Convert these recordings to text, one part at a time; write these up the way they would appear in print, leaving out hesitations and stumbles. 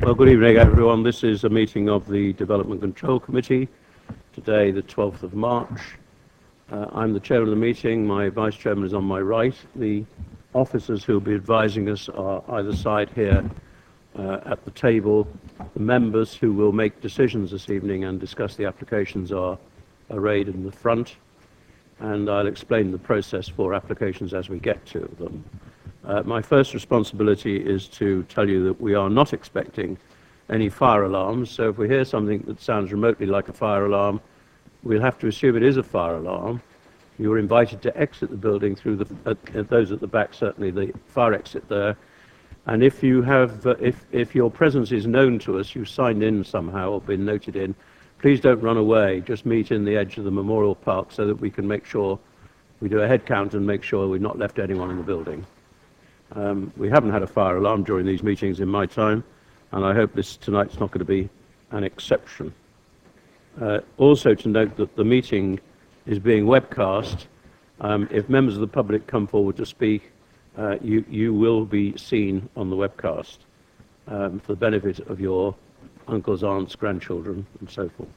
Well, good evening, everyone. This is a meeting of the Development Control Committee, today, the 12th of March. I'm the chairman of the meeting. My vice chairman is on my right. The officers who will be advising us are either side here at the table. The members who will make decisions this evening and discuss the applications are arrayed in the front, and I'll explain the process for applications as we get to them. My first responsibility is to tell you that we are not expecting any fire alarms, so if we hear something that sounds remotely like a fire alarm, we'll have to assume it is a fire alarm. You're invited to exit the building through those at the back, certainly the fire exit there. And if you have, if your presence is known to us, you've signed in somehow or been noted in, please don't run away. Just meet in the edge of the Memorial Park so that we can make sure we do a head count and make sure we've not left anyone in the building. We haven't had a fire alarm during these meetings in my time, and I hope tonight's not going to be an exception. Also to note that the meeting is being webcast. If members of the public come forward to speak, you will be seen on the webcast for the benefit of your uncles, aunts, grandchildren, and so forth.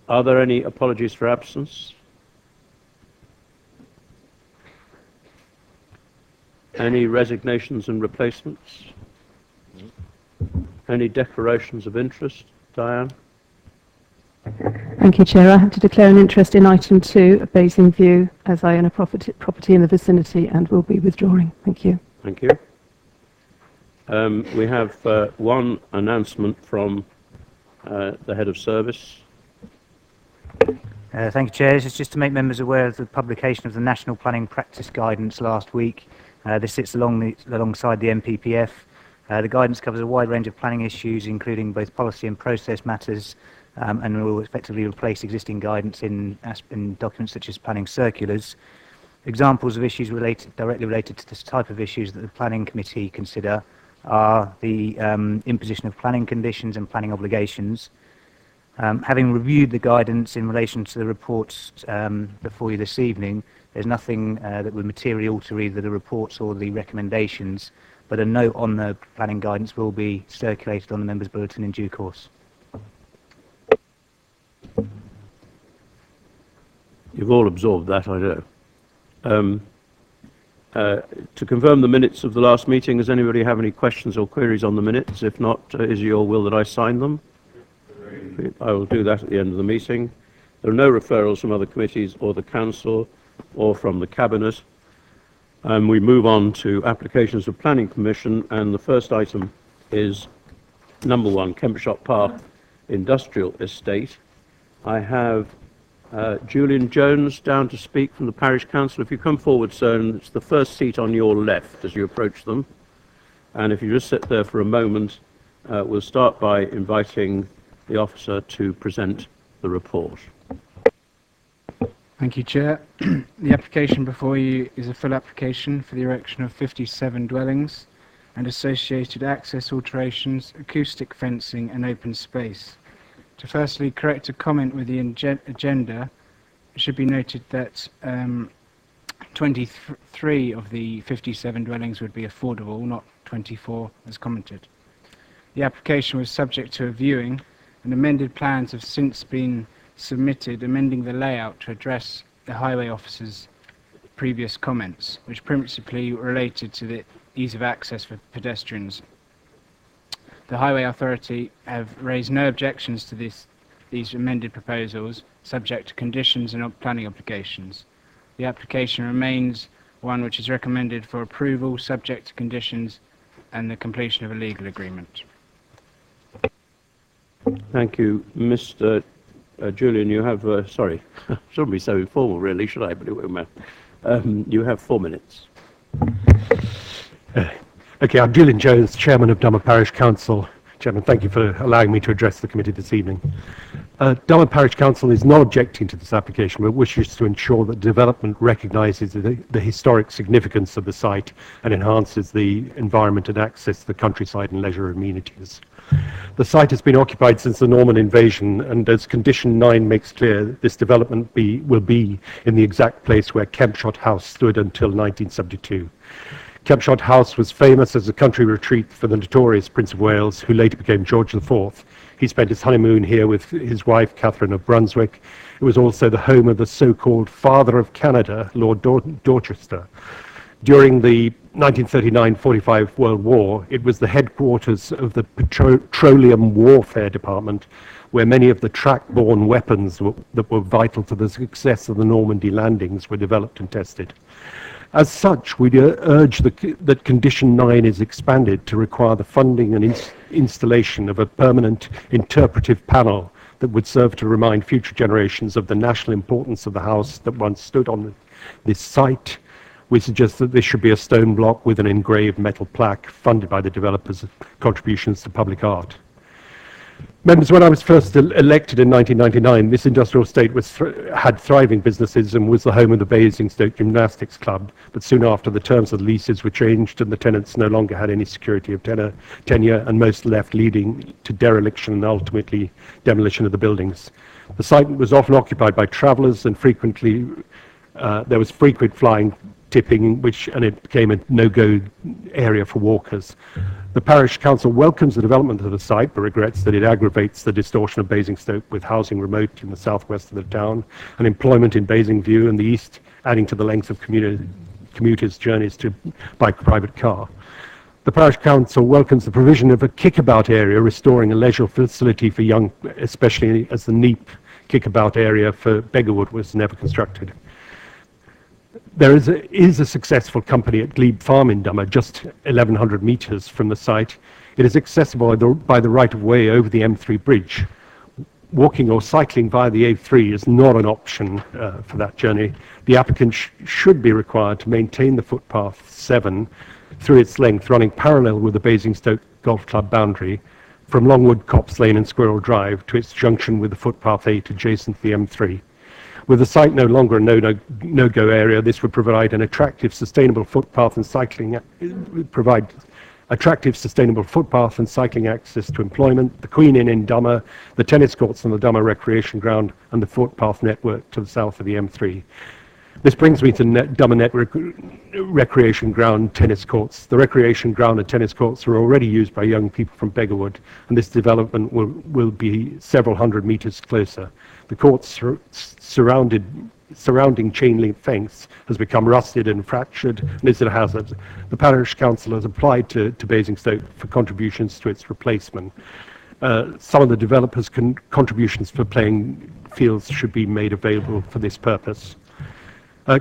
Are there any apologies for absence? Any resignations and replacements? Any declarations of interest? Diane? Thank you, Chair. I have to declare an interest in item 2 of Basing View, as I own a property in the vicinity and will be withdrawing. Thank you. Thank you. We have one announcement from the Head of Service. Thank you, Chair. This is just to make members aware of the publication of the National Planning Practice Guidance last week. This sits alongside the NPPF. The guidance covers a wide range of planning issues, including both policy and process matters, and will effectively replace existing guidance in documents such as planning circulars. Examples of issues directly related to this type of issues that the Planning Committee consider are the imposition of planning conditions and planning obligations. Having reviewed the guidance in relation to the reports before you this evening, there's nothing that would materially alter either the reports or the recommendations, but a note on the planning guidance will be circulated on the members' bulletin in due course. You've all absorbed that, I know. To confirm the minutes of the last meeting, does anybody have any questions or queries on the minutes? If not, is it your will that I sign them? I will do that at the end of the meeting. There are no referrals from other committees or the Council or from the Cabinet. We move on to applications of Planning Commission, and the first item is number 1, Kempshot Park Industrial Estate. I have Julian Jones down to speak from the Parish Council. If you come forward, sir, and it's the first seat on your left as you approach them. And if you just sit there for a moment, we'll start by inviting the officer to present the report. Thank you, Chair. The application before you is a full application for the erection of 57 dwellings and associated access alterations, acoustic fencing and open space. To firstly correct a comment with the agenda, it should be noted that 23 of the 57 dwellings would be affordable, not 24 as commented. The application was subject to a viewing, and amended plans have since been submitted, amending the layout to address the highway officer's previous comments, which principally related to the ease of access for pedestrians. The Highway Authority have raised no objections to these amended proposals, subject to conditions and planning obligations. The application remains one which is recommended for approval, subject to conditions and the completion of a legal agreement. Thank you. Mr. Julian, you have, sorry, shouldn't be so informal really, should I? But it won't matter. You have 4 minutes. Okay, I'm Julian Jones, Chairman of Dummer Parish Council. Chairman, thank you for allowing me to address the committee this evening. Dummer Parish Council is not objecting to this application, but wishes to ensure that development recognises the historic significance of the site and enhances the environment and access to the countryside and leisure amenities. The site has been occupied since the Norman invasion, and as Condition 9 makes clear, this development will be in the exact place where Kempshot House stood until 1972. Kempshott House was famous as a country retreat for the notorious Prince of Wales, who later became George IV. He spent his honeymoon here with his wife, Catherine of Brunswick. It was also the home of the so-called Father of Canada, Lord Dorchester. During the 1939-45 World War, it was the headquarters of the Petroleum Warfare Department, where many of the track-borne weapons that were vital to the success of the Normandy landings were developed and tested. As such, we urge that Condition 9 is expanded to require the funding and installation of a permanent interpretive panel that would serve to remind future generations of the national importance of the house that once stood on this site. We suggest that this should be a stone block with an engraved metal plaque funded by the developers' contributions to public art. Members, when I was first elected in 1999, this industrial estate had thriving businesses and was the home of the Basingstoke Gymnastics Club. But soon after, the terms of the leases were changed and the tenants no longer had any security of tenure, and most left, leading to dereliction and ultimately demolition of the buildings. The site was often occupied by travellers, and frequently there was frequent flying tipping, and it became a no-go area for walkers. The parish council welcomes the development of the site, but regrets that it aggravates the distortion of Basingstoke, with housing remote in the southwest of the town and employment in Basingview and the east, adding to the length of commuters' journeys by private car. The parish council welcomes the provision of a kickabout area, restoring a leisure facility for young, especially as the Neep kickabout area for Beggarwood was never constructed. There is a successful company at Glebe Farm in Dummer, just 1,100 metres from the site. It is accessible by the right-of-way over the M3 bridge. Walking or cycling via the A3 is not an option for that journey. The applicant should be required to maintain the footpath 7 through its length, running parallel with the Basingstoke Golf Club boundary, from Longwood, Copse Lane and Squirrel Drive to its junction with the footpath 8 adjacent to the M3. With the site no longer a no-go area, this would provide an attractive, sustainable footpath and cycling access to employment, the Queen Inn in Dummer, the tennis courts on the Dummer Recreation Ground, and the footpath network to the south of the M3. This brings me to Dummer Recreation Ground tennis courts. The recreation ground and tennis courts are already used by young people from Beggarwood, and this development will be several hundred metres closer. The courts surrounding chain link fence has become rusted and fractured and is a hazard. The parish council has applied to Basingstoke for contributions to its replacement. Some of the developers' contributions for playing fields should be made available for this purpose.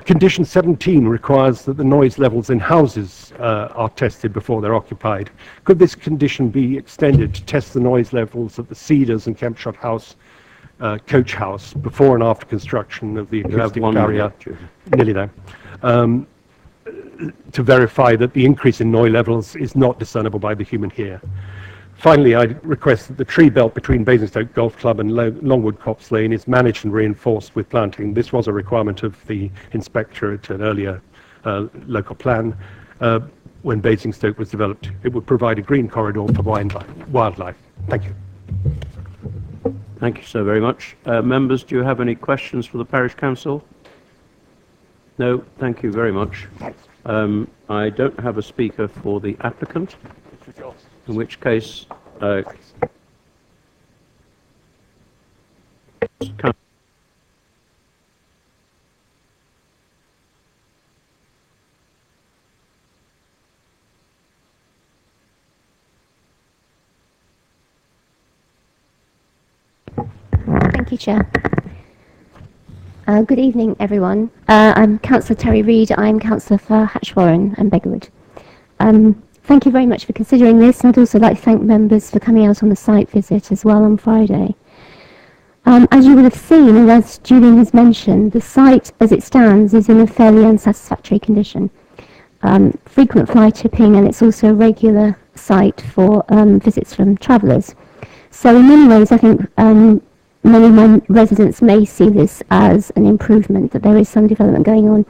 Condition 17 requires that the noise levels in houses are tested before they're occupied. Could this condition be extended to test the noise levels at the Cedars and Kempshott House, coach house, before and after construction of the acoustic barrier? Nearly there. To verify that the increase in noise levels is not discernible by the human ear. Finally, I request that the tree belt between Basingstoke Golf Club and Longwood Copse Lane is managed and reinforced with planting. This was a requirement of the inspector at an earlier local plan. When Basingstoke was developed, it would provide a green corridor for wildlife. Thank you. Thank you so very much. Members, do you have any questions for the parish council? No, thank you very much. I don't have a speaker for the applicant, in which case Thank you, Chair. Good evening, everyone. I'm Councillor Terry Reid. I'm Councillor for Hatch-Warren and Beggarwood. Thank you very much for considering this, and I'd also like to thank members for coming out on the site visit as well on Friday. As you will have seen, and as Julian has mentioned, the site as it stands is in a fairly unsatisfactory condition. Frequent fly tipping, and it's also a regular site for visits from travellers. So in many ways, I think many of my residents may see this as an improvement, that there is some development going on.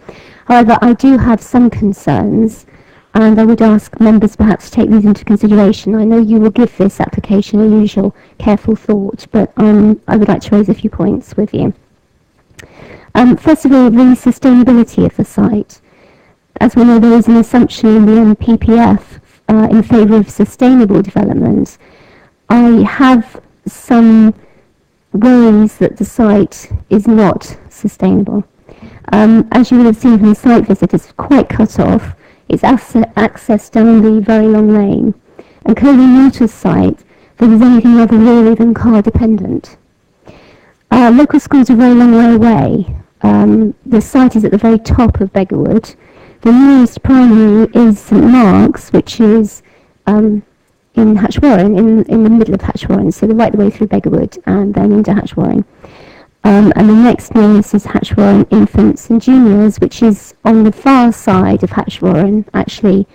However, I do have some concerns, and I would ask members perhaps to take these into consideration. I know you will give this application a usual careful thought, but I would like to raise a few points with you. First of all, the sustainability of the site. as we know, there is an assumption in the NPPF in favour of sustainable development. I have some worries that the site is not sustainable. As you would have seen from the site visit, it's quite cut off. It's accessed down the very long lane. And clearly not to a site that is anything other really than car dependent. Local schools are a very long way away. The site is at the very top of Beggarwood. The nearest primary is St Mark's, which is in Hatchwarren, in the middle of Hatchwarren, so right the way through Beggarwood and then into Hatchwarren. And the next nearest is Hatchwarren Infants and Juniors, which is on the far side of Hatchwarren, actually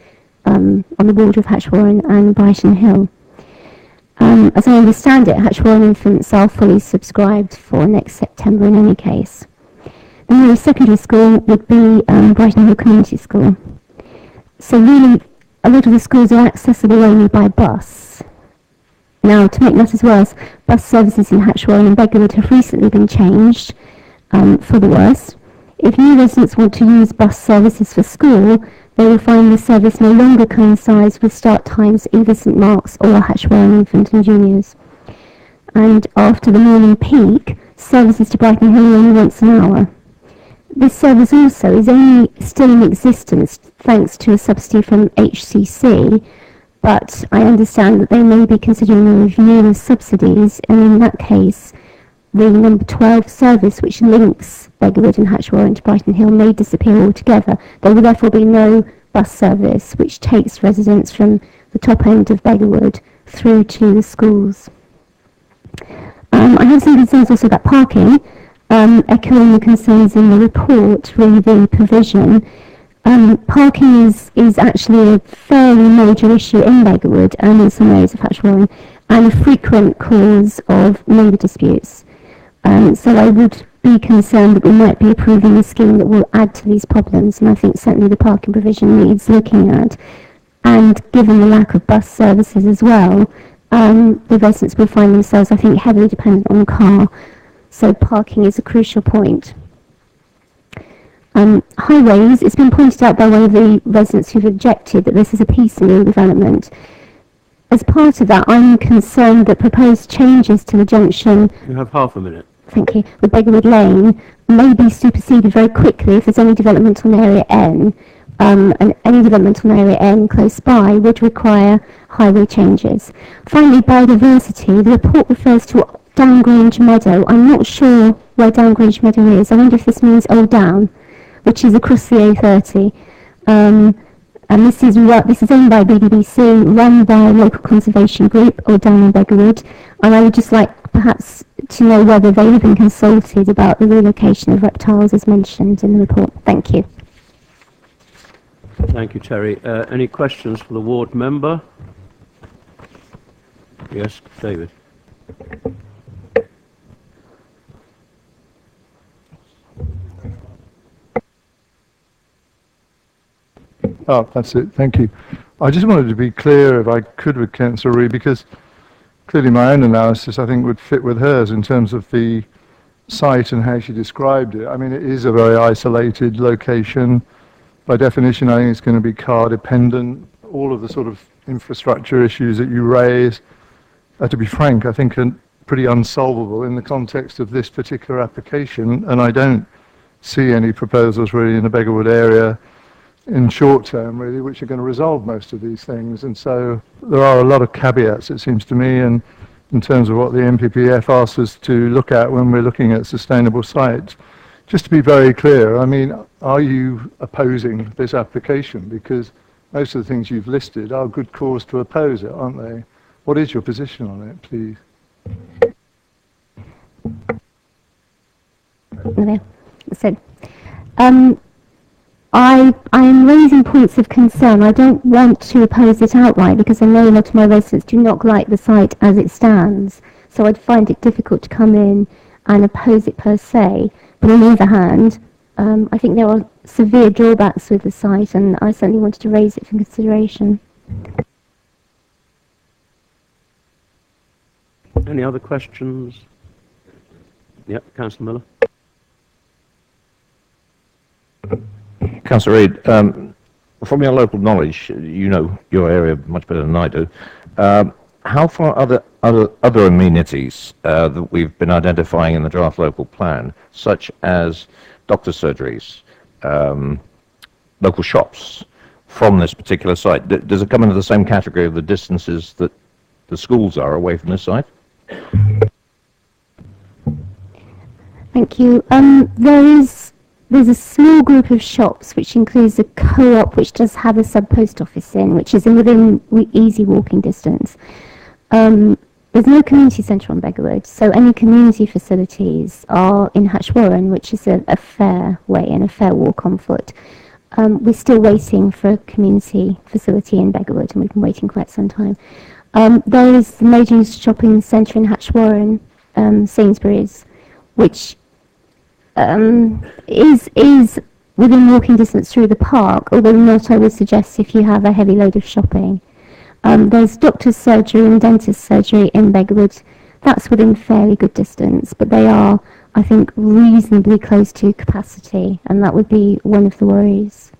on the border of Hatchwarren and Brighton Hill. As I understand it, Hatchwarren Infants are fully subscribed for next September in any case. The nearest secondary school would be Brighton Hill Community School. So really, a lot of the schools are accessible only by bus. Now, to make matters worse, bus services in Hatchwarren and Beggarwood have recently been changed for the worse. If new residents want to use bus services for school, they will find the service no longer coincides with start times at either St Mark's or Hatchwarren Infant and Juniors. And after the morning peak, services to Brighton Hill are only once an hour. This service also is only still in existence thanks to a subsidy from HCC, but I understand that they may be considering a review of subsidies, and in that case, the number 12 service, which links Beggarwood and Hatchwarren to Brighton Hill, may disappear altogether. There will therefore be no bus service which takes residents from the top end of Beggarwood through to the schools. I have some concerns also about parking, echoing the concerns in the report, really the provision. Parking is actually a fairly major issue in Beggarwood and in some areas of Hatchwarren, and a frequent cause of neighbour disputes. So I would be concerned that we might be approving a scheme that will add to these problems, and I think certainly the parking provision needs looking at. And given the lack of bus services as well, the residents will find themselves, I think, heavily dependent on the car. So parking is a crucial point. Highways, it's been pointed out by one of the residents who've objected that this is a piecemeal development. As part of that, I'm concerned that proposed changes to the junction, You have half a minute. thank you, with Beggarwood Lane may be superseded very quickly if there's any development on Area N, and any development on Area N close by would require highway changes. Finally, biodiversity, the report refers to Downgrange Meadow. I'm not sure where Downgrange Meadow is. I wonder if this means Old Down, which is across the A30. And this is owned by BBBC, run by a local conservation group, or down in Beggarwood. And I would just like perhaps to know whether they have been consulted about the relocation of reptiles as mentioned in the report. Thank you. Thank you, Terry. Any questions for the ward member? Yes, David. Oh, that's it. Thank you. I just wanted to be clear, if I could, with Councillor Reid, because clearly my own analysis, I think, would fit with hers in terms of the site and how she described it. I mean, it is a very isolated location. By definition, I think it's going to be car dependent. All of the sort of infrastructure issues that you raise, to be frank, I think are pretty unsolvable in the context of this particular application, and I don't see any proposals really in the Beggarwood area in short term, really, which are going to resolve most of these things. And so there are a lot of caveats, it seems to me, and in terms of what the NPPF asks us to look at when we're looking at sustainable sites. Just to be very clear, I mean, are you opposing this application? Because most of the things you've listed are good cause to oppose it, aren't they? What is your position on it, please? That's it. I am raising points of concern. I don't want to oppose it outright because I know a lot of my residents do not like the site as it stands. So I'd find it difficult to come in and oppose it per se. But on the other hand, I think there are severe drawbacks with the site, and I certainly wanted to raise it for consideration. Any other questions? Yep, Councillor Miller. Councillor Reid, from your local knowledge, you know your area much better than I do. How far other amenities that we've been identifying in the draft local plan, such as doctor surgeries, local shops, from this particular site, does it come into the same category of the distances that the schools are away from this site? Thank you. There's a small group of shops which includes a co-op which does have a sub-post office in, which is within easy walking distance. There's no community centre on Beggarwood, so any community facilities are in Hatch Warren, which is a fair way and a fair walk on foot. We're still waiting for a community facility in Beggarwood, and we've been waiting quite some time. There is the major shopping centre in Hatch Warren, Sainsbury's, which is within walking distance through the park, although not, I would suggest, if you have a heavy load of shopping. There's doctor's surgery and dentist surgery in Beggarwood. That's within fairly good distance, but they are, I think, reasonably close to capacity, and that would be one of the worries.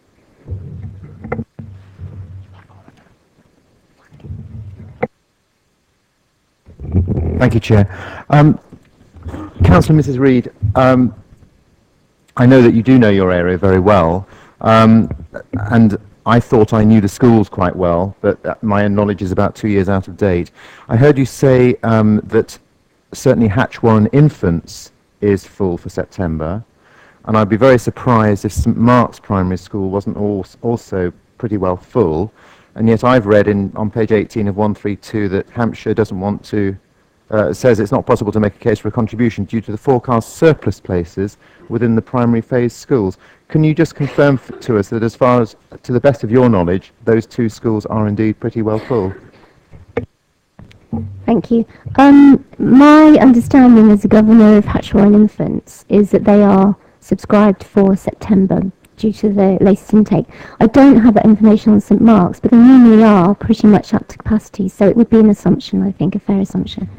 Thank you, Chair. Councillor Mrs. Reid, I know that you do know your area very well, and I thought I knew the schools quite well, but my knowledge is about 2 years out of date. I heard you say that certainly Hatch Warren Infants is full for September, and I'd be very surprised if St Mark's Primary School wasn't also pretty well full, and yet I've read on page 18 of 132 that Hampshire doesn't want to, says it's not possible to make a case for a contribution due to the forecast surplus places within the primary phase schools. Can you just confirm to us that as far as, to the best of your knowledge, those two schools are indeed pretty well full? Thank you. My understanding as the Governor of Hatch Warren Infants is that they are subscribed for September due to the latest intake. I don't have that information on St Mark's, but they normally are pretty much up to capacity, so it would be an assumption, I think, a fair assumption.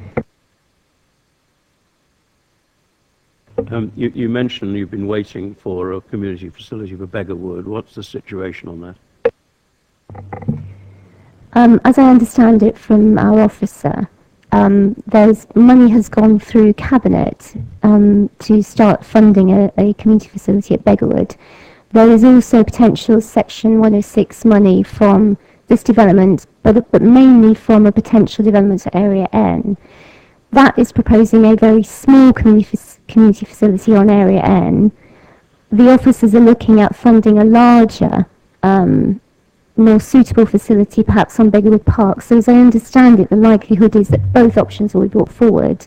You mentioned you've been waiting for a community facility for Beggarwood. What's the situation on that? As I understand it from our officer, money has gone through Cabinet to start funding a community facility at Beggarwood. There is also potential Section 106 money from this development, but mainly from a potential development at Area N. That is proposing a very small community facility on Area N. The officers are looking at funding a larger, more suitable facility, perhaps on Beggarwood Park. So as I understand it, the likelihood is that both options will be brought forward,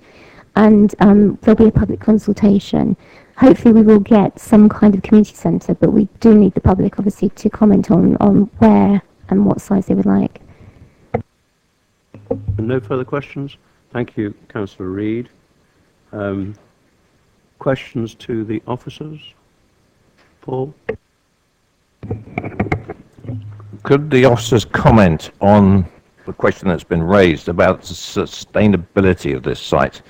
and there'll be a public consultation. Hopefully we will get some kind of community centre, but we do need the public, obviously, to comment on where and what size they would like. No further questions? Thank you, Councillor Reid. Questions to the officers? Paul? Could the officers comment on the question that's been raised about the sustainability of this site?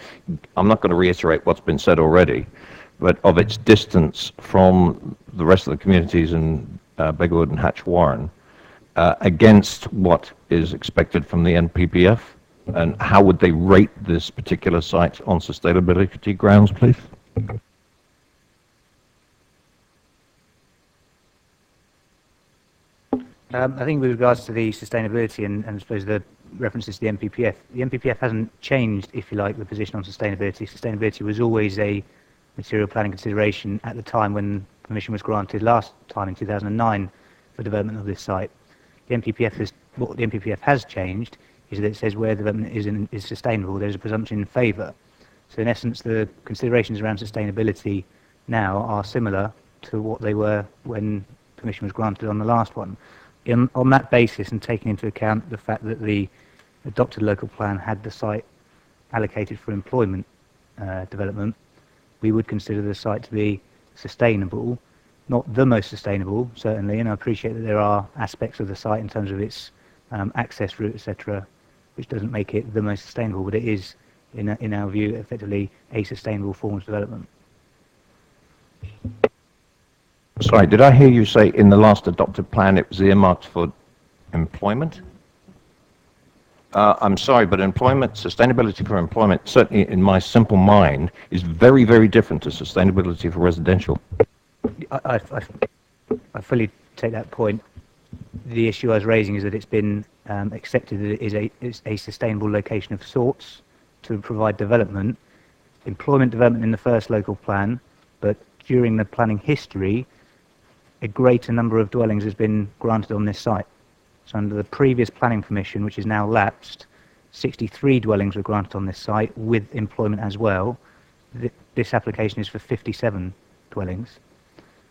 I'm not going to reiterate what's been said already, but of its distance from the rest of the communities in Beggarwood and Hatch Warren against what is expected from the NPPF, and how would they rate this particular site on sustainability grounds, please? I think with regards to the sustainability and I suppose the references to the NPPF hasn't changed, if you like, the position on sustainability. Sustainability was always a material planning consideration at the time when permission was granted last time in 2009 for development of this site. What the NPPF has changed is that it says where development is sustainable, there's a presumption in favour. So in essence, the considerations around sustainability now are similar to what they were when permission was granted on the last one. On that basis, and taking into account the fact that the adopted local plan had the site allocated for employment development, we would consider the site to be sustainable, not the most sustainable, certainly, and I appreciate that there are aspects of the site in terms of its access route, etc., which doesn't make it the most sustainable, but it is, in our view, effectively a sustainable form of development. Sorry, did I hear you say in the last adopted plan it was earmarked for employment? I'm sorry, but employment, sustainability for employment, certainly in my simple mind, is very, very different to sustainability for residential. I fully take that point. The issue I was raising is that it's been accepted that it is a sustainable location of sorts to provide development, employment development in the first local plan, but during the planning history, a greater number of dwellings has been granted on this site. So under the previous planning permission, which is now lapsed, 63 dwellings were granted on this site with employment as well. This application is for 57 dwellings.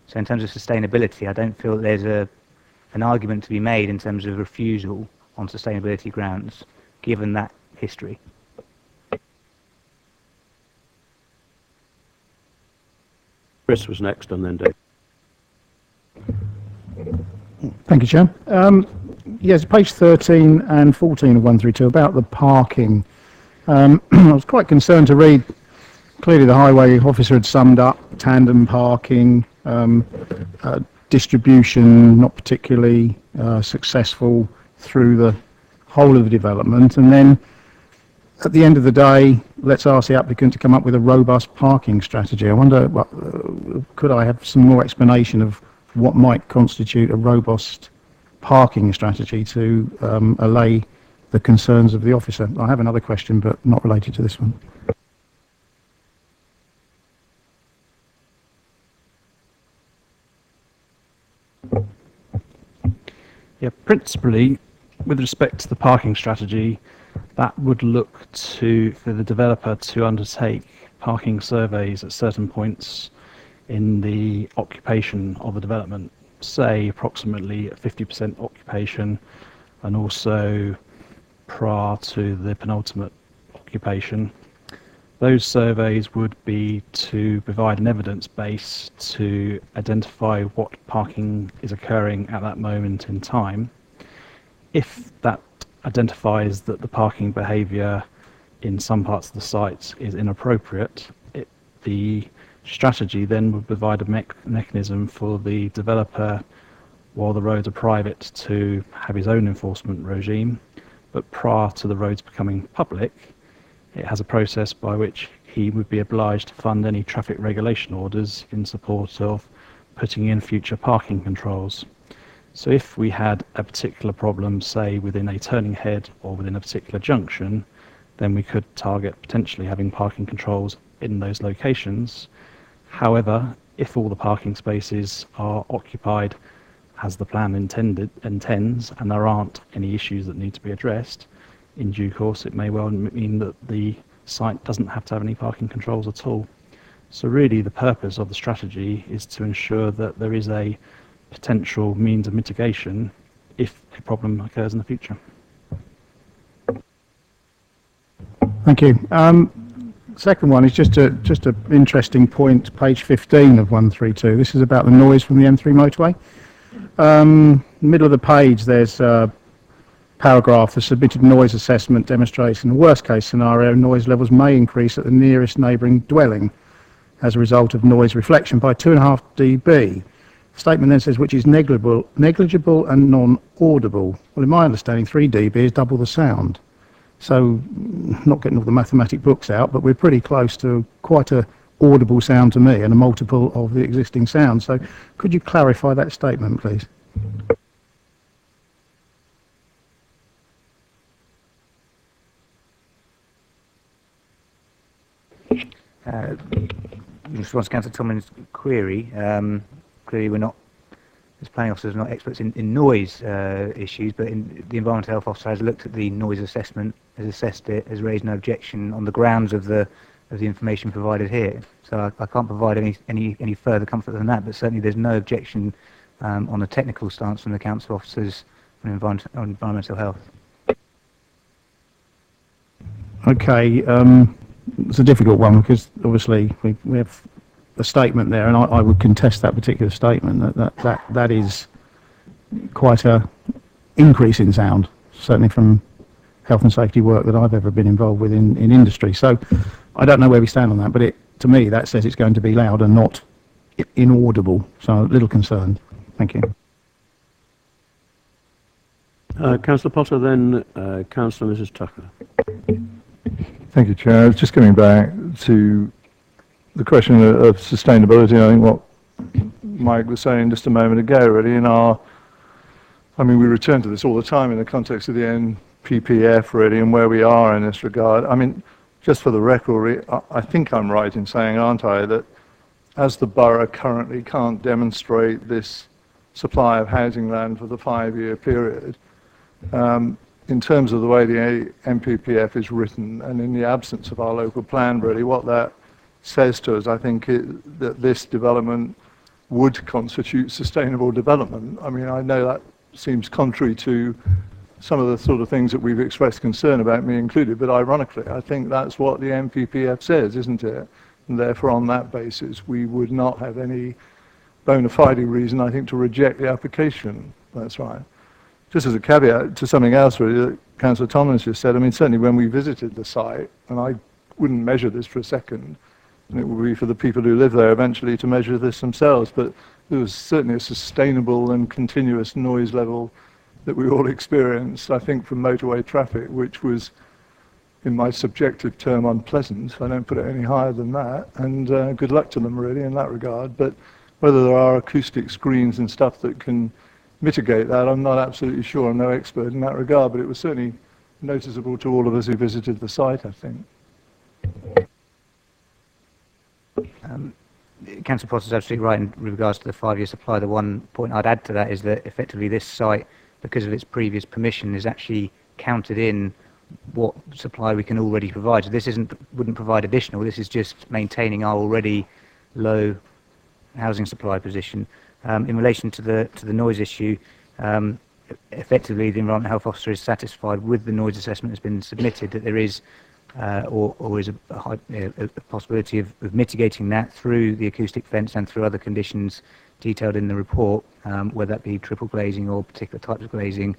So in terms of sustainability, I don't feel that there's an argument to be made in terms of refusal on sustainability grounds, given that history. Chris was next, and then Dave. Thank you, Chair. Yes, page 13 and 14 of 132 about the parking. I was quite concerned to read, clearly the highway officer had summed up tandem parking, distribution not particularly successful through the whole of the development, and then at the end of the day, let's ask the applicant to come up with a robust parking strategy. I wonder, could I have some more explanation of what might constitute a robust parking strategy to allay the concerns of the officer? I have another question, but not related to this one. Yeah, principally, with respect to the parking strategy, that would look for the developer to undertake parking surveys at certain points in the occupation of the development, say approximately at 50% occupation, and also prior to the penultimate occupation. Those surveys would be to provide an evidence base to identify what parking is occurring at that moment in time. If that identifies that the parking behaviour in some parts of the site is inappropriate, the strategy then would provide a mechanism for the developer, while the roads are private, to have his own enforcement regime, but prior to the roads becoming public, it has a process by which he would be obliged to fund any traffic regulation orders in support of putting in future parking controls. So if we had a particular problem, say within a turning head or within a particular junction, then we could target potentially having parking controls in those locations. However, if all the parking spaces are occupied as the plan intends, and there aren't any issues that need to be addressed, in due course it may well mean that the site doesn't have to have any parking controls at all. So really the purpose of the strategy is to ensure that there is a potential means of mitigation if a problem occurs in the future. Thank you. Second one is just an interesting point, page 15 of 132. This is about the noise from the M3 motorway. Middle of the page, there's a paragraph. The submitted noise assessment demonstrates in the worst case scenario, noise levels may increase at the nearest neighbouring dwelling as a result of noise reflection by 2.5 dB. The statement then says, which is negligible and non-audible. Well, in my understanding, 3 dB is double the sound. So, not getting all the mathematic books out, but we're pretty close to quite a audible sound to me and a multiple of the existing sound. So, could you clarify that statement, please? In response to Councillor Tomlin's query, clearly we're not, as planning officers, not experts in noise issues, but the environmental health officer has looked at the noise assessment, has assessed it, has raised no objection on the grounds of the information provided here. So I can't provide any further comfort than that, but certainly there's no objection on the technical stance from the council officers on environmental health. Okay, it's a difficult one because obviously we have a statement there, and I would contest that particular statement. That is quite a increase in sound, certainly from health and safety work that I've ever been involved with in industry. So I don't know where we stand on that, but to me that says it's going to be louder, not inaudible. So a little concerned. Thank you. Councillor Potter, then Councillor Mrs. Tucker. Thank you, Chair. I was just coming back to the question of sustainability. I think what Mike was saying just a moment ago, really, I mean, we return to this all the time in the context of the NPPF, really, and where we are in this regard. I mean, just for the record, I think I'm right in saying, aren't I, that as the borough currently can't demonstrate this supply of housing land for the 5-year period, in terms of the way the NPPF is written and in the absence of our local plan, really, what that says to us, I think, that this development would constitute sustainable development. I mean, I know that seems contrary to some of the sort of things that we've expressed concern about, me included, but ironically, I think that's what the NPPF says, isn't it? And therefore, on that basis, we would not have any bona fide reason, I think, to reject the application. That's right. Just as a caveat to something else, really, that Councillor Tomlins just said, I mean, certainly when we visited the site, and I wouldn't measure this for a second, and it will be for the people who live there eventually to measure this themselves, but there was certainly a sustainable and continuous noise level that we all experienced, I think, from motorway traffic, which was, in my subjective term, unpleasant. I don't put it any higher than that, and good luck to them, really, in that regard. But whether there are acoustic screens and stuff that can mitigate that, I'm not absolutely sure. I'm no expert in that regard, but it was certainly noticeable to all of us who visited the site, I think. Councillor Potter's absolutely right in regards to the 5-year supply. The one point I'd add to that is that effectively this site, because of its previous permission, is actually counted in what supply we can already provide. So this wouldn't provide additional. This is just maintaining our already low housing supply position. In relation to the noise issue, effectively the Environmental Health Officer is satisfied with the noise assessment that's been submitted, that there is or is a possibility of mitigating that through the acoustic fence and through other conditions detailed in the report, whether that be triple glazing or particular types of glazing,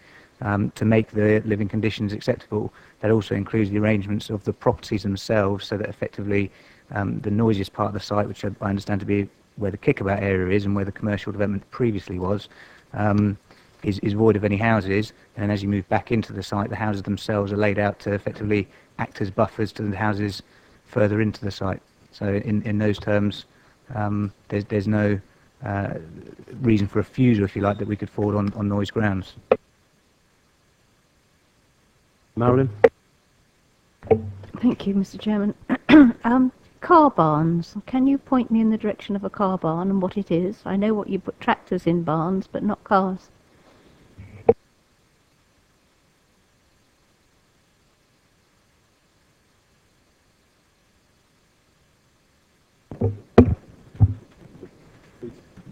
to make the living conditions acceptable. That also includes the arrangements of the properties themselves, so that effectively the noisiest part of the site, which I understand to be where the kickabout area is and where the commercial development previously was, is void of any houses. And as you move back into the site, the houses themselves are laid out to effectively act as buffers to the houses further into the site. So in those terms, there's no reason for refusal, if you like, that we could forward on noise grounds. Marilyn? Thank you, Mr. Chairman. Car barns. Can you point me in the direction of a car barn and what it is? I know what you put tractors in barns, but not cars.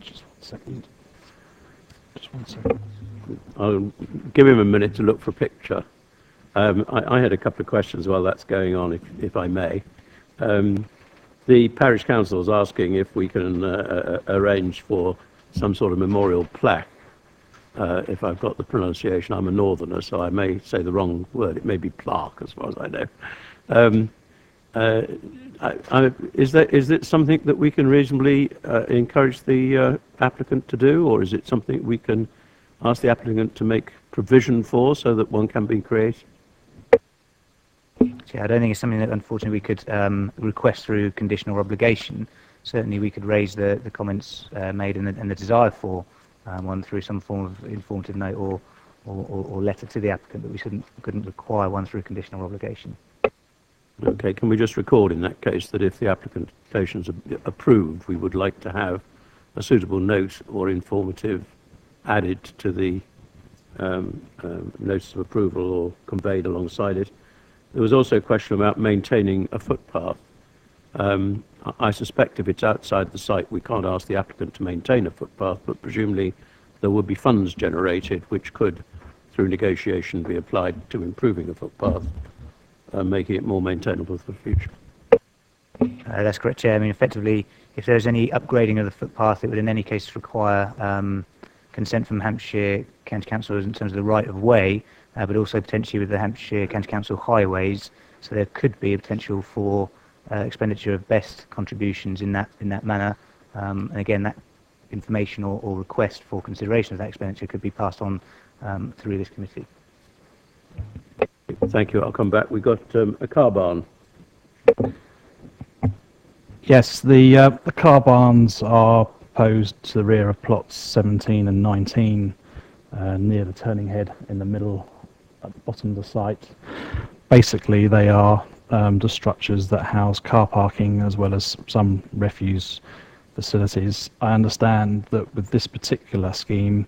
Just one second. I'll give him a minute to look for a picture. I had a couple of questions while that's going on, if I may. The parish council is asking if we can arrange for some sort of memorial plaque. If I've got the pronunciation, I'm a northerner, so I may say the wrong word. It may be plaque, as far as I know. Is it something that we can reasonably encourage the applicant to do, or is it something we can ask the applicant to make provision for so that one can be created? Yeah, I don't think it's something that unfortunately we could request through conditional obligation. Certainly we could raise the comments made and the desire for one through some form of informative note or letter to the applicant, but we couldn't require one through conditional obligation. Okay, can we just record in that case that if the application's approved, we would like to have a suitable note or informative added to the notice of approval or conveyed alongside it. There was also a question about maintaining a footpath. I suspect if it's outside the site, we can't ask the applicant to maintain a footpath, but presumably there would be funds generated which could, through negotiation, be applied to improving a footpath, making it more maintainable for the future. That's correct, Chair. I mean, effectively, if there's any upgrading of the footpath, it would in any case require consent from Hampshire County Council in terms of the right of way, but also potentially with the Hampshire County Council highways. So there could be a potential for expenditure of best contributions in that manner. And again, that information or request for consideration of that expenditure could be passed on through this committee. Thank you. I'll come back. We've got a car barn. Yes, the car barns are proposed to the rear of plots 17 and 19, near the turning head in the middle, at the bottom of the site. Basically, they are the structures that house car parking as well as some refuse facilities. I understand that with this particular scheme,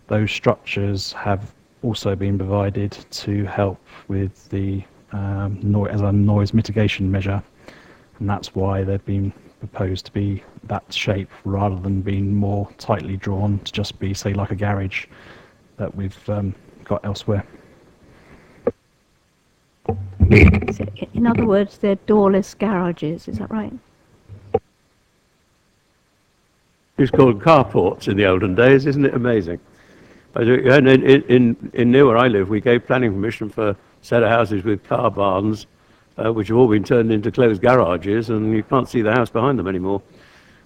those structures have also been provided to help with the as a noise mitigation measure, and that's why they've been proposed to be that shape rather than being more tightly drawn to just be, say, like a garage that we've got elsewhere. So, in other words, they're doorless garages, is that right? It was called carports in the olden days, isn't it amazing? And in near where I live, we gave planning permission for a set of houses with car barns, which have all been turned into closed garages, and you can't see the house behind them anymore.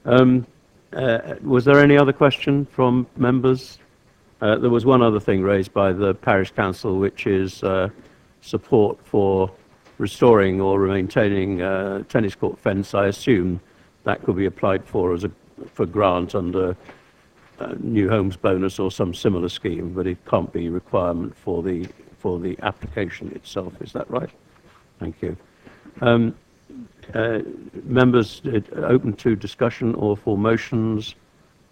Was there any other question from members? There was one other thing raised by the parish council, which is support for restoring or maintaining tennis court fence. I assume that could be applied for as for grant under New Homes Bonus or some similar scheme, but it can't be a requirement for the application itself. Is that right? Thank you. Members, open to discussion or for motions.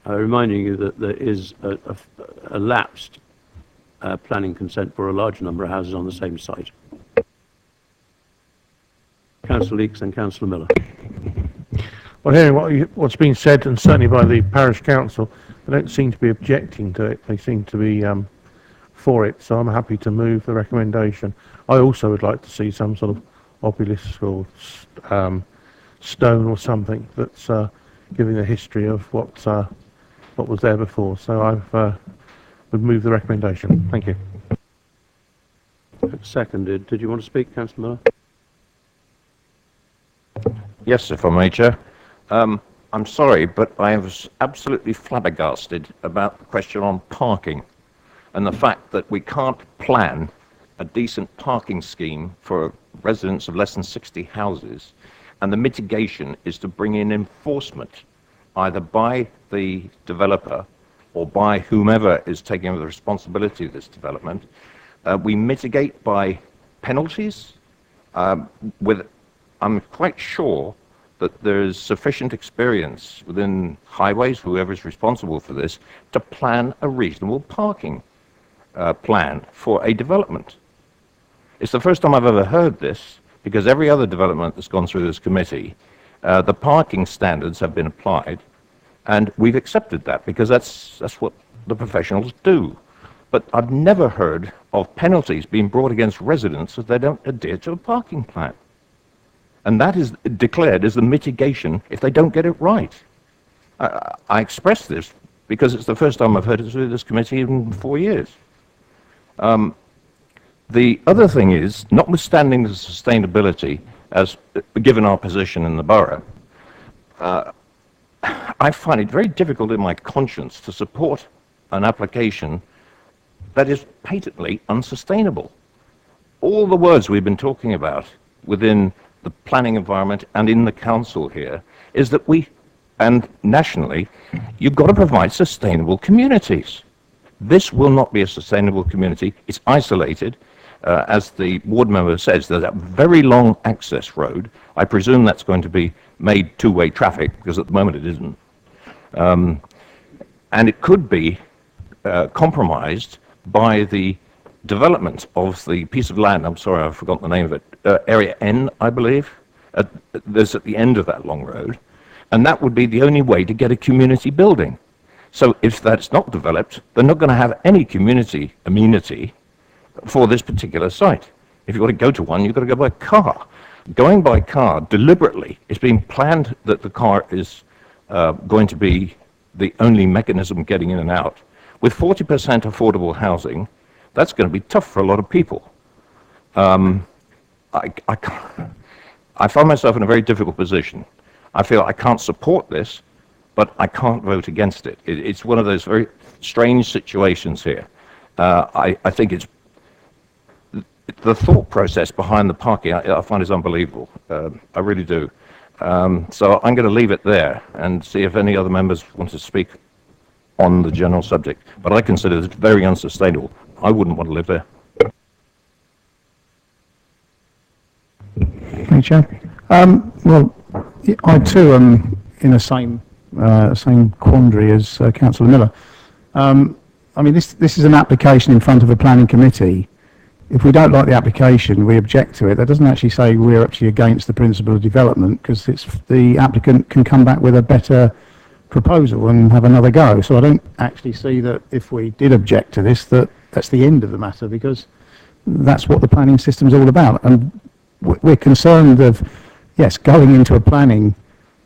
Reminding you that there is a lapsed planning consent for a large number of houses on the same site. Councillor Leeks and Councillor Miller. Well, hearing what's been said, and certainly by the parish council, they don't seem to be objecting to it. They seem to be for it, so I'm happy to move the recommendation. I also would like to see some sort of obelisk or stone or something that's giving the history of what was there before. So I would move the recommendation. Thank you. Seconded. Did you want to speak, Councillor Miller? Yes, if I may, Chair. I'm sorry, but I was absolutely flabbergasted about the question on parking and the fact that we can't plan a decent parking scheme for residents of less than 60 houses, and the mitigation is to bring in enforcement either by the developer or by whomever is taking over the responsibility of this development. We mitigate by penalties. I'm quite sure that there is sufficient experience within highways, whoever is responsible for this, to plan a reasonable parking plan for a development. It's the first time I've ever heard this, because every other development that's gone through this committee, the parking standards have been applied, and we've accepted that because that's what the professionals do. But I've never heard of penalties being brought against residents if they don't adhere to a parking plan. And that is declared as the mitigation if they don't get it right. I express this because it's the first time I've heard it through this committee in 4 years. The other thing is, notwithstanding the sustainability, as given our position in the borough, I find it very difficult in my conscience to support an application that is patently unsustainable. All the words we've been talking about within the planning environment and in the council here is that and nationally, you've got to provide sustainable communities. This will not be a sustainable community. It's isolated. As the ward member says, there's a very long access road. I presume that's going to be made two-way traffic, because at the moment it isn't. And it could be compromised by the development of the piece of land. I'm sorry, I've forgotten the name of it. Area N, I believe. There's at the end of that long road. And that would be the only way to get a community building. So if that's not developed, they're not going to have any community amenity for this particular site. If you've got to go to one, you've got to go by car. Going by car deliberately, it's been planned that the car is going to be the only mechanism getting in and out. With 40% affordable housing, that's going to be tough for a lot of people. I find myself in a very difficult position. I feel I can't support this, but I can't vote against it. It's one of those very strange situations here. I think it's the thought process behind the parking, I find is unbelievable. I really do. So I'm going to leave it there and see if any other members want to speak on the general subject. But I consider it very unsustainable. I wouldn't want to live there. Thank you, Chair. Well, I too am in the same quandary as Councillor Miller. I mean, this is an application in front of a planning committee. If we don't like the application, we object to it. That doesn't actually say we're actually against the principle of development, because the applicant can come back with a better proposal and have another go. So I don't actually see that if we did object to this, that's the end of the matter, because that's what the planning system is all about. And we're concerned of, yes, going into a planning,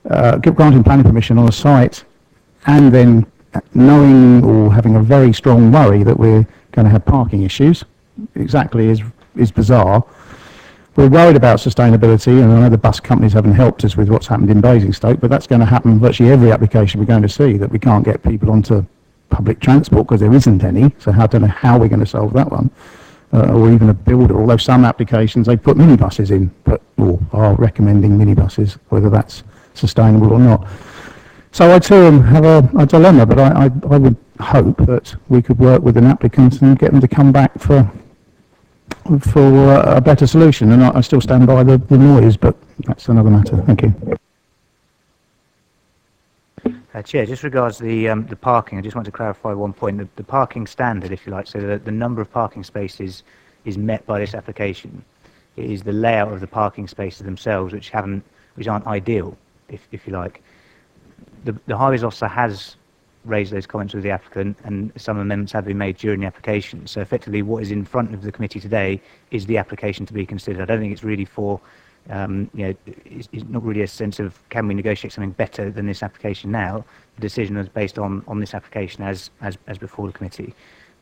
granting planning permission on a site, and then knowing or having a very strong worry that we're going to have parking issues. Exactly is bizarre. We're worried about sustainability, and I know the bus companies haven't helped us with what's happened in Basingstoke, but that's going to happen virtually every application we're going to see, that we can't get people onto public transport because there isn't any. So I don't know how we're going to solve that one, or even a builder. Although some applications they put minibuses in, or are recommending minibuses, whether that's sustainable or not. So I too have a dilemma, but I would hope that we could work with an applicant and get them to come back for a better solution. And I still stand by the noise, but that's another matter. Thank you. Chair, just regards the parking, I just want to clarify one point. The parking standard, if you like, so the number of parking spaces is met by this application. It is the layout of the parking spaces themselves which aren't ideal, if you like. The Highways Officer has raised those comments with the applicant, and some amendments have been made during the application. So effectively what is in front of the committee today is the application to be considered. I don't think it's really for, it's not really a sense of can we negotiate something better than this application now. The decision is based on this application as before the committee.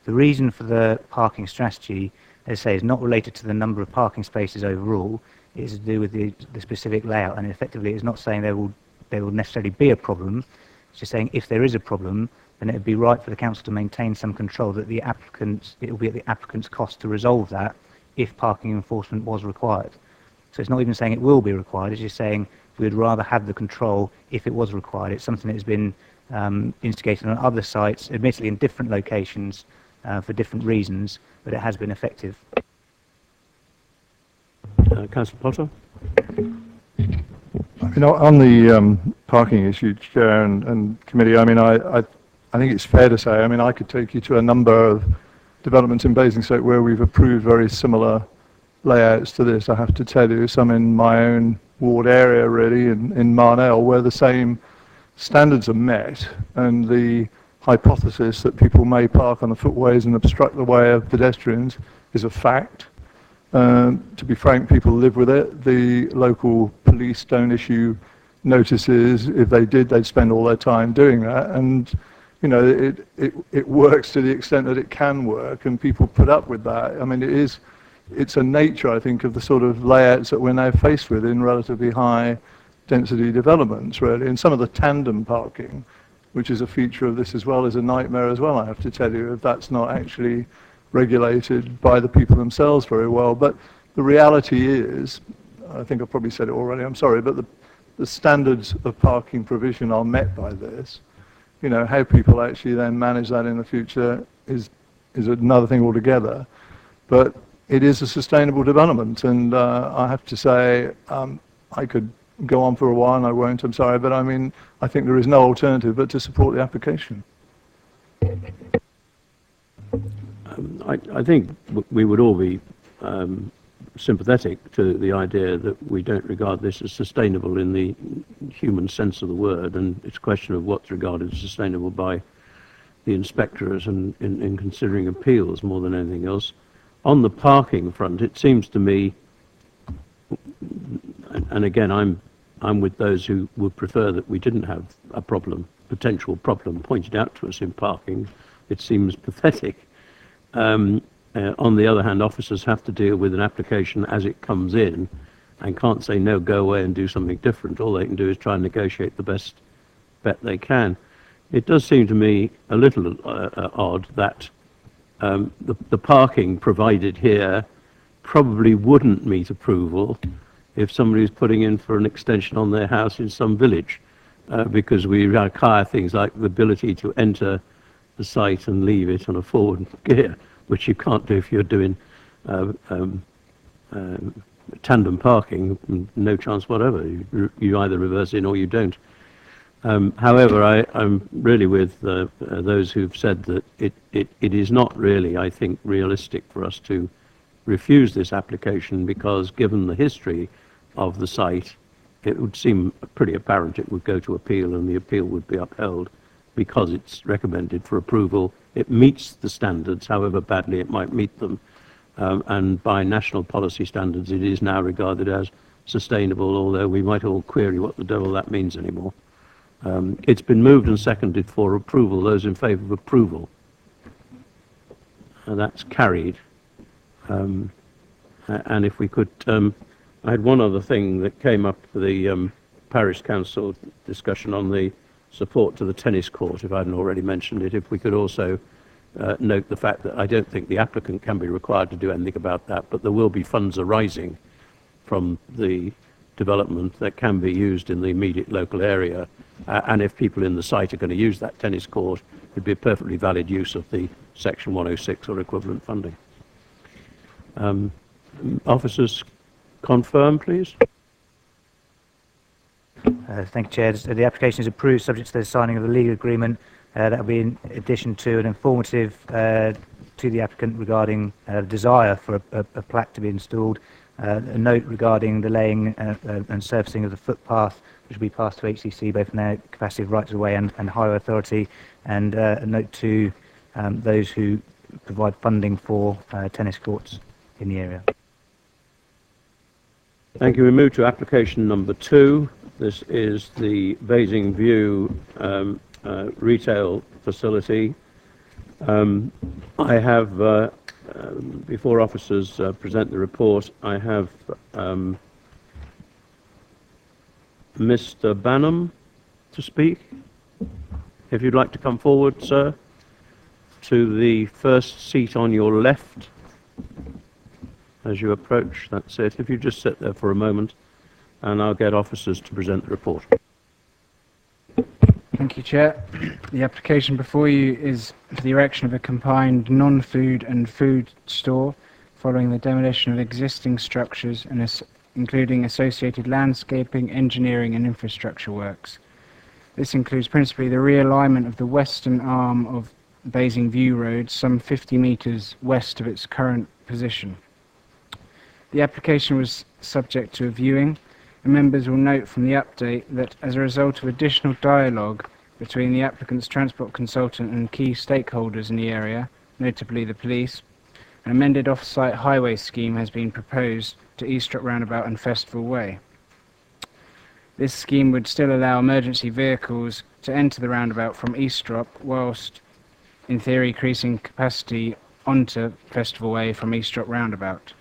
The reason for the parking strategy, as I say, is not related to the number of parking spaces overall. It is to do with the specific layout, and effectively it's not saying there will necessarily be a problem. It's just saying if there is a problem, then it would be right for the council to maintain some control that it will be at the applicant's cost to resolve that if parking enforcement was required. So it's not even saying it will be required, it's just saying we would rather have the control if it was required. It's something that has been instigated on other sites, admittedly in different locations for different reasons, but it has been effective. Councillor Potter? You know, on the parking issue, Chair and Committee, I mean, I think it's fair to say, I mean, I could take you to a number of developments in Basingstoke where we've approved very similar layouts to this. I have to tell you, some in my own ward area, really, in Marnell, where the same standards are met, and the hypothesis that people may park on the footways and obstruct the way of pedestrians is a fact. To be frank, people live with it. The local police don't issue notices. If they did, they'd spend all their time doing that. And, you know, it works to the extent that it can work, and people put up with that. I mean, it's a nature, I think, of the sort of layouts that we're now faced with in relatively high density developments, really. And some of the tandem parking, which is a feature of this as well, is a nightmare as well, I have to tell you, if that's not actually regulated by the people themselves very well. But the reality is, I think I've probably said it already, I'm sorry, but the standards of parking provision are met by this. You know, how people actually then manage that in the future is another thing altogether. But it is a sustainable development, and I have to say, I could go on for a while, and I won't, I'm sorry, but I mean, I think there is no alternative but to support the application. I think we would all be sympathetic to the idea that we don't regard this as sustainable in the human sense of the word, and it's a question of what's regarded as sustainable by the inspectors and in considering appeals more than anything else. On the parking front, it seems to me, and again, I'm with those who would prefer that we didn't have a potential problem pointed out to us in parking. It seems pathetic. On the other hand, officers have to deal with an application as it comes in and can't say, no, go away and do something different. All they can do is try and negotiate the best bet they can. It does seem to me a little odd that the parking provided here probably wouldn't meet approval if somebody's putting in for an extension on their house in some village, because we require things like the ability to enter the site and leave it on a forward gear, which you can't do if you're doing tandem parking. No chance whatever. You either reverse in or you don't. However, I'm really with those who've said that it is not really, I think, realistic for us to refuse this application, because given the history of the site, it would seem pretty apparent it would go to appeal and the appeal would be upheld because it's recommended for approval. It meets the standards, however badly it might meet them, and by national policy standards it is now regarded as sustainable, although we might all query what the devil that means anymore. It's been moved and seconded for approval. Those in favour of approval? That's carried. And if we could, I had one other thing that came up for the Parish Council discussion on the support to the tennis court, if I hadn't already mentioned it. If we could also note the fact that I don't think the applicant can be required to do anything about that, but there will be funds arising from the development that can be used in the immediate local area, and if people in the site are going to use that tennis court, it would be a perfectly valid use of the Section 106 or equivalent funding. Officers, confirm, please. Thank you, Chair. The application is approved subject to the signing of the legal agreement. That will be in addition to an informative to the applicant regarding desire for a plaque to be installed, a note regarding the laying and surfacing of the footpath, which will be passed to HCC both in their capacity of rights-of-way and highway authority, and a note to those who provide funding for tennis courts in the area. Thank you. We move to application number 2. This is the Basing View retail facility. I have, before officers present the report, I have Mr. Banham to speak. If you'd like to come forward, sir, to the first seat on your left as you approach. That's it. If you just sit there for a moment, and I'll get officers to present the report. Thank you, Chair. The application before you is for the erection of a combined non-food and food store following the demolition of existing structures and including associated landscaping, engineering and infrastructure works. This includes principally the realignment of the western arm of Basing View Road, some 50 metres west of its current position. The application was subject to a viewing, and members will note from the update that as a result of additional dialogue between the applicant's transport consultant and key stakeholders in the area, notably the police, an amended off-site highway scheme has been proposed to Eastrop Roundabout and Festival Way. This scheme would still allow emergency vehicles to enter the roundabout from Eastrop, whilst in theory increasing capacity onto Festival Way from Eastrop Roundabout.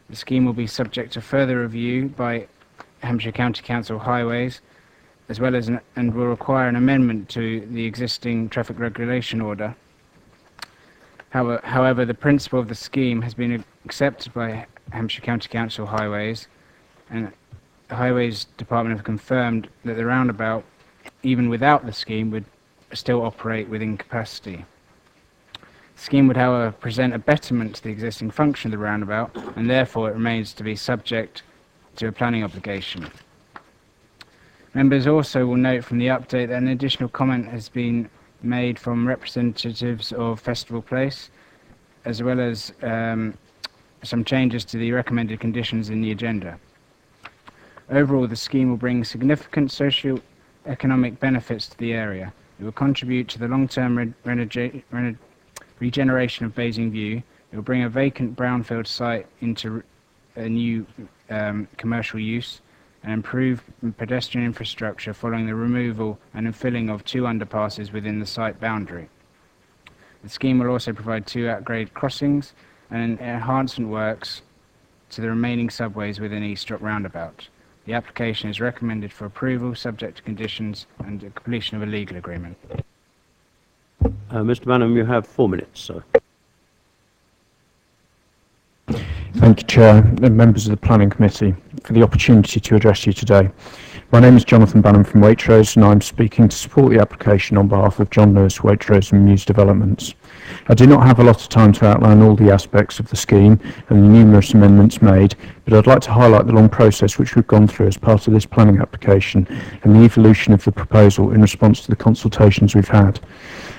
The scheme will be subject to further review by Hampshire County Council Highways, as well as and will require an amendment to the existing traffic regulation order. However, the principle of the scheme has been accepted by Hampshire County Council Highways, and the Highways Department have confirmed that the roundabout, even without the scheme, would still operate within capacity. The scheme would, however, present a betterment to the existing function of the roundabout, and therefore it remains to be subject to a planning obligation. Members also will note from the update that an additional comment has been made from representatives of Festival Place, as well as some changes to the recommended conditions in the agenda. Overall, the scheme will bring significant socio-economic benefits to the area. It will contribute to the long-term regeneration of Basing View. It will bring a vacant brownfield site into a new commercial use and improve pedestrian infrastructure following the removal and infilling of 2 underpasses within the site boundary. The scheme will also provide 2 at-grade crossings and enhancement works to the remaining subways within Eastrop Roundabout. The application is recommended for approval, subject to conditions and the completion of a legal agreement. Mr. Banham, you have 4 minutes, sir. Thank you, Chair, and members of the Planning Committee, for the opportunity to address you today. My name is Jonathan Banham from Waitrose, and I'm speaking to support the application on behalf of John Lewis, Waitrose and Muse Developments. I do not have a lot of time to outline all the aspects of the scheme and the numerous amendments made, but I'd like to highlight the long process which we've gone through as part of this planning application and the evolution of the proposal in response to the consultations we've had.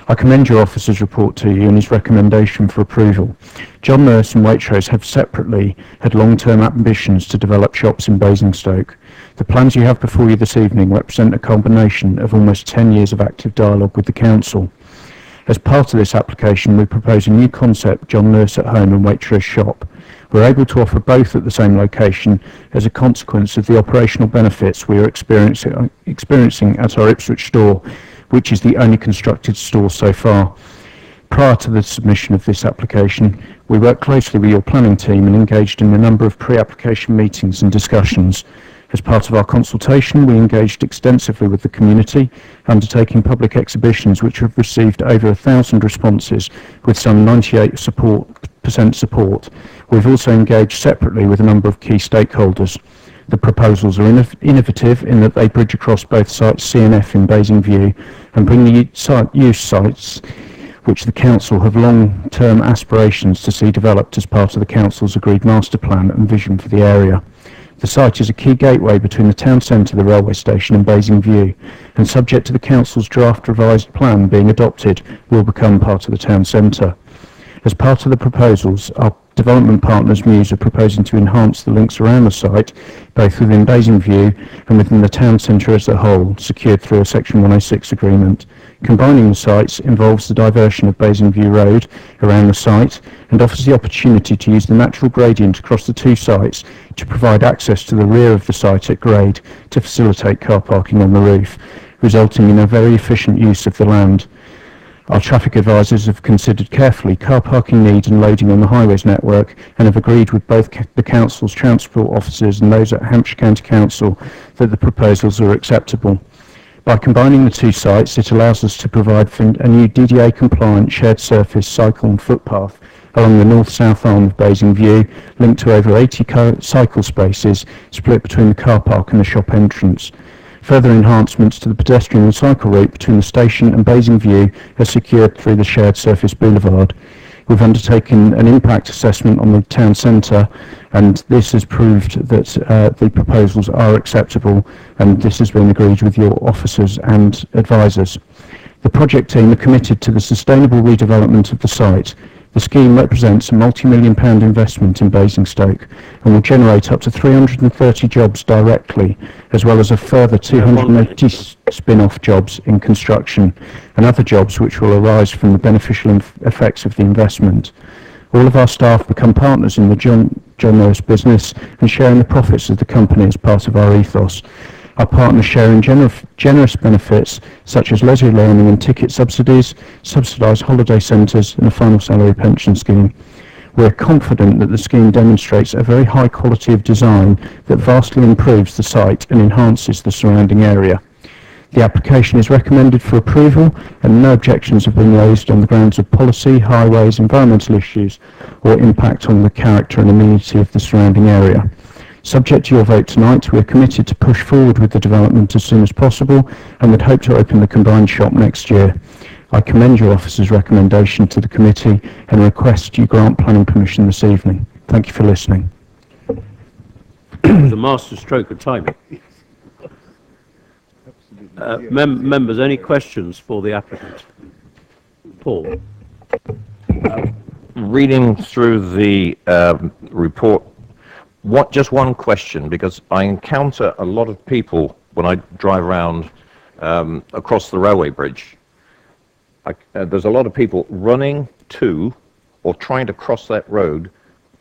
I commend your officer's report to you and his recommendation for approval. John Lewis and Waitrose have separately had long-term ambitions to develop shops in Basingstoke. The plans you have before you this evening represent a combination of almost 10 years of active dialogue with the Council. As part of this application, we propose a new concept, John Lewis at Home and Waitrose Shop. We're able to offer both at the same location as a consequence of the operational benefits we are experiencing at our Ipswich store, which is the only constructed store so far. Prior to the submission of this application, we worked closely with your planning team and engaged in a number of pre-application meetings and discussions. As part of our consultation, we engaged extensively with the community, undertaking public exhibitions which have received over 1,000 responses with some 98% support. We've also engaged separately with a number of key stakeholders. The proposals are innovative in that they bridge across both sites C and F in Basingview and bring the use sites which the Council have long-term aspirations to see developed as part of the Council's agreed master plan and vision for the area. The site is a key gateway between the town centre, the railway station and Basingview, and subject to the Council's draft revised plan being adopted, will become part of the town centre. As part of the proposals, our development partners Muse are proposing to enhance the links around the site, both within Basingview and within the town centre as a whole, secured through a Section 106 agreement. Combining the sites involves the diversion of Basingview Road around the site and offers the opportunity to use the natural gradient across the two sites to provide access to the rear of the site at grade to facilitate car parking on the roof, resulting in a very efficient use of the land. Our traffic advisors have considered carefully car parking needs and loading on the highways network and have agreed with both the Council's transport officers and those at Hampshire County Council that the proposals are acceptable. By combining the two sites, it allows us to provide a new DDA-compliant shared surface cycle and footpath along the north-south arm of Basingview, linked to over 80 cycle spaces split between the car park and the shop entrance. Further enhancements to the pedestrian and cycle route between the station and Basingview are secured through the shared surface boulevard. We've undertaken an impact assessment on the town centre, and this has proved that the proposals are acceptable, and this has been agreed with your officers and advisors. The project team are committed to the sustainable redevelopment of the site. The scheme represents a multi-million-pound investment in Basingstoke and will generate up to 330 jobs directly, as well as a further 280 spin-off jobs in construction and other jobs which will arise from the beneficial effects of the investment. All of our staff become partners in the John Lewis business and share in the profits of the company as part of our ethos. Our partners share in generous benefits such as leisure learning and ticket subsidies, subsidised holiday centres and a final salary pension scheme. We are confident that the scheme demonstrates a very high quality of design that vastly improves the site and enhances the surrounding area. The application is recommended for approval and no objections have been raised on the grounds of policy, highways, environmental issues or impact on the character and amenity of the surrounding area. Subject to your vote tonight, we are committed to push forward with the development as soon as possible and would hope to open the combined shop next year. I commend your officer's recommendation to the committee and request you grant planning permission this evening. Thank you for listening. It was a master stroke of timing. Members, any questions for the applicant? Paul? Reading through the report, just one question, because I encounter a lot of people when I drive around across the railway bridge. There's a lot of people running to or trying to cross that road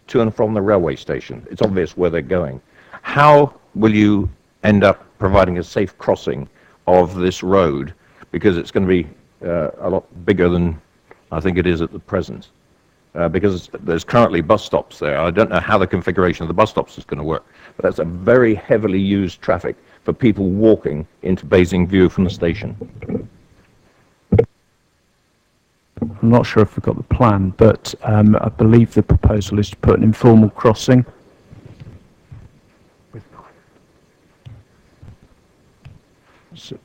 to and from the railway station. It's obvious where they're going. How will you end up providing a safe crossing of this road? Because it's going to be a lot bigger than I think it is at the present. Because there's currently bus stops there. I don't know how the configuration of the bus stops is going to work. but that's a very heavily used traffic for people walking into Basingview from the station. I'm not sure if we've got the plan, but I believe the proposal is to put an informal crossing. So,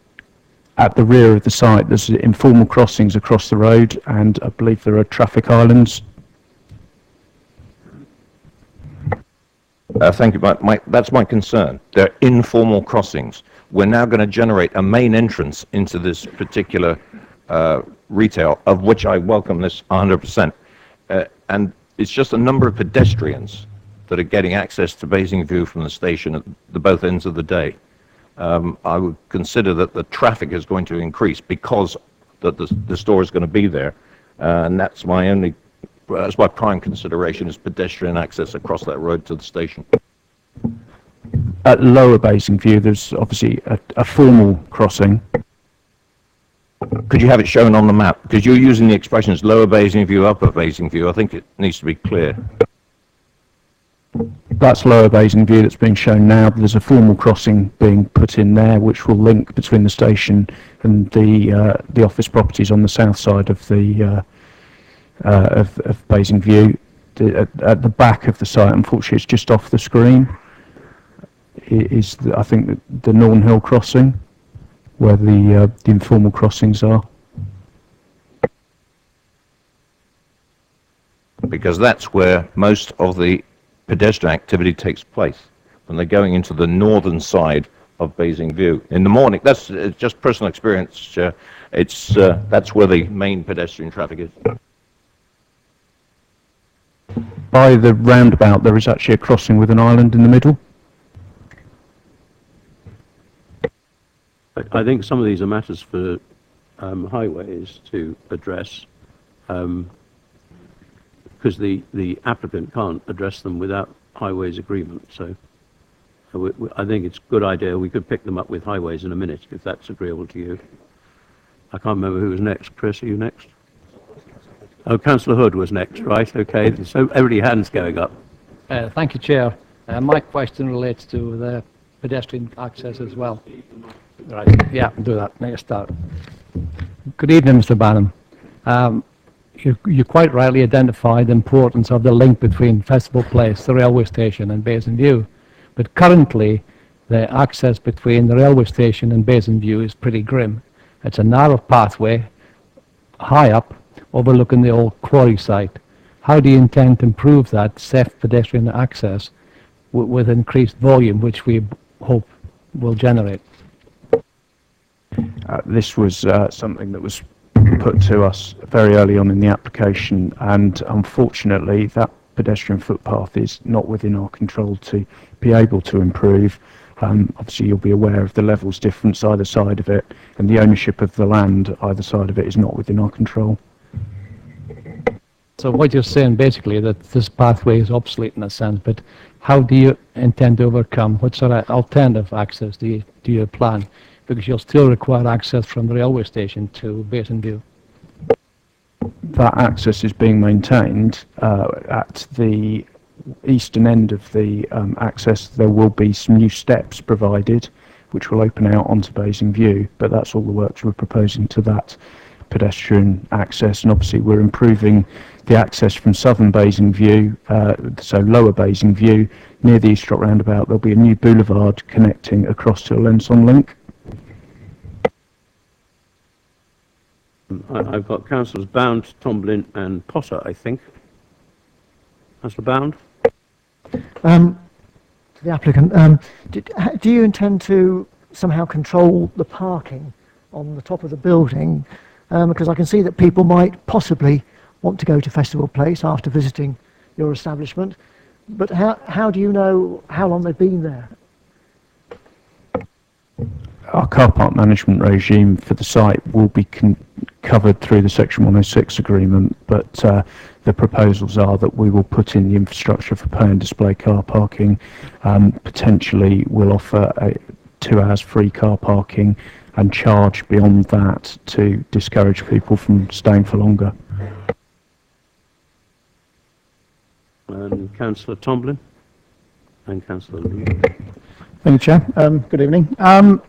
at the rear of the site, there's informal crossings across the road, and I believe there are traffic islands. Thank you. That's my concern. They're informal crossings. We're now going to generate a main entrance into this particular retail, of which I welcome this 100%. And it's just a number of pedestrians that are getting access to Basingview from the station at the both ends of the day. I would consider that the traffic is going to increase because the store is going to be there, and that's my prime consideration, is pedestrian access across that road to the station. At Lower Basingview, there's obviously a formal crossing. Could you have it shown on the map? Because you're using the expressions Lower Basingview, Upper Basingview. I think it needs to be clear. That's Lower Basingview that's being shown now. There's a formal crossing being put in there, which will link between the station and the office properties on the south side of the of Basingview. At the back of the site, unfortunately, it's just off the screen. Is I think the Norn Hill crossing, where the informal crossings are. Because that's where most of the pedestrian activity takes place, when they're going into the northern side of Basingview in the morning. That's just personal experience. That's where the main pedestrian traffic is. By the roundabout, there is actually a crossing with an island in the middle. I think some of these are matters for highways to address, because the applicant can't address them without highways agreement. So I think it's a good idea. We could pick them up with highways in a minute, if that's agreeable to you. I can't remember who was next. Chris, are you next? Oh, Councillor Hood was next, right? Okay, so everybody hands going up. Thank you, Chair. My question relates to the pedestrian access as well. Right, yeah, do that. Make a start. Good evening, Mr. Banham. You quite rightly identified the importance of the link between Festival Place, the railway station, and Basingview. But currently, the access between the railway station and Basingview is pretty grim. It's a narrow pathway, high up, overlooking the old quarry site. How do you intend to improve that safe pedestrian access with increased volume, which we hope will generate? This was something that was put to us very early on in the application, and unfortunately that pedestrian footpath is not within our control to be able to improve. Obviously you'll be aware of the levels difference either side of it, and the ownership of the land either side of it is not within our control. So what you're saying basically that this pathway is obsolete in a sense, but how do you intend to overcome? What sort of alternative access do you plan? Because you'll still require access from the railway station to Basingview. That access is being maintained. At the eastern end of the access, there will be some new steps provided, which will open out onto Basingview, but that's all the works we're proposing to that pedestrian access. And obviously we're improving the access from southern Basingview, so lower Basingview, near the East Rock roundabout. There'll be a new boulevard connecting across to Lenson Link. I've got Councillors Bound, Tomblin and Potter, I think. Councillor Bound? To the applicant, do you intend to somehow control the parking on the top of the building? Because I can see that people might possibly want to go to Festival Place after visiting your establishment, but how do you know how long they've been there? Our car park management regime for the site will be covered through the Section 106 agreement, but the proposals are that we will put in the infrastructure for pay and display car parking. Potentially we'll offer 2 hours free car parking and charge beyond that to discourage people from staying for longer. And Councillor Tomblin? and Councillor Lee. Thank you, Chair. Good evening. A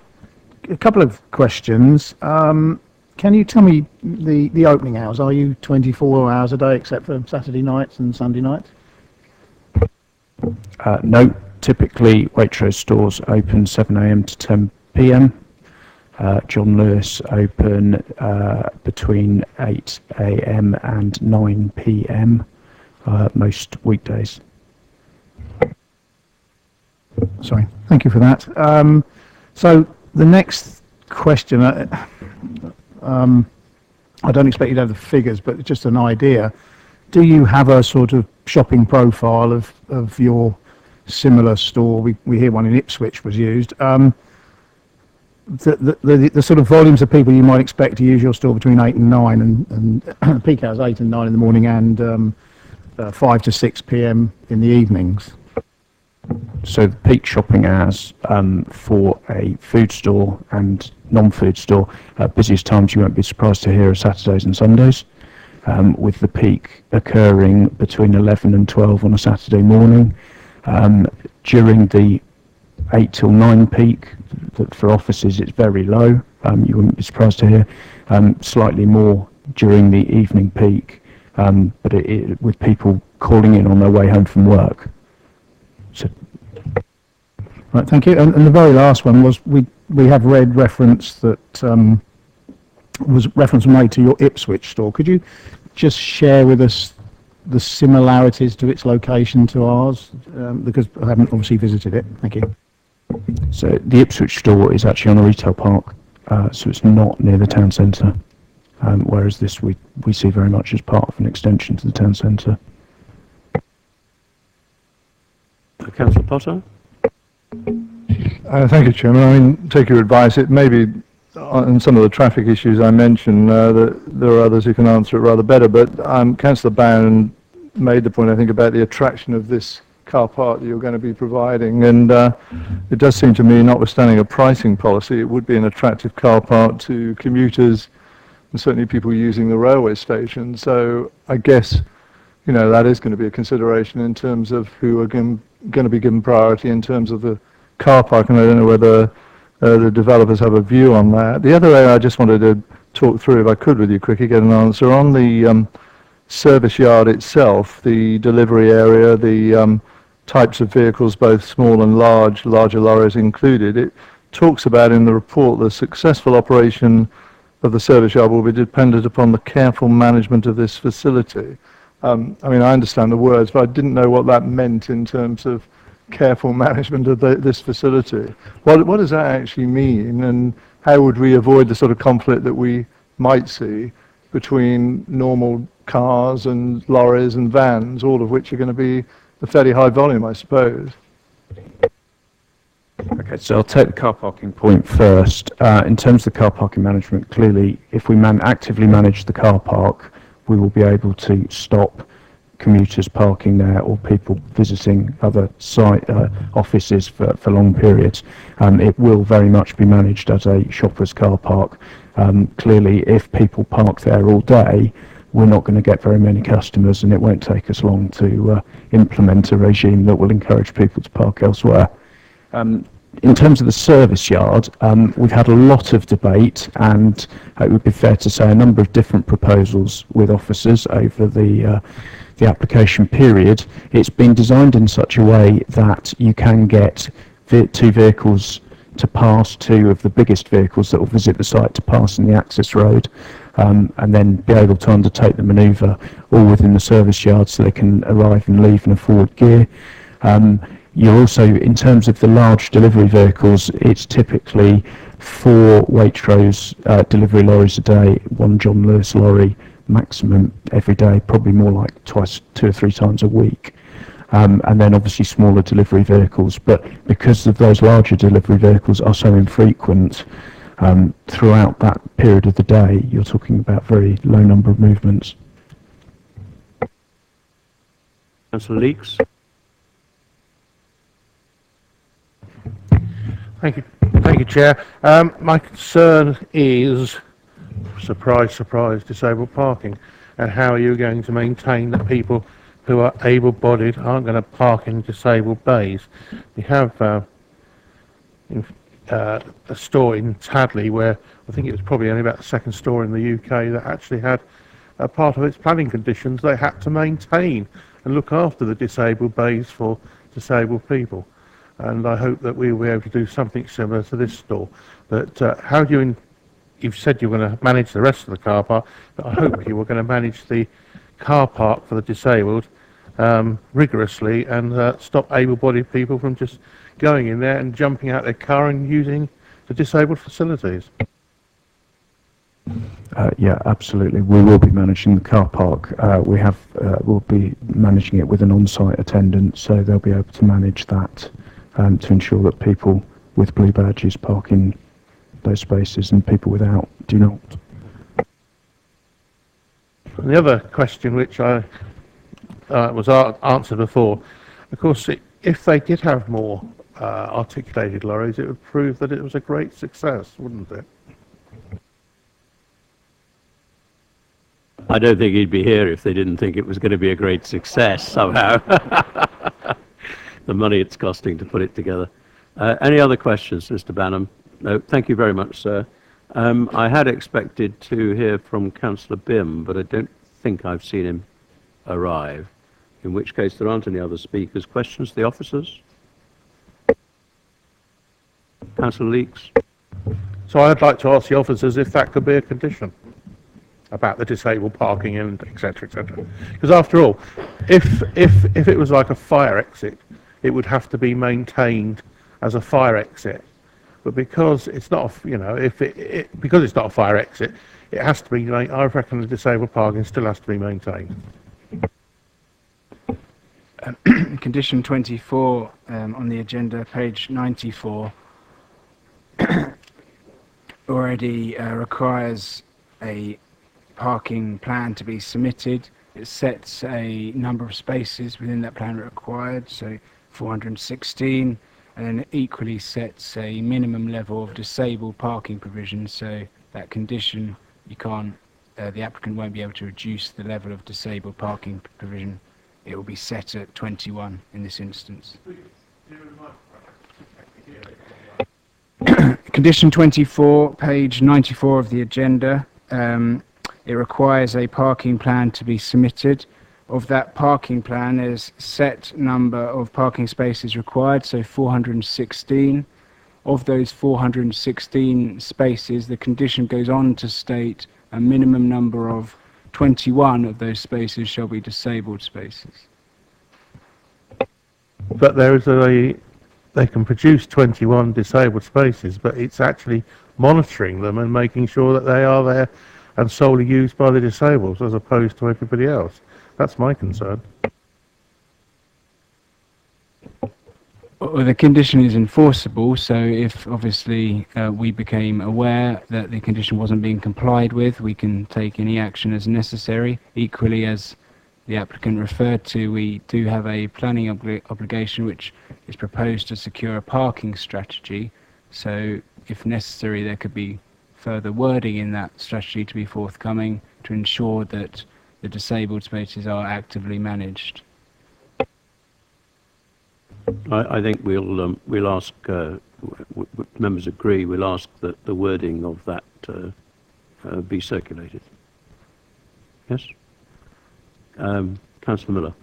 couple of questions. Can you tell me the opening hours? Are you 24 hours a day except for Saturday nights and Sunday nights? No, typically Waitrose stores open 7 a.m. to 10 p.m. John Lewis open between 8 a.m. and 9 p.m. Most weekdays. Sorry, thank you for that. So the next question, I don't expect you to have the figures, but just an idea. Do you have a sort of shopping profile of your similar store? We hear one in Ipswich was used. The sort of volumes of people you might expect to use your store between 8 and 9 and peak hours 8 and 9 in the morning and 5 to 6 p.m. in the evenings. So the peak shopping hours for a food store and non-food store, busiest times you won't be surprised to hear are Saturdays and Sundays, with the peak occurring between 11 and 12 on a Saturday morning. During the 8 till 9 peak, for offices it's very low, you wouldn't be surprised to hear, slightly more during the evening peak, but with people calling in on their way home from work. So, right, thank you. And the very last one was we have read reference that was reference made to your Ipswich store. Could you just share with us the similarities to its location to ours? Because I haven't obviously visited it. Thank you. So the Ipswich store is actually on a retail park, so it's not near the town centre, whereas this we see very much as part of an extension to the town centre. Councillor Potter. Thank you, Chairman. I mean, take your advice. It may be on some of the traffic issues I mentioned, that there are others who can answer it rather better, but Councillor Bowen made the point, I think, about the attraction of this car park that you're going to be providing, and it does seem to me, notwithstanding a pricing policy, it would be an attractive car park to commuters and certainly people using the railway station. So I guess, you know, that is going to be a consideration in terms of who are going to be given priority in terms of the car park, and I don't know whether the developers have a view on that. The other area I just wanted to talk through, if I could with you quickly, get an answer on the service yard itself, the delivery area, the types of vehicles, both small and larger lorries included. It talks about in the report the successful operation of the service yard will be dependent upon the careful management of this facility. I mean, I understand the words, but I didn't know what that meant in terms of careful management of this facility. What does that actually mean, and how would we avoid the sort of conflict that we might see between normal cars and lorries and vans, all of which are going to be a fairly high volume, I suppose? Okay, so I'll take the car parking point first. In terms of the car parking management, clearly, if we actively manage the car park, we will be able to stop commuters parking there or people visiting other site offices for long periods. It will very much be managed as a shopper's car park. Clearly, if people park there all day, we're not going to get very many customers, and it won't take us long to implement a regime that will encourage people to park elsewhere. In terms of the service yard, we've had a lot of debate, and it would be fair to say a number of different proposals with officers over the application period. It's been designed in such a way that you can get two vehicles to pass, two of the biggest vehicles that will visit the site to pass in the access road, and then be able to undertake the manoeuvre all within the service yard so they can arrive and leave in a forward gear. You're also, in terms of the large delivery vehicles, it's typically 4 Waitrose delivery lorries a day, 1 John Lewis lorry maximum every day, probably more like 2 or 3 times a week. And then obviously smaller delivery vehicles, but because of those larger delivery vehicles are so infrequent, throughout that period of the day, you're talking about very low number of movements. Councillor Leeks. Thank you, Chair. My concern is, surprise, surprise, disabled parking, and how are you going to maintain that people who are able-bodied aren't going to park in disabled bays. We have a store in Tadley where I think it was probably only about the second store in the UK that actually had a part of its planning conditions they had to maintain and look after the disabled bays for disabled people. And I hope that we will be able to do something similar to this store. But how do you, you've said you're going to manage the rest of the car park, but I hope you were going to manage the car park for the disabled rigorously and stop able-bodied people from just going in there and jumping out their car and using the disabled facilities. Yeah, absolutely. We will be managing the car park. We'll be managing it with an on-site attendant, so they'll be able to manage that to ensure that people with blue badges park in those spaces and people without do not. And the other question which I was answered before, of course, if they did have more articulated lorries, it would prove that it was a great success, wouldn't it? I don't think he'd be here if they didn't think it was going to be a great success somehow. The money it's costing to put it together. Any other questions, Mr. Banham? No, thank you very much, sir. I had expected to hear from Councillor Bim, but I don't think I've seen him arrive, in which case there aren't any other speakers. Questions to the officers? Councillor Leeks? So I'd like to ask the officers if that could be a condition about the disabled parking and etc., etc. Because after all, if it was like a fire exit, it would have to be maintained as a fire exit. But because it's not, because it's not a fire exit, it has to be. I reckon the disabled parking still has to be maintained. Condition 24 on the agenda, page 94, already requires a parking plan to be submitted. It sets a number of spaces within that plan required, so 416, and then it equally sets a minimum level of disabled parking provision, so that condition, you can't, the applicant won't be able to reduce the level of disabled parking provision. It will be set at 21 in this instance. Condition 24, page 94 of the agenda. It requires a parking plan to be submitted. Of that parking plan, there's set number of parking spaces required, so 416. Of those 416 spaces, the condition goes on to state a minimum number of 21 of those spaces shall be disabled spaces. But there is they can produce 21 disabled spaces, but it's actually monitoring them and making sure that they are there and solely used by the disabled as opposed to everybody else. That's my concern. Well, the condition is enforceable, so if obviously we became aware that the condition wasn't being complied with, we can take any action as necessary. Equally, as the applicant referred to, we do have a planning obligation which is proposed to secure a parking strategy, so if necessary there could be further wording in that strategy to be forthcoming to ensure that the disabled spaces are actively managed. I think we'll ask, members agree, we'll ask that the wording of that be circulated. Yes? Councillor Miller.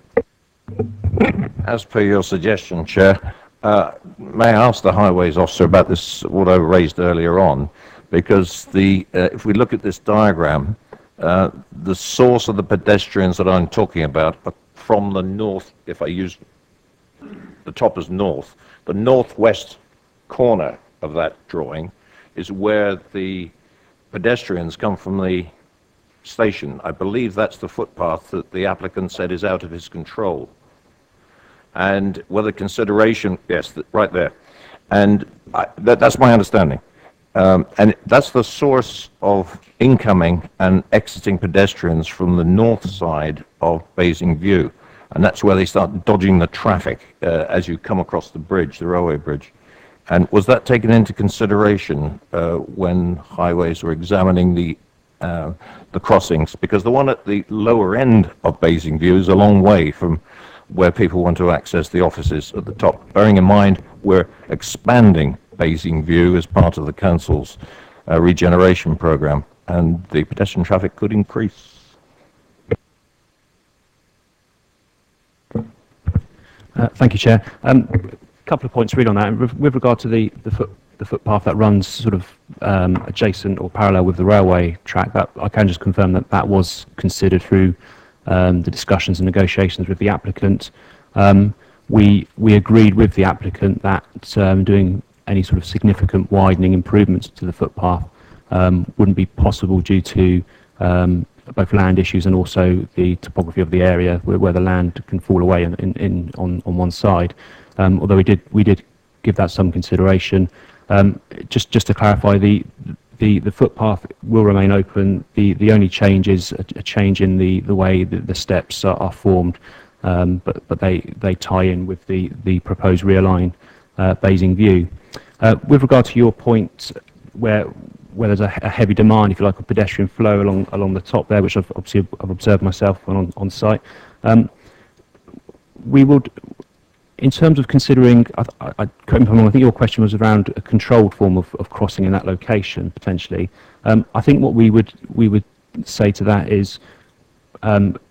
As per your suggestion, Chair, may I ask the Highways Officer about this, what I raised earlier on, because if we look at this diagram, the source of the pedestrians that I'm talking about are from the north, if I use the top as north. The northwest corner of that drawing is where the pedestrians come from the station. I believe that's the footpath that the applicant said is out of his control. And whether consideration, yes, right there. And that's my understanding. And that's the source of incoming and exiting pedestrians from the north side of Basing View. And that's where they start dodging the traffic as you come across the bridge, the railway bridge. And was that taken into consideration when Highways were examining the the crossings, because the one at the lower end of Basingview is a long way from where people want to access the offices at the top. Bearing in mind we're expanding Basingview as part of the council's regeneration programme, and the pedestrian traffic could increase. Thank you, Chair. A couple of points really on that. With regard to the footpath that runs sort of adjacent or parallel with the railway track, that I can just confirm that that was considered through the discussions and negotiations with the applicant. We agreed with the applicant that doing any sort of significant widening improvements to the footpath wouldn't be possible due to both land issues and also the topography of the area where the land can fall away on one side. Although we did give that some consideration. Just to clarify, the footpath will remain open. The only change is a change in the way that the steps are formed, but they tie in with the proposed realigned Basingview. With regard to your point, where there's a heavy demand, if you like, of pedestrian flow along the top there, which I've observed myself when on site, we would, in terms of considering, correct me if I'm wrong, I think your question was around a controlled form of crossing in that location potentially. I think what we would say to that is,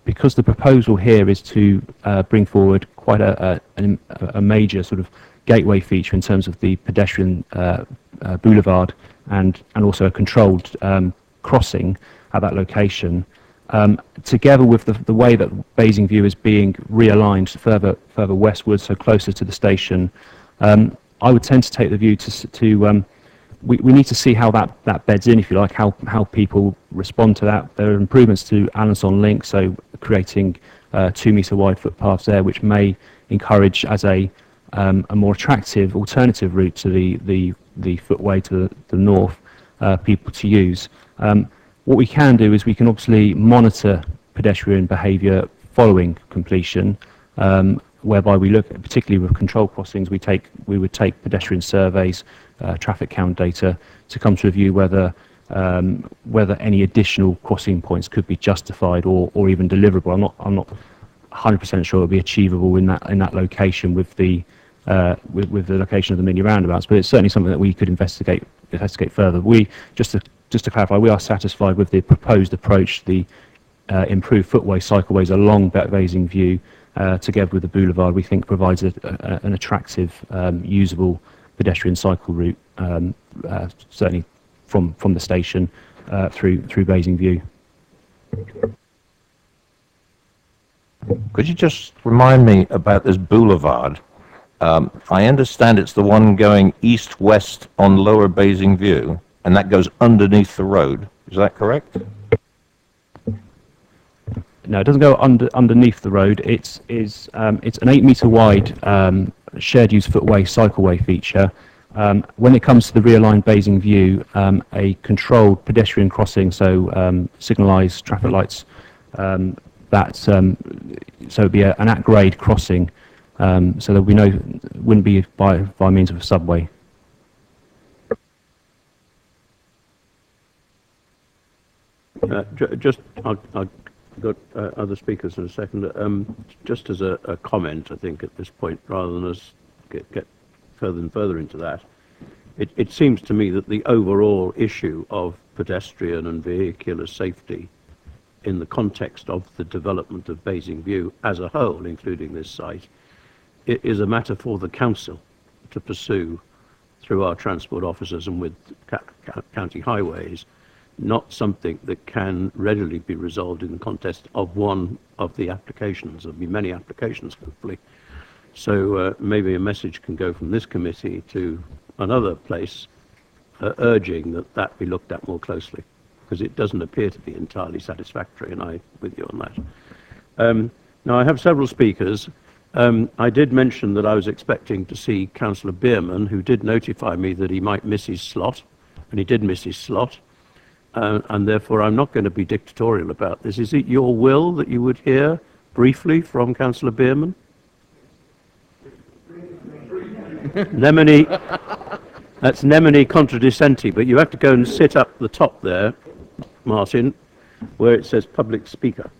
because the proposal here is to bring forward quite a major sort of gateway feature in terms of the pedestrian boulevard and also a controlled crossing at that location, together with the way that Basingview is being realigned further westwards, so closer to the station, I would tend to take the view we need to see how that beds in, if you like, how people respond to that. There are improvements to Alanson Link, so creating 2 metre wide footpaths there, which may encourage as a more attractive alternative route to the footway to the north people to use. What we can do is we can obviously monitor pedestrian behaviour following completion, whereby we look, particularly with control crossings, we would take pedestrian surveys, traffic count data to come to review whether any additional crossing points could be justified or even deliverable. I'm not 100% sure it would be achievable in that location with the location of the mini roundabouts, but it's certainly something that we could investigate further. Just to clarify, we are satisfied with the proposed approach, the improved footway cycleways along Basingview, together with the boulevard. We think provides an attractive, usable pedestrian cycle route, certainly from the station through Basingview. Could you just remind me about this boulevard? I understand it's the one going east-west on Lower Basingview, and that goes underneath the road. Is that correct? No, it doesn't go underneath the road. It's an 8 metre wide shared use footway cycleway feature. When it comes to the realigned Basingview, a controlled pedestrian crossing, so signalised traffic lights, so it'd be an at-grade crossing, so there wouldn't be by means of a subway. I've got other speakers in a second. Just as a comment, I think at this point, rather than us get further and further into that, it seems to me that the overall issue of pedestrian and vehicular safety in the context of the development of Basingview as a whole, including this site, it is a matter for the council to pursue through our transport officers and with county highways, not something that can readily be resolved in the context of one of the applications. There'll be many applications, hopefully. So maybe a message can go from this committee to another place urging that be looked at more closely, because it doesn't appear to be entirely satisfactory, and I'm with you on that. Now, I have several speakers. I did mention that I was expecting to see Councillor Bierman, who did notify me that he might miss his slot, and he did miss his slot. And therefore I'm not going to be dictatorial about this. Is it your will that you would hear briefly from Councillor Bierman? Nemini, that's Nemini contradicenti, but you have to go and sit up the top there. Martin, where it says public speaker.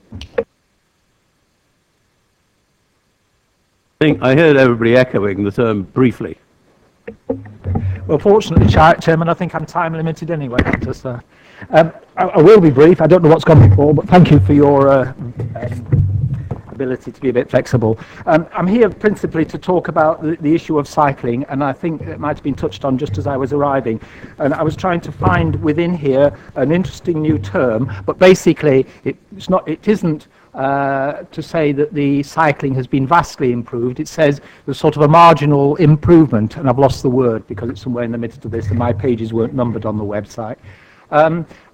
I heard everybody echoing the term briefly. Well, fortunately, Chairman, I think I'm time limited anyway. I will be brief. I don't know what's gone before, but thank you for your ability to be a bit flexible. I'm here principally to talk about the issue of cycling, and I think it might have been touched on just as I was arriving. And I was trying to find within here an interesting new term, but basically it isn't to say that the cycling has been vastly improved. It says there's sort of a marginal improvement, and I've lost the word because it's somewhere in the midst of this and my pages weren't numbered on the website.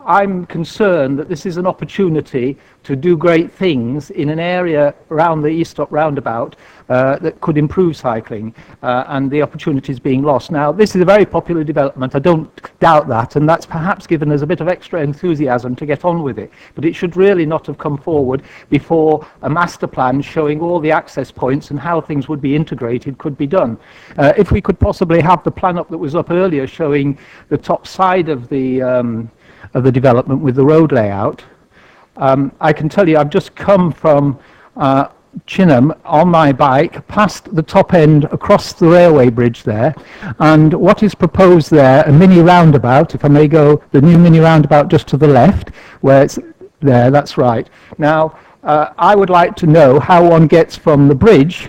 I'm concerned that this is an opportunity to do great things in an area around the Eastop roundabout that could improve cycling, and the opportunity is being lost. Now, this is a very popular development, I don't doubt that, and that's perhaps given us a bit of extra enthusiasm to get on with it, but it should really not have come forward before a master plan showing all the access points and how things would be integrated could be done. If we could possibly have the plan up that was up earlier showing the top side of the development with the road layout. I can tell you I've just come from Chinham on my bike past the top end across the railway bridge there, and what is proposed there, a mini roundabout, if I may go, the new mini roundabout just to the left where it's there, that's right. Now I would like to know how one gets from the bridge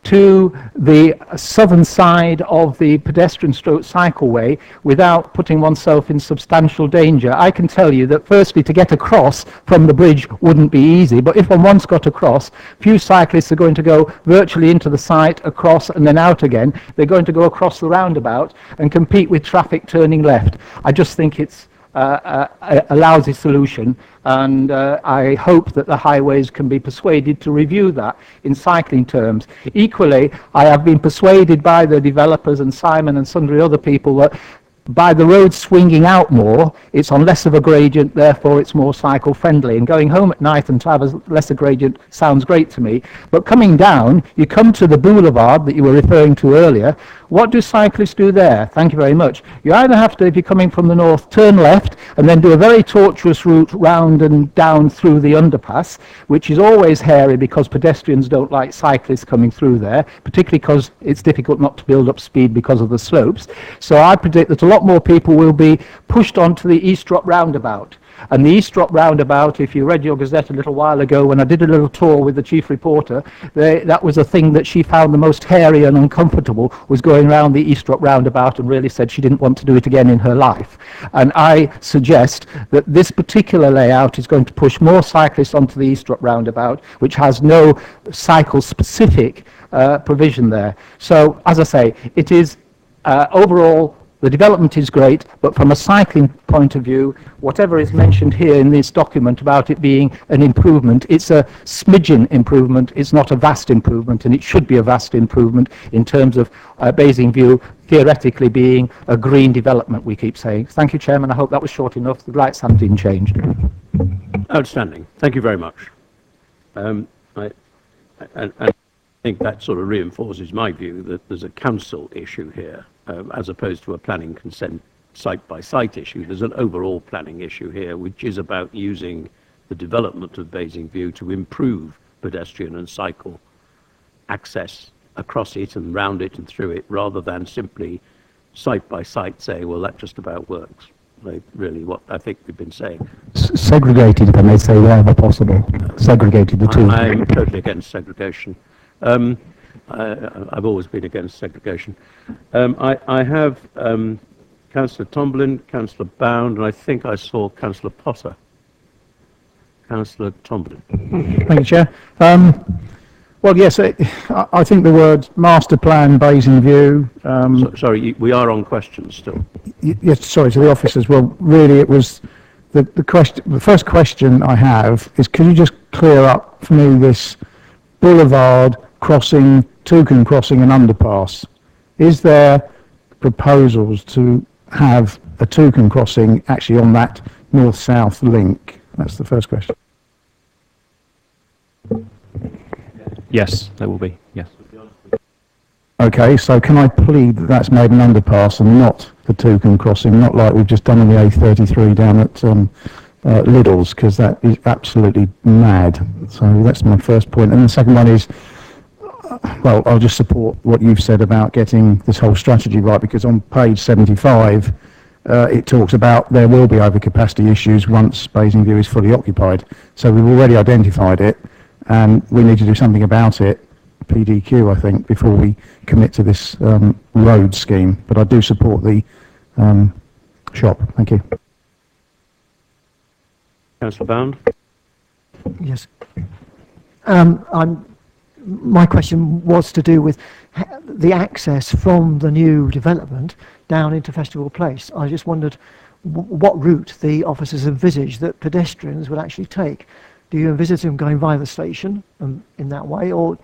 to the southern side of the pedestrian stroke cycleway without putting oneself in substantial danger. I can tell you that firstly to get across from the bridge wouldn't be easy, but if one once got across, few cyclists are going to go virtually into the site, across and then out again. They're going to go across the roundabout and compete with traffic turning left. I just think it's a lousy solution, and I hope that the highways can be persuaded to review that in cycling terms. Equally, I have been persuaded by the developers and Simon and sundry other people that by the road swinging out more, it's on less of a gradient, therefore it's more cycle friendly. And going home at night and to have a lesser gradient sounds great to me. But coming down, you come to the boulevard that you were referring to earlier. What do cyclists do there? Thank you very much. You either have to, if you're coming from the north, turn left and then do a very tortuous route round and down through the underpass, which is always hairy because pedestrians don't like cyclists coming through there, particularly because it's difficult not to build up speed because of the slopes. So I predict that a lot more people will be pushed onto the Eastop roundabout. And the Eastop roundabout, if you read your Gazette a little while ago when I did a little tour with the chief reporter, that was a thing that she found the most hairy and uncomfortable, was going around the Eastop roundabout, and really said she didn't want to do it again in her life. And I suggest that this particular layout is going to push more cyclists onto the Eastop roundabout, which has no cycle-specific provision there. So, as I say, it is overall, the development is great, but from a cycling point of view, whatever is mentioned here in this document about it being an improvement, it's a smidgen improvement, it's not a vast improvement, and it should be a vast improvement in terms of Basingview theoretically being a green development, we keep saying. Thank you, Chairman. I hope that was short enough. The lights haven't been changed. Outstanding. Thank you very much. I think that sort of reinforces my view that there's a council issue here. As opposed to a planning consent site-by-site issue. There's an overall planning issue here, which is about using the development of Basingview to improve pedestrian and cycle access across it and round it and through it, rather than simply site-by-site say, well, that just about works. Like, really what I think we've been saying. Segregated, if I may say, wherever possible. Segregated the two. I'm totally against segregation. I've always been against segregation. I have Councillor Tomblin, Councillor Bound, and I think I saw Councillor Potter. Councillor Tomblin. Thank you, Chair. Well, yes, I think the words master plan, Basingview. Sorry, we are on questions still. Yes, sorry, to the officers. Well, really, it was the question. The first question I have is, could you just clear up for me this boulevard crossing, Toucan crossing and underpass? Is there proposals to have a Toucan crossing actually on that north-south link? That's the first question. Yes, there will be, yes. Okay, so can I plead that that's made an underpass and not the Toucan crossing, not like we've just done on the A33 down at Lidl's, because that is absolutely mad. So that's my first point. And the second one is, well, I'll just support what you've said about getting this whole strategy right, because on page 75, it talks about there will be overcapacity issues once Basingview is fully occupied. So we've already identified it, and we need to do something about it, PDQ, I think, before we commit to this road scheme. But I do support the shop. Thank you. Councillor Bound. Yes. My question was to do with the access from the new development down into Festival Place. I just wondered what route the officers envisage that pedestrians would actually take. Do you envisage them going via the station in that way, or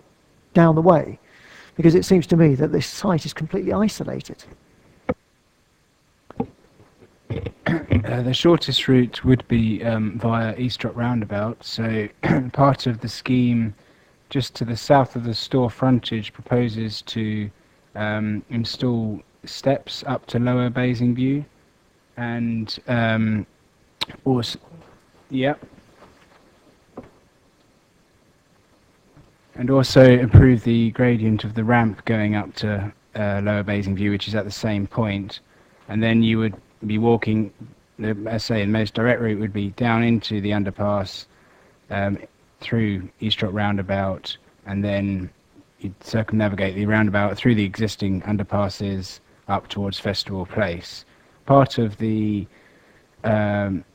down the way? Because it seems to me that this site is completely isolated. The shortest route would be via Eastrock Roundabout. So part of the scheme just to the south of the store frontage proposes to install steps up to Lower Basingview, and also, and also improve the gradient of the ramp going up to Lower Basingview, which is at the same point. And then you would be walking, I say, the most direct route would be down into the underpass, through Eastrock Roundabout, and then you'd circumnavigate the roundabout through the existing underpasses up towards Festival Place. Part of the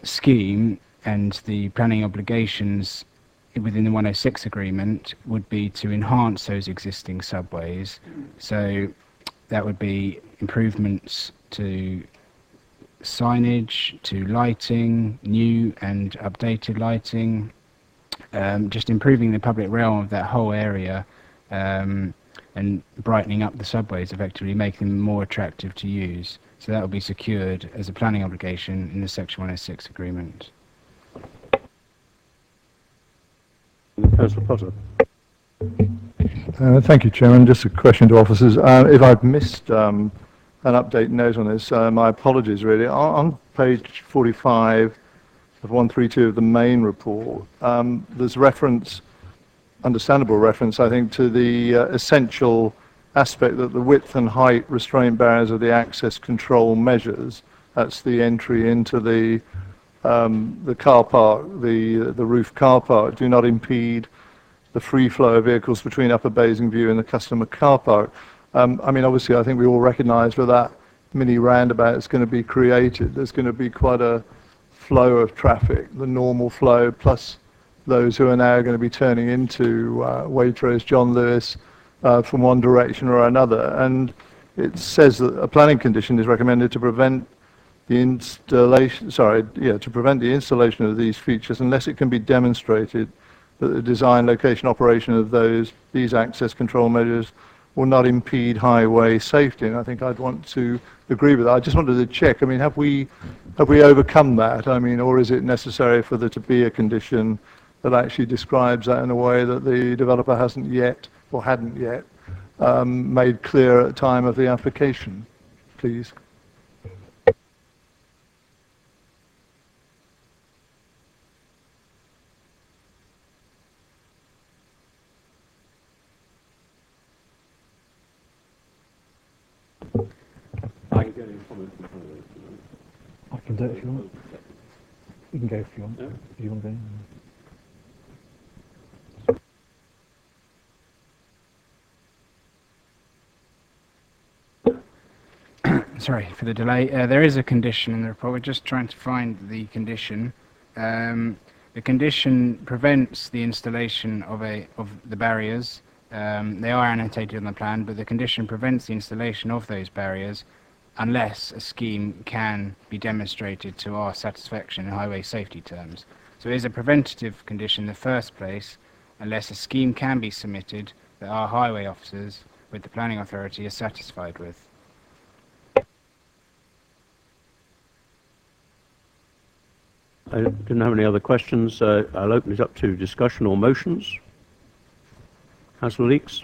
scheme and the planning obligations within the 106 agreement would be to enhance those existing subways. So that would be improvements to signage, to lighting, new and updated lighting, just improving the public realm of that whole area, and brightening up the subways, effectively making them more attractive to use. So that will be secured as a planning obligation in the Section 106 agreement. Councillor Potter. Thank you, Chairman. Just a question to officers. If I've missed an update note on this, my apologies really. On page 45 of 132 of the main report, there's reference, understandable reference, I think, to the essential aspect that the width and height restraint barriers of the access control measures, that's the entry into the car park, the roof car park, do not impede the free flow of vehicles between Upper Basingview and the customer car park. I mean, obviously, I think we all recognise where that mini roundabout is going to be created, there's going to be quite a flow of traffic, the normal flow, plus those who are now going to be turning into Waitrose, John Lewis, from one direction or another. And it says that a planning condition is recommended to prevent the installation, to prevent the installation of these features unless it can be demonstrated that the design, location, operation of these access control measures will not impede highway safety. And I think I'd want to agree with that. I just wanted to check. I mean, have we overcome that? I mean, or is it necessary for there to be a condition that actually describes that in a way that the developer hasn't yet or hadn't yet made clear at the time of the application, please? I can do it if you want. You can go if you want. If you want to go. Sorry for the delay. There is a condition in the report. We're just trying to find the condition. The condition prevents the installation of the barriers. They are annotated on the plan, but the condition prevents the installation of those barriers unless a scheme can be demonstrated to our satisfaction in highway safety terms. So it is a preventative condition in the first place, unless a scheme can be submitted that our highway officers with the planning authority are satisfied with. I didn't have any other questions. I'll open it up to discussion or motions. Councillor Leeks.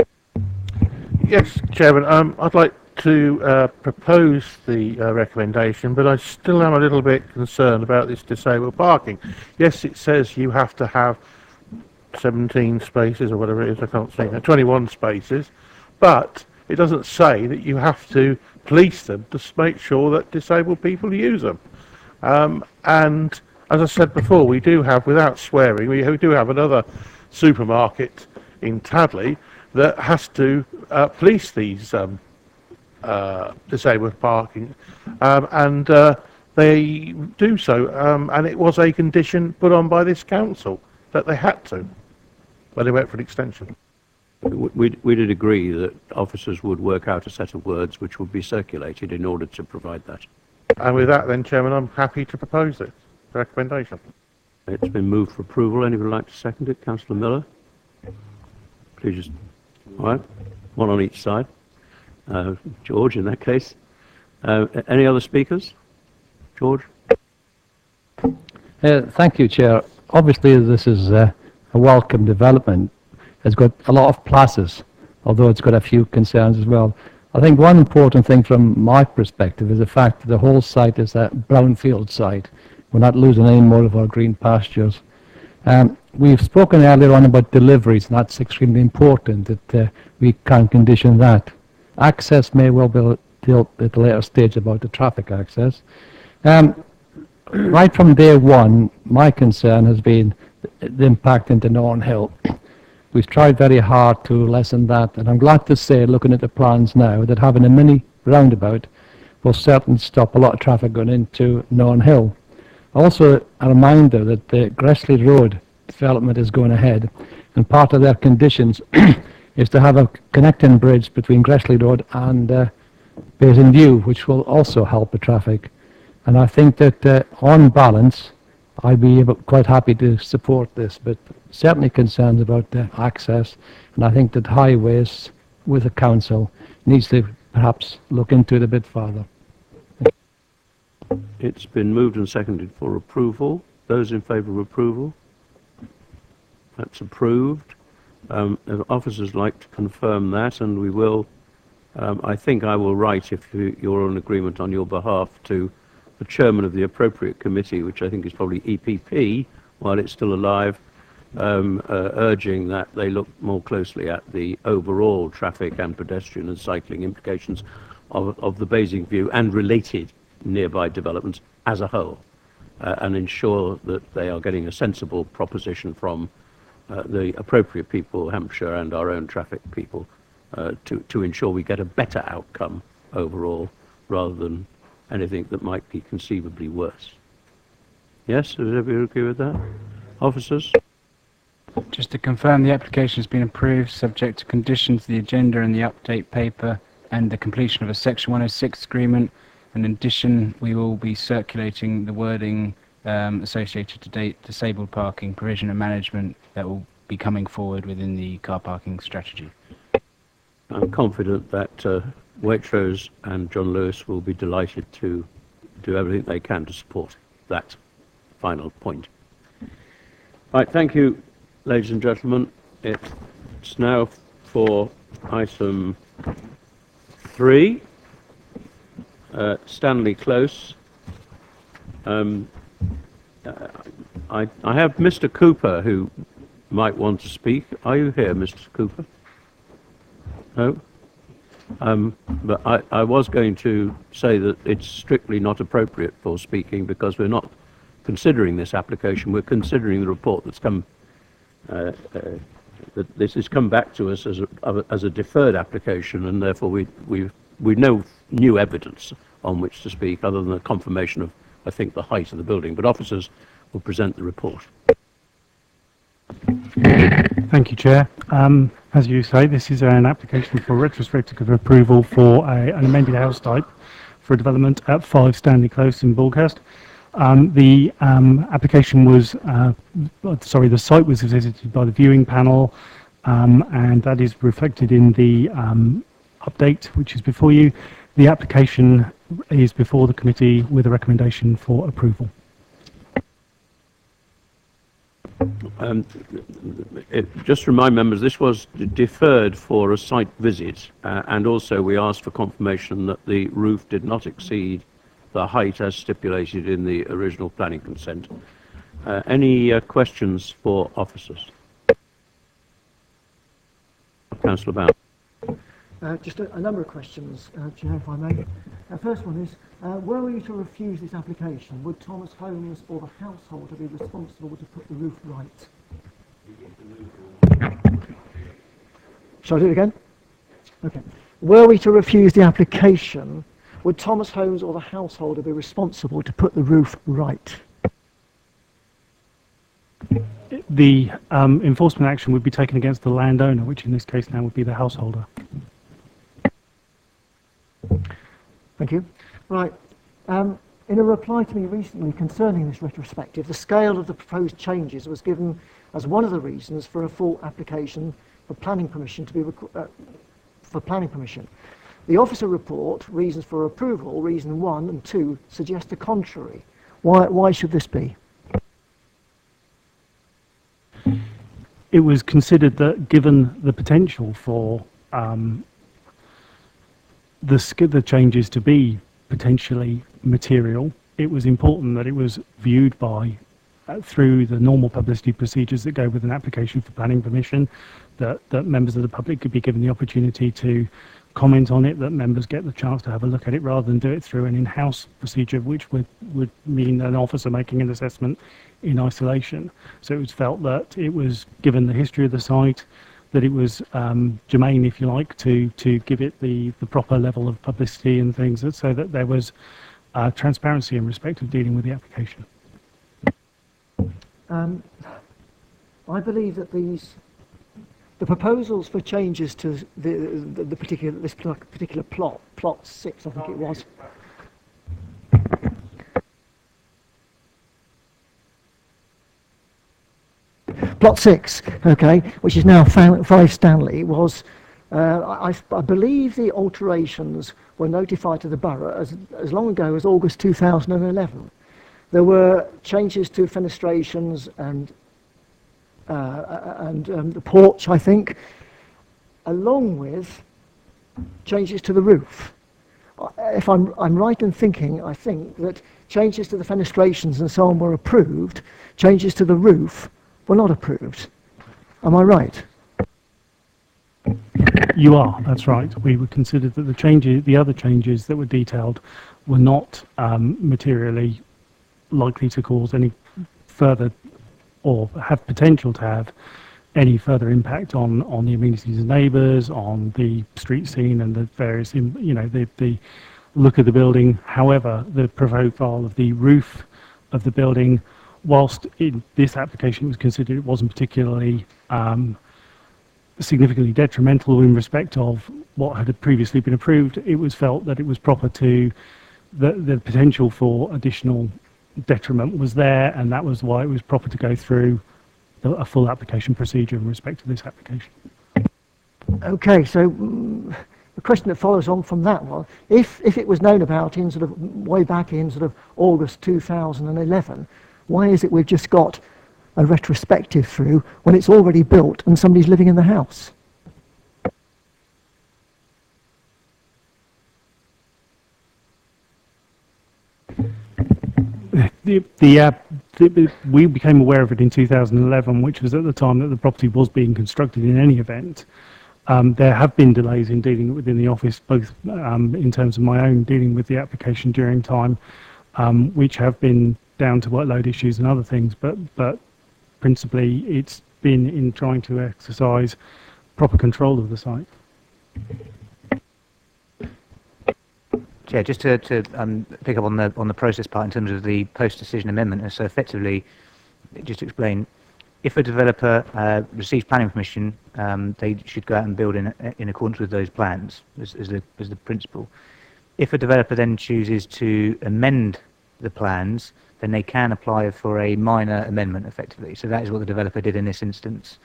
Yes, Chairman. I'd like to propose the recommendation, but I still am a little bit concerned about this disabled parking. Yes, it says you have to have 17 spaces or whatever it is, I can't see, 21 spaces, but it doesn't say that you have to police them to make sure that disabled people use them. And as I said before, we do have, without swearing, we do have another supermarket in Tadley that has to police these disabled parking, and they do so, and it was a condition put on by this council that they had to, when they went for an extension. We did agree that officers would work out a set of words which would be circulated in order to provide that. And with that then, Chairman, I'm happy to propose it, the recommendation. It's been moved for approval. Anybody like to second it? Councillor Miller? Please just... All right, one on each side. George, in that case. Any other speakers? George? Thank you, Chair. Obviously, this is a welcome development. It's got a lot of pluses, although it's got a few concerns as well. I think one important thing from my perspective is the fact that the whole site is a brownfield site. We're not losing any more of our green pastures. We've spoken earlier on about deliveries, and that's extremely important that we can condition that. Access may well be dealt at a later stage about the traffic access. Right from day one, my concern has been the impact into Nornhill. We've tried very hard to lessen that, and I'm glad to say, looking at the plans now, that having a mini roundabout will certainly stop a lot of traffic going into Nornhill. Also, a reminder that the Gressley Road development is going ahead, and part of their conditions is to have a connecting bridge between Gressley Road and Basin View, which will also help the traffic. And I think that on balance, I'd be quite happy to support this, but certainly concerns about the access, and I think that highways with the council needs to perhaps look into it a bit further. It's been moved and seconded for approval. Those in favour of approval? That's approved. If officers like to confirm that, and we will, I think I will write, if you're in agreement on your behalf, to the chairman of the appropriate committee, which I think is probably EPP, while it's still alive, urging that they look more closely at the overall traffic and pedestrian and cycling implications of the Basingview and related nearby developments as a whole, and ensure that they are getting a sensible proposition from the appropriate people, Hampshire and our own traffic people, to ensure we get a better outcome overall, rather than anything that might be conceivably worse. Yes, does everybody agree with that? Officers? Just to confirm, the application has been approved, subject to conditions, the agenda and the update paper, and the completion of a Section 106 agreement. And in addition, we will be circulating the wording associated to disabled parking, provision and management that will be coming forward within the car parking strategy. I'm confident that Waitrose and John Lewis will be delighted to do everything they can to support that final point. Right, thank you, ladies and gentlemen. It's now for item 3, Stanley Close. I have Mr. Cooper who might want to speak. Are you here, Mr. Cooper? No? But I was going to say that it's strictly not appropriate for speaking, because we're not considering this application, we're considering the report that's come, that this has come back to us as a deferred application, and therefore we've no new evidence on which to speak other than a confirmation of, I think, the height of the building. But officers will present the report. Thank you, Chair. As you say, this is an application for retrospective approval for an amended house type for a development at 5 Stanley Close in Bulghurst. The application was, the site was visited by the viewing panel, and that is reflected in the update which is before you. The application is before the committee with a recommendation for approval. Just remind members, this was deferred for a site visit, and also we asked for confirmation that the roof did not exceed the height as stipulated in the original planning consent. Any questions for officers? Councillor Bound. Just a number of questions, Chair, if I may. First one is, were you to refuse this application, would Thomas Holmes or the householder be responsible to put the roof right? Shall I do it again? Okay. Were we to refuse the application, would Thomas Holmes or the householder be responsible to put the roof right? The enforcement action would be taken against the landowner, which in this case now would be the householder. Thank you. Right. In a reply to me recently concerning this retrospective, the scale of the proposed changes was given as one of the reasons for a full application for planning permission to be for planning permission. The officer report, reasons for approval, reason 1 and 2, suggest the contrary. Why should this be? It was considered that given the potential for the changes to be potentially material, it was important that it was viewed by through the normal publicity procedures that go with an application for planning permission, that members of the public could be given the opportunity to comment on it, that members get the chance to have a look at it rather than do it through an in-house procedure, which would mean an officer making an assessment in isolation. So it was felt that it was, given the history of the site, that it was germane, if you like, to give it the proper level of publicity and things, so that there was transparency in respect of dealing with the application. I believe that the proposals for changes to this particular plot 6, I think it was. Plot 6, okay, which is now 5 Stanley, was, I believe the alterations were notified to the borough as long ago as August 2011. There were changes to fenestrations and the porch, I think, along with changes to the roof. If I'm right in thinking, I think that changes to the fenestrations and so on were approved, changes to the roof were not approved. Am I right? You are, that's right. We would consider that the other changes that were detailed were not materially likely to cause any further, or have potential to have any further impact on the amenities of neighbours, on the street scene and the various, the look of the building. However, the profile of the roof of the building, whilst in this application was considered, it wasn't particularly significantly detrimental in respect of what had previously been approved. It was felt that it was proper to, the potential for additional detriment was there, and that was why it was proper to go through a full application procedure in respect to this application. Okay, so the question that follows on from that one, if it was known about in sort of way back in sort of August 2011, why is it we've just got a retrospective through when it's already built and somebody's living in the house? We became aware of it in 2011, which was at the time that the property was being constructed in any event. There have been delays in dealing within the office, both in terms of my own dealing with the application during time, which have been down to workload issues and other things, but principally it's been in trying to exercise proper control of the site. Yeah, just to pick up on the process part in terms of the post-decision amendment. So effectively, just to explain, if a developer receives planning permission, they should go out and build in accordance with those plans as the principle. If a developer then chooses to amend the plans, then they can apply for a minor amendment effectively. So that is what the developer did in this instance.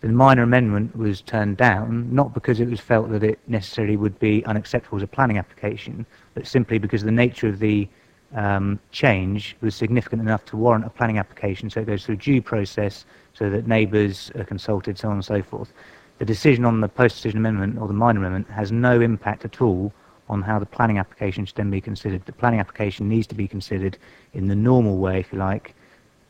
The minor amendment was turned down, not because it was felt that it necessarily would be unacceptable as a planning application, but simply because the nature of the change was significant enough to warrant a planning application, so it goes through due process so that neighbours are consulted, so on and so forth. The decision on the post-decision amendment or the minor amendment has no impact at all on how the planning application should then be considered. The planning application needs to be considered in the normal way, if you like,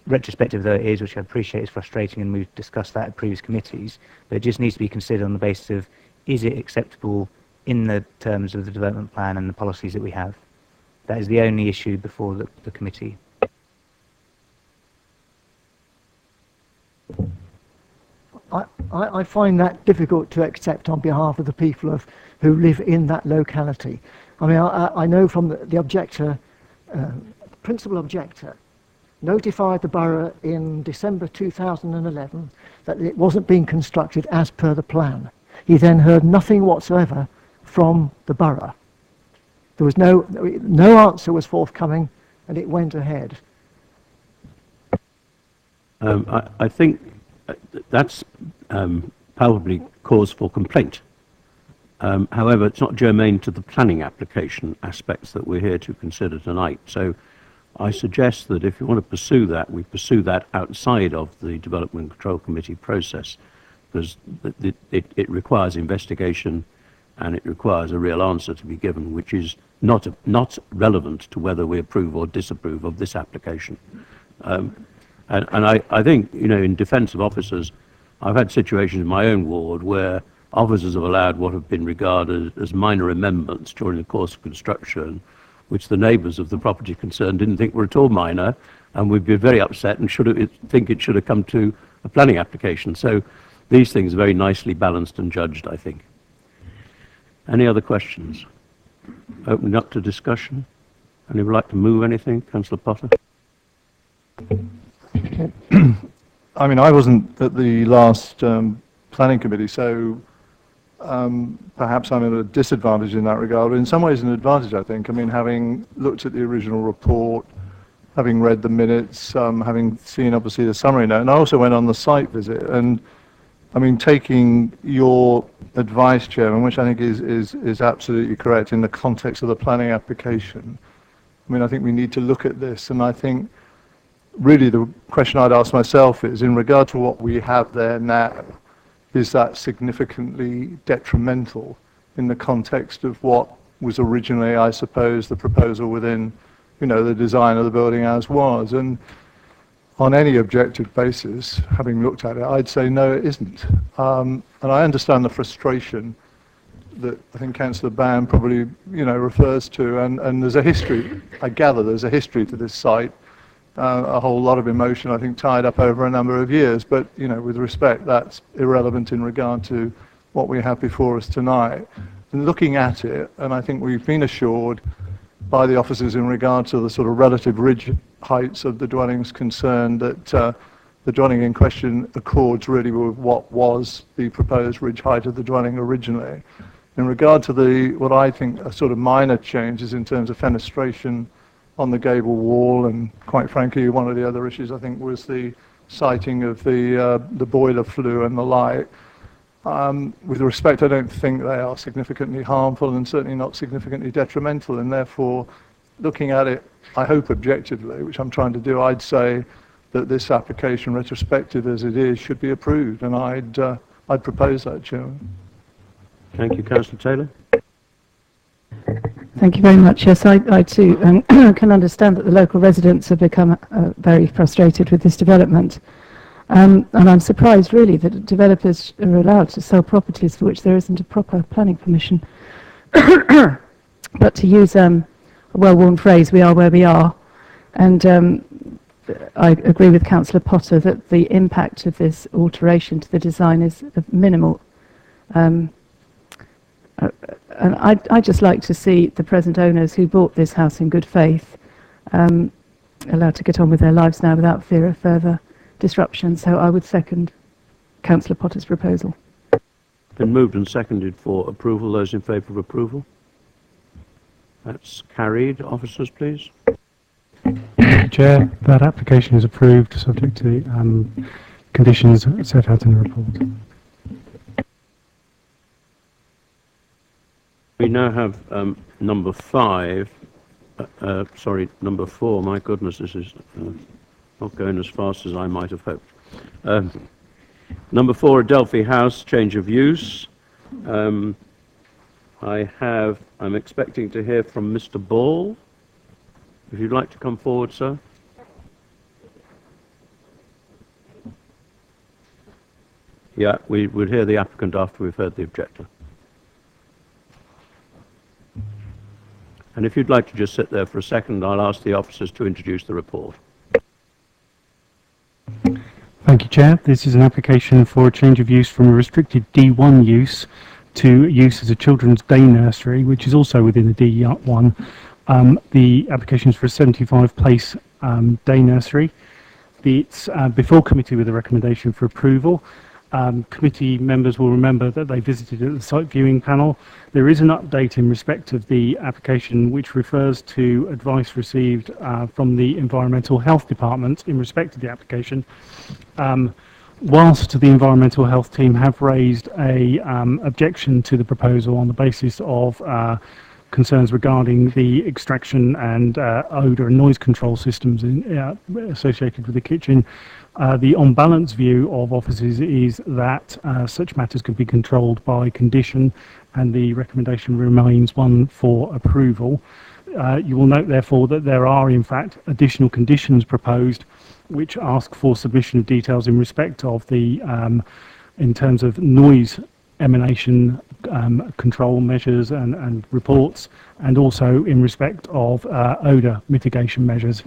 retrospective though it is, which I appreciate is frustrating, and we've discussed that at previous committees, but it just needs to be considered on the basis of, is it acceptable in the terms of the development plan and the policies that we have? That is the only issue before the committee. I find that difficult to accept on behalf of the people who live in that locality. I mean, I know from the objector, principal objector, notified the borough in December 2011 that it wasn't being constructed as per the plan. He then heard nothing whatsoever from the borough. There was no answer was forthcoming, and it went ahead. I think that's probably cause for complaint. However, it's not germane to the planning application aspects that we're here to consider tonight. So I suggest that if you want to pursue that, we pursue that outside of the Development Control Committee process, because it requires investigation and it requires a real answer to be given, which is not relevant to whether we approve or disapprove of this application. And I think, you know, in defence of officers, I've had situations in my own ward where officers have allowed what have been regarded as minor amendments during the course of construction, which the neighbours of the property concerned didn't think were at all minor, and we'd be very upset and think it should have come to a planning application. So these things are very nicely balanced and judged, I think. Any other questions? Opening up to discussion. Anyone would like to move anything? Councillor Potter? I mean, I wasn't at the last planning committee, so perhaps I'm at a disadvantage in that regard, but in some ways an advantage, I think. I mean, having looked at the original report, having read the minutes, having seen obviously the summary note, and I also went on the site visit, and I mean, taking your advice, Chairman, which I think is absolutely correct in the context of the planning application. I mean, I think we need to look at this, and I think really the question I'd ask myself is, in regard to what we have there now, is that significantly detrimental in the context of what was originally, I suppose, the proposal within, you know, the design of the building as was? And on any objective basis, having looked at it, I'd say no, it isn't. And I understand the frustration that I think Councillor Ban probably, you know, refers to, and there's a history, I gather there's a history to this site, a whole lot of emotion, I think, tied up over a number of years, but, you know, with respect, that's irrelevant in regard to what we have before us tonight. And looking at it, and I think we've been assured by the officers in regard to the sort of relative ridge heights of the dwellings concerned that the dwelling in question accords really with what was the proposed ridge height of the dwelling originally. In regard to what I think are sort of minor changes in terms of fenestration on the gable wall, and quite frankly, one of the other issues I think was the siting of the boiler flue and the like. With respect, I don't think they are significantly harmful and certainly not significantly detrimental, and therefore, looking at it, I hope objectively, which I'm trying to do, I'd say that this application, retrospective as it is, should be approved, and I'd propose that, Chairman. Thank you, Councillor Taylor. Thank you very much. Yes, I too can understand that the local residents have become very frustrated with this development. And I'm surprised really that developers are allowed to sell properties for which there isn't a proper planning permission. But to use a well-worn phrase, we are where we are. And I agree with Councillor Potter that the impact of this alteration to the design is minimal. And I'd just like to see the present owners who bought this house in good faith allowed to get on with their lives now without fear of further disruption. So I would second Councillor Potter's proposal. Been moved and seconded for approval. Those in favour of approval? That's carried. Officers, please. Chair, that application is approved subject to the conditions set out in the report. We now have number 5, number 4. My goodness, this is not going as fast as I might have hoped. Number 4, Adelphi House, change of use. I'm expecting to hear from Mr. Ball. If you'd like to come forward, sir. Yeah, we would hear the applicant after we've heard the objector. And if you'd like to just sit there for a second, I'll ask the officers to introduce the report. Thank you, Chair. This is an application for a change of use from a restricted D1 use to use as a children's day nursery, which is also within the D1. The application is for a 75-place day nursery. It's before committee with a recommendation for approval. Committee members will remember that they visited at the site viewing panel. There is an update in respect of the application which refers to advice received from the Environmental Health Department in respect of the application. Whilst the Environmental Health team have raised a objection to the proposal on the basis of concerns regarding the extraction and odour and noise control systems associated with the kitchen, the on-balance view of officers is that such matters could be controlled by condition, and the recommendation remains one for approval. You will note, therefore, that there are, in fact, additional conditions proposed which ask for submission of details in respect of the, in terms of noise emanation control measures and reports, and also in respect of odour mitigation measures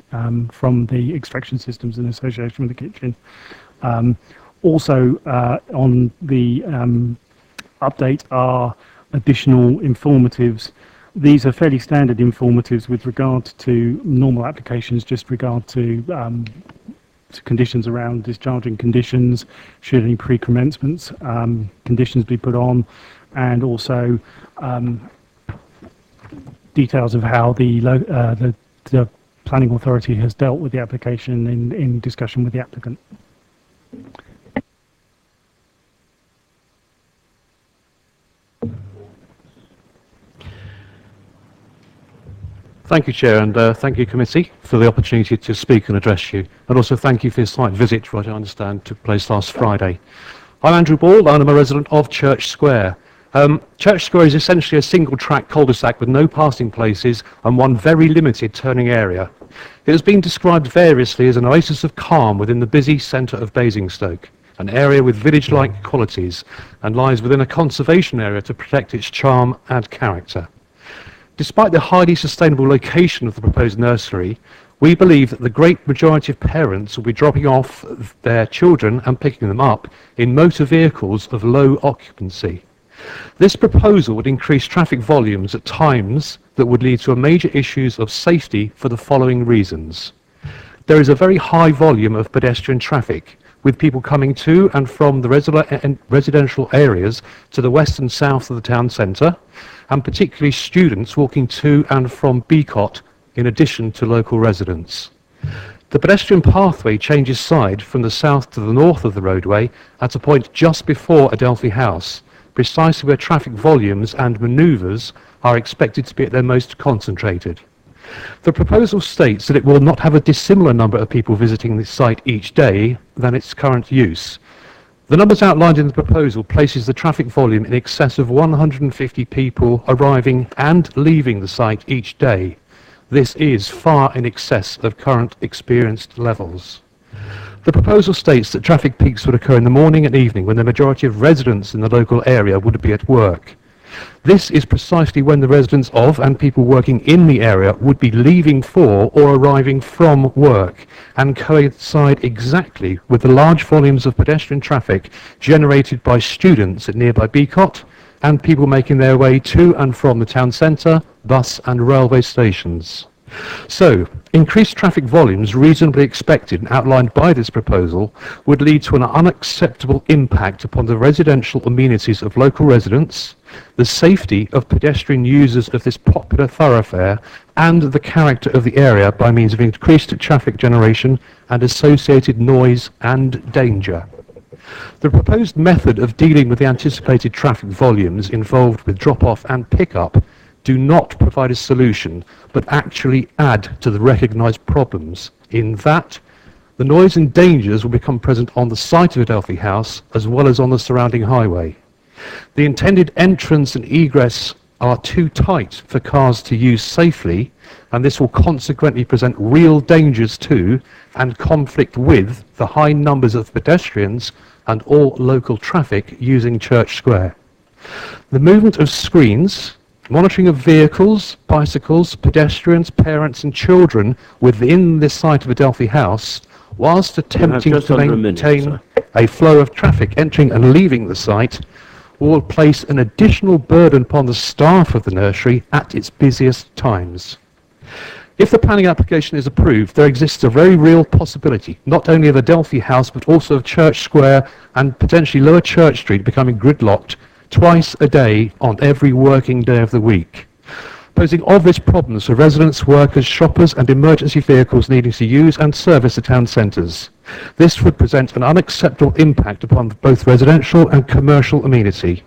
from the extraction systems in association with the kitchen. Also on the update are additional informatives. These are fairly standard informatives with regard to normal applications, just regard to conditions around discharging conditions, should any pre-commencements conditions be put on, and also details of how the planning authority has dealt with the application in discussion with the applicant. Thank you, Chair, and thank you, Committee, for the opportunity to speak and address you. And also thank you for your site visit, which I understand took place last Friday. I'm Andrew Ball, and I'm a resident of Church Square. Church Square is essentially a single-track cul-de-sac with no passing places and one very limited turning area. It has been described variously as an oasis of calm within the busy centre of Basingstoke, an area with village-like qualities, and lies within a conservation area to protect its charm and character. Despite the highly sustainable location of the proposed nursery, we believe that the great majority of parents will be dropping off their children and picking them up in motor vehicles of low occupancy. This proposal would increase traffic volumes at times that would lead to major issues of safety for the following reasons. There is a very high volume of pedestrian traffic, with people coming to and from the residential areas to the west and south of the town centre, and particularly students walking to and from Beacott in addition to local residents. The pedestrian pathway changes side from the south to the north of the roadway at a point just before Adelphi House, precisely where traffic volumes and manoeuvres are expected to be at their most concentrated. The proposal states that it will not have a dissimilar number of people visiting this site each day than its current use. The numbers outlined in the proposal places the traffic volume in excess of 150 people arriving and leaving the site each day. This is far in excess of current experienced levels. The proposal states that traffic peaks would occur in the morning and evening when the majority of residents in the local area would be at work. This is precisely when the residents of and people working in the area would be leaving for or arriving from work, and coincide exactly with the large volumes of pedestrian traffic generated by students at nearby Beacott and people making their way to and from the town centre, bus and railway stations. So, increased traffic volumes reasonably expected and outlined by this proposal would lead to an unacceptable impact upon the residential amenities of local residents, the safety of pedestrian users of this popular thoroughfare, and the character of the area by means of increased traffic generation and associated noise and danger. The proposed method of dealing with the anticipated traffic volumes involved with drop-off and pick-up do not provide a solution, but actually add to the recognised problems, in that the noise and dangers will become present on the site of Adelphi House as well as on the surrounding highway. The intended entrance and egress are too tight for cars to use safely, and this will consequently present real dangers to and conflict with the high numbers of pedestrians and all local traffic using Church Square. The movement of screens, monitoring of vehicles, bicycles, pedestrians, parents and children within this site of Adelphi House, whilst attempting to maintain a flow of traffic entering and leaving the site, will place an additional burden upon the staff of the nursery at its busiest times. If the planning application is approved, there exists a very real possibility, not only of Adelphi House, but also of Church Square and potentially Lower Church Street becoming gridlocked twice a day on every working day of the week, posing obvious problems for residents, workers, shoppers and emergency vehicles needing to use and service the town centres. This would present an unacceptable impact upon both residential and commercial amenity.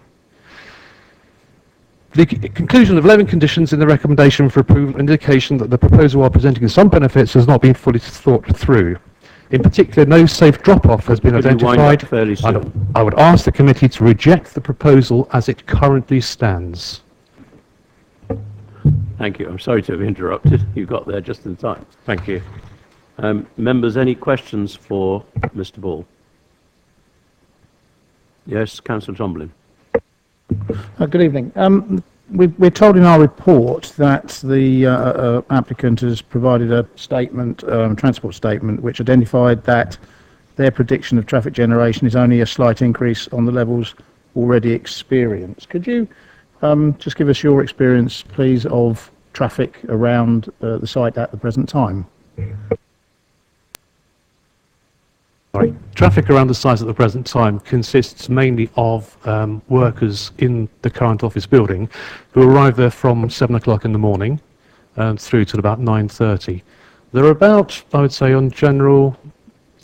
The conclusion of 11 conditions in the recommendation for approval indication that the proposal, while presenting some benefits, has not been fully thought through. In particular, no safe drop-off has been identified. I would ask the committee to reject the proposal as it currently stands. Thank you. I'm sorry to have interrupted. You got there just in time. Thank you. Members, any questions for Mr. Ball? Yes, Councillor Tomlin. Good evening. We're told in our report that the applicant has provided a statement, transport statement, which identified that their prediction of traffic generation is only a slight increase on the levels already experienced. Could you just give us your experience, please, of traffic around the site at the present time? Sorry. Traffic around the site at the present time consists mainly of workers in the current office building who arrive there from 7 o'clock in the morning through to about 9:30. There are about, I would say, on general,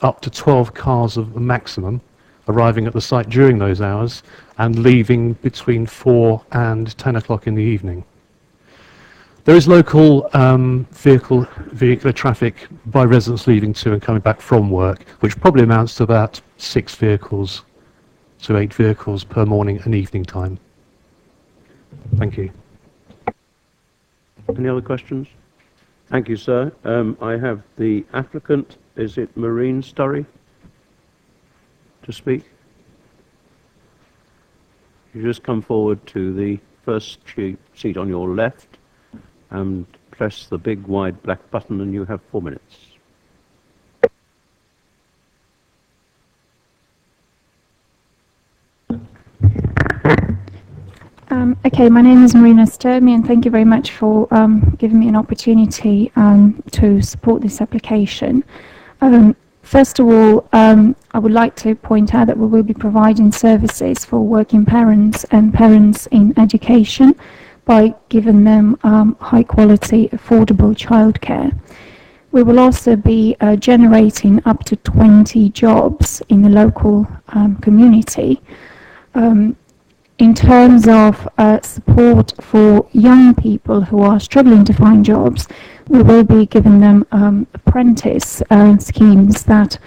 up to 12 cars of maximum arriving at the site during those hours and leaving between 4 and 10 o'clock in the evening. There is local vehicular traffic by residents leaving to and coming back from work, which probably amounts to about 6 vehicles to 8 vehicles per morning and evening time. Thank you. Any other questions? Thank you, sir. I have the applicant. Is it Maureen Sturry to speak? You just come forward to the first seat on your left and press the big wide black button and you have 4 minutes. Okay, my name is Marina Sturmy and thank you very much for giving me an opportunity to support this application. First of all, I would like to point out that we will be providing services for working parents and parents in education by giving them high quality, affordable childcare. We will also be generating up to 20 jobs in the local community. In terms of support for young people who are struggling to find jobs, we will be giving them apprentice schemes that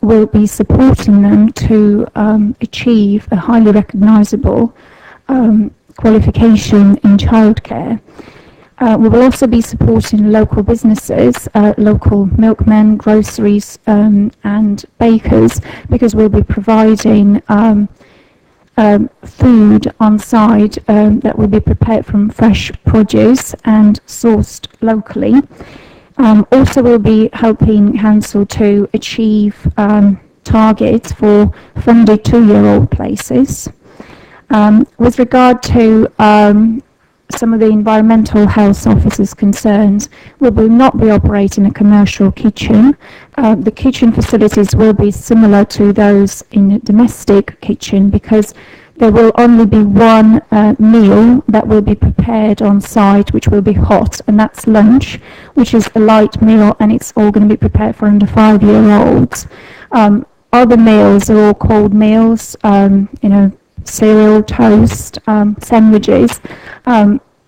will be supporting them to achieve a highly recognisable qualification in childcare. We will also be supporting local businesses, local milkmen, groceries and bakers, because we'll be providing food on site that will be prepared from fresh produce and sourced locally. Also we'll be helping council to achieve targets for funded 2-year-old places. With regard to some of the environmental health officers' concerns, we will not be operating a commercial kitchen. The kitchen facilities will be similar to those in a domestic kitchen because there will only be one meal that will be prepared on site, which will be hot, and that's lunch, which is a light meal, and it's all going to be prepared for under 5-year-olds. Other meals are all cold meals, cereal, toast, sandwiches.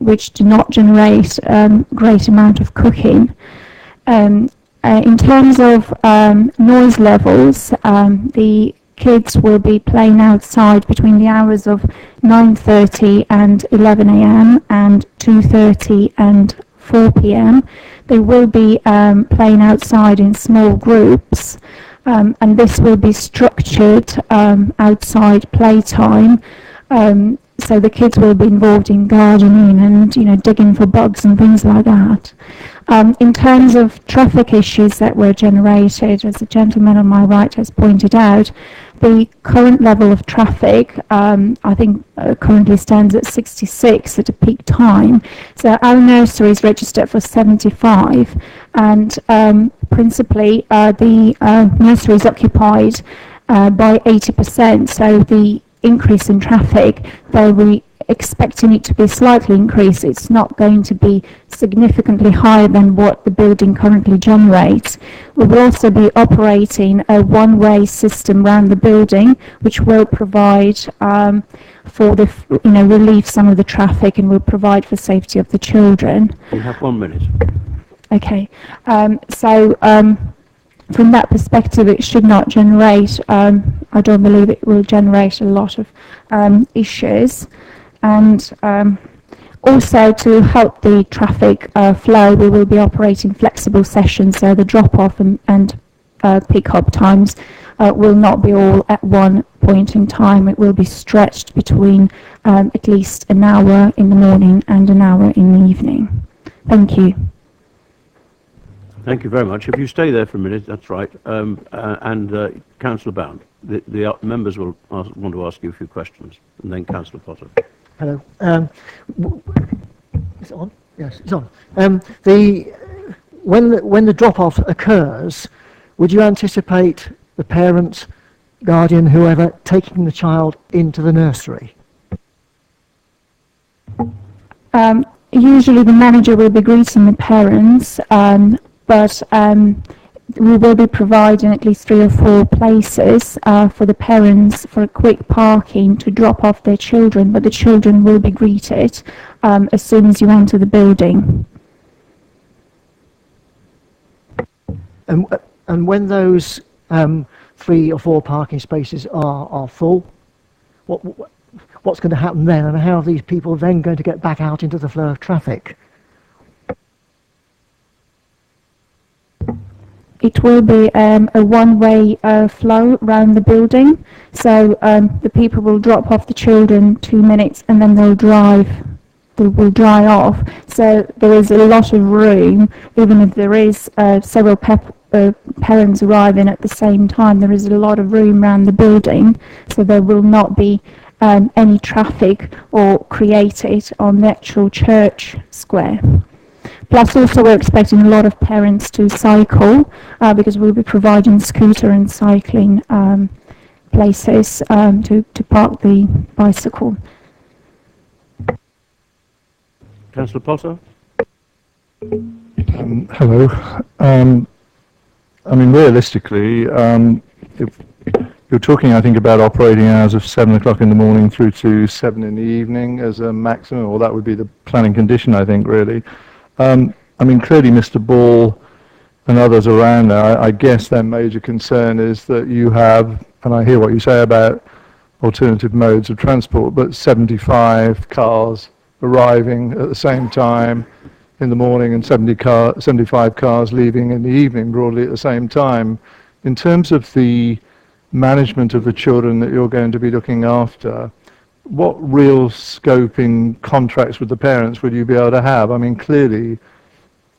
which do not generate great amount of cooking. In terms of noise levels, the kids will be playing outside between the hours of 9:30 and 11 a.m. and 2:30 and 4 p.m. They will be playing outside in small groups, and this will be structured outside playtime. So the kids will be involved in gardening and, you know, digging for bugs and things like that. In terms of traffic issues that were generated, as the gentleman on my right has pointed out, the current level of traffic, I think, currently stands at 66 at a peak time. So our nursery is registered for 75, and principally the nursery is occupied by 80%. So the increase in traffic, though we expecting it to be slightly increased, it's not going to be significantly higher than what the building currently generates. We will also be operating a one-way system around the building, which will provide for the, you know, relieve some of the traffic and will provide for safety of the children. You have 1 minute. Okay, from that perspective, it should not generate, I don't believe it will generate a lot of issues. And also to help the traffic flow, we will be operating flexible sessions, so the drop-off and pick-up times will not be all at one point in time. It will be stretched between at least an hour in the morning and an hour in the evening. Thank you. Thank you very much. If you stay there for a minute, that's right. Councillor Bound, the members will want to ask you a few questions, and then Councillor Potter. Hello. Is it on? Yes, it's on. When the drop-off occurs, would you anticipate the parent, guardian, whoever, taking the child into the nursery? Usually the manager will be greeting the parents, but we will be providing at least 3 or 4 places for the parents for a quick parking to drop off their children, but the children will be greeted as soon as you enter the building. And when those 3 or 4 parking spaces are full, what's going to happen then, and how are these people then going to get back out into the flow of traffic? It will be a one-way flow around the building, so the people will drop off the children 2 minutes and then they'll will dry off. So there is a lot of room, even if there is several parents arriving at the same time, there is a lot of room around the building, so there will not be any traffic or created on the actual church square. Plus also we're expecting a lot of parents to cycle because we'll be providing scooter and cycling places to park the bicycle. Councillor Potter? Hello. I mean, realistically, you're talking, I think, about operating hours of 7 o'clock in the morning through to 7 in the evening as a maximum, or that would be the planning condition, I think, really. I mean, clearly Mr. Ball and others around there, I guess their major concern is that you have, and I hear what you say about alternative modes of transport, but 75 cars arriving at the same time in the morning and 75 cars leaving in the evening broadly at the same time. In terms of the management of the children that you're going to be looking after, what real scoping contracts with the parents would you be able to have? I mean, clearly,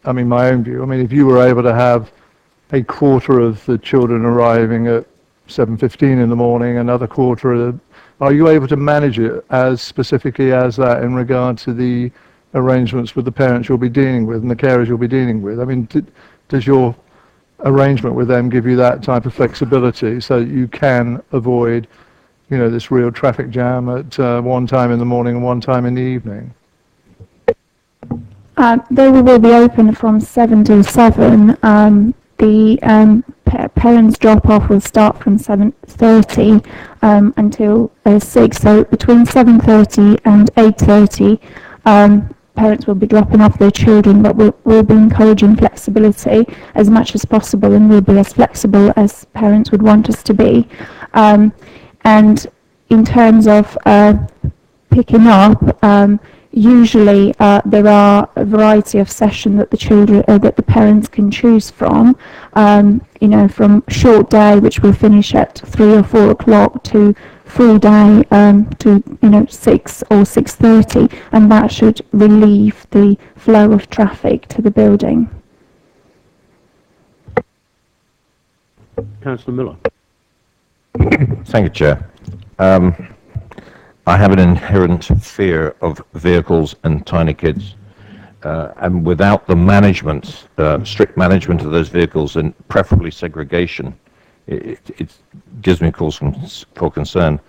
I mean, my own view, I mean, if you were able to have a quarter of the children arriving at 7:15 in the morning, another quarter, are you able to manage it as specifically as that in regard to the arrangements with the parents you'll be dealing with and the carers you'll be dealing with? I mean, does your arrangement with them give you that type of flexibility so that you can avoid, you know, this real traffic jam at one time in the morning and one time in the evening? They will be open from 7 till 7. The parents drop-off will start from 7:30 until 6. So between 7:30 and 8:30, parents will be dropping off their children, but we'll be encouraging flexibility as much as possible, and we'll be as flexible as parents would want us to be. And in terms of picking up, usually there are a variety of sessions that the children, that the parents can choose from. You know, from short day, which will finish at 3 or 4 o'clock, to full day to 6 or 6:30, and that should relieve the flow of traffic to the building. Councillor Miller. Thank you, Chair. I have an inherent fear of vehicles and tiny kids, and without the management, strict management of those vehicles, and preferably segregation, it gives me cause for concern.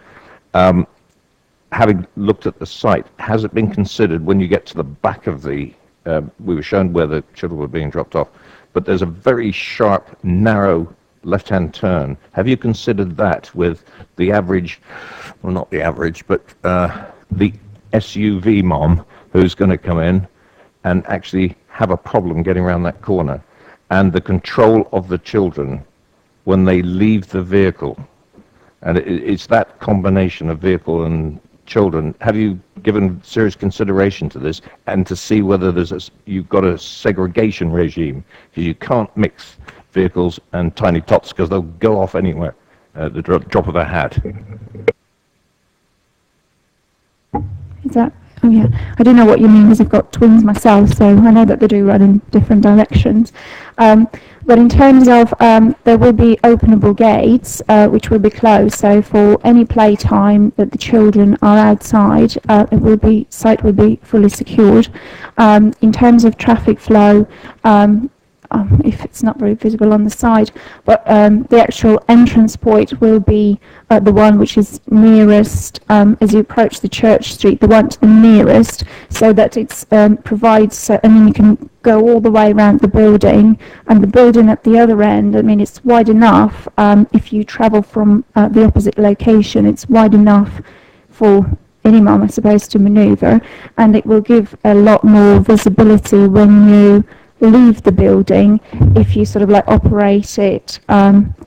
Having looked at the site, has it been considered when you get to the back of the, we were shown where the children were being dropped off, but there's a very sharp, narrow left-hand turn. Have you considered that with the average, well, not the average, but the SUV mom who's going to come in and actually have a problem getting around that corner, and the control of the children when they leave the vehicle? And it's that combination of vehicle and children. Have you given serious consideration to this, and to see whether you've got a segregation regime? Because you can't mix vehicles and tiny tots, because they'll go off anywhere at the drop of a hat. Is that? Oh yeah, I don't know what you mean, because I've got twins myself, so I know that they do run in different directions. But in terms of, there will be openable gates, which will be closed, so for any playtime that the children are outside, site will be fully secured. In terms of traffic flow, if it's not very visible on the side, but the actual entrance point will be the one which is nearest as you approach the Church Street, the one to the nearest, so that it provides, I mean, you can go all the way around the building, and the building at the other end, I mean, it's wide enough. If you travel from the opposite location, it's wide enough for any mum, I suppose, to manoeuvre, and it will give a lot more visibility when you leave the building, if you sort of like operate it,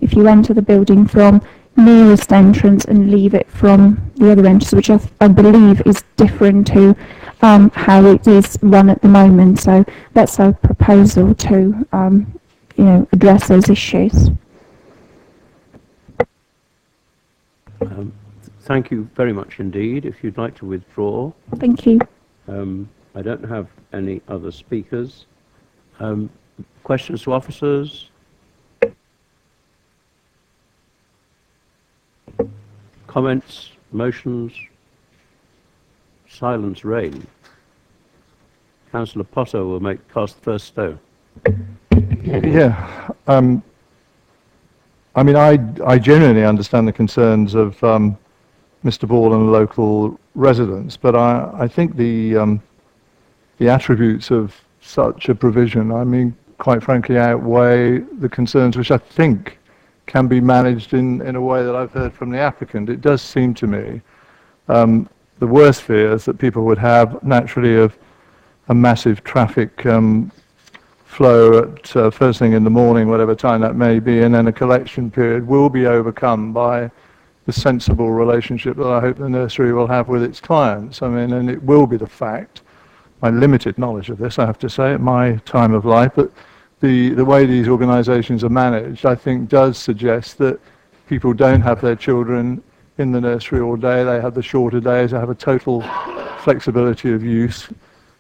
if you enter the building from nearest entrance and leave it from the other entrance, which I believe is different to how it is run at the moment. So that's a proposal to address those issues. Thank you very much indeed. If you'd like to withdraw. Thank you. I don't have any other speakers. Questions to officers? Comments? Motions? Silence reign. Councillor Potter will cast the first stone. Yeah. I mean, I genuinely understand the concerns of Mr. Ball and local residents, but I think the attributes of such a provision, I mean, quite frankly, outweigh the concerns which I think can be managed in a way that I've heard from the applicant. It does seem to me the worst fears that people would have naturally of a massive traffic flow at first thing in the morning, whatever time that may be, and then a collection period will be overcome by the sensible relationship that I hope the nursery will have with its clients. I mean, and it will be the fact, my limited knowledge of this, I have to say, at my time of life, but the way these organisations are managed, I think, does suggest that people don't have their children in the nursery all day. They have the shorter days. They have a total flexibility of use.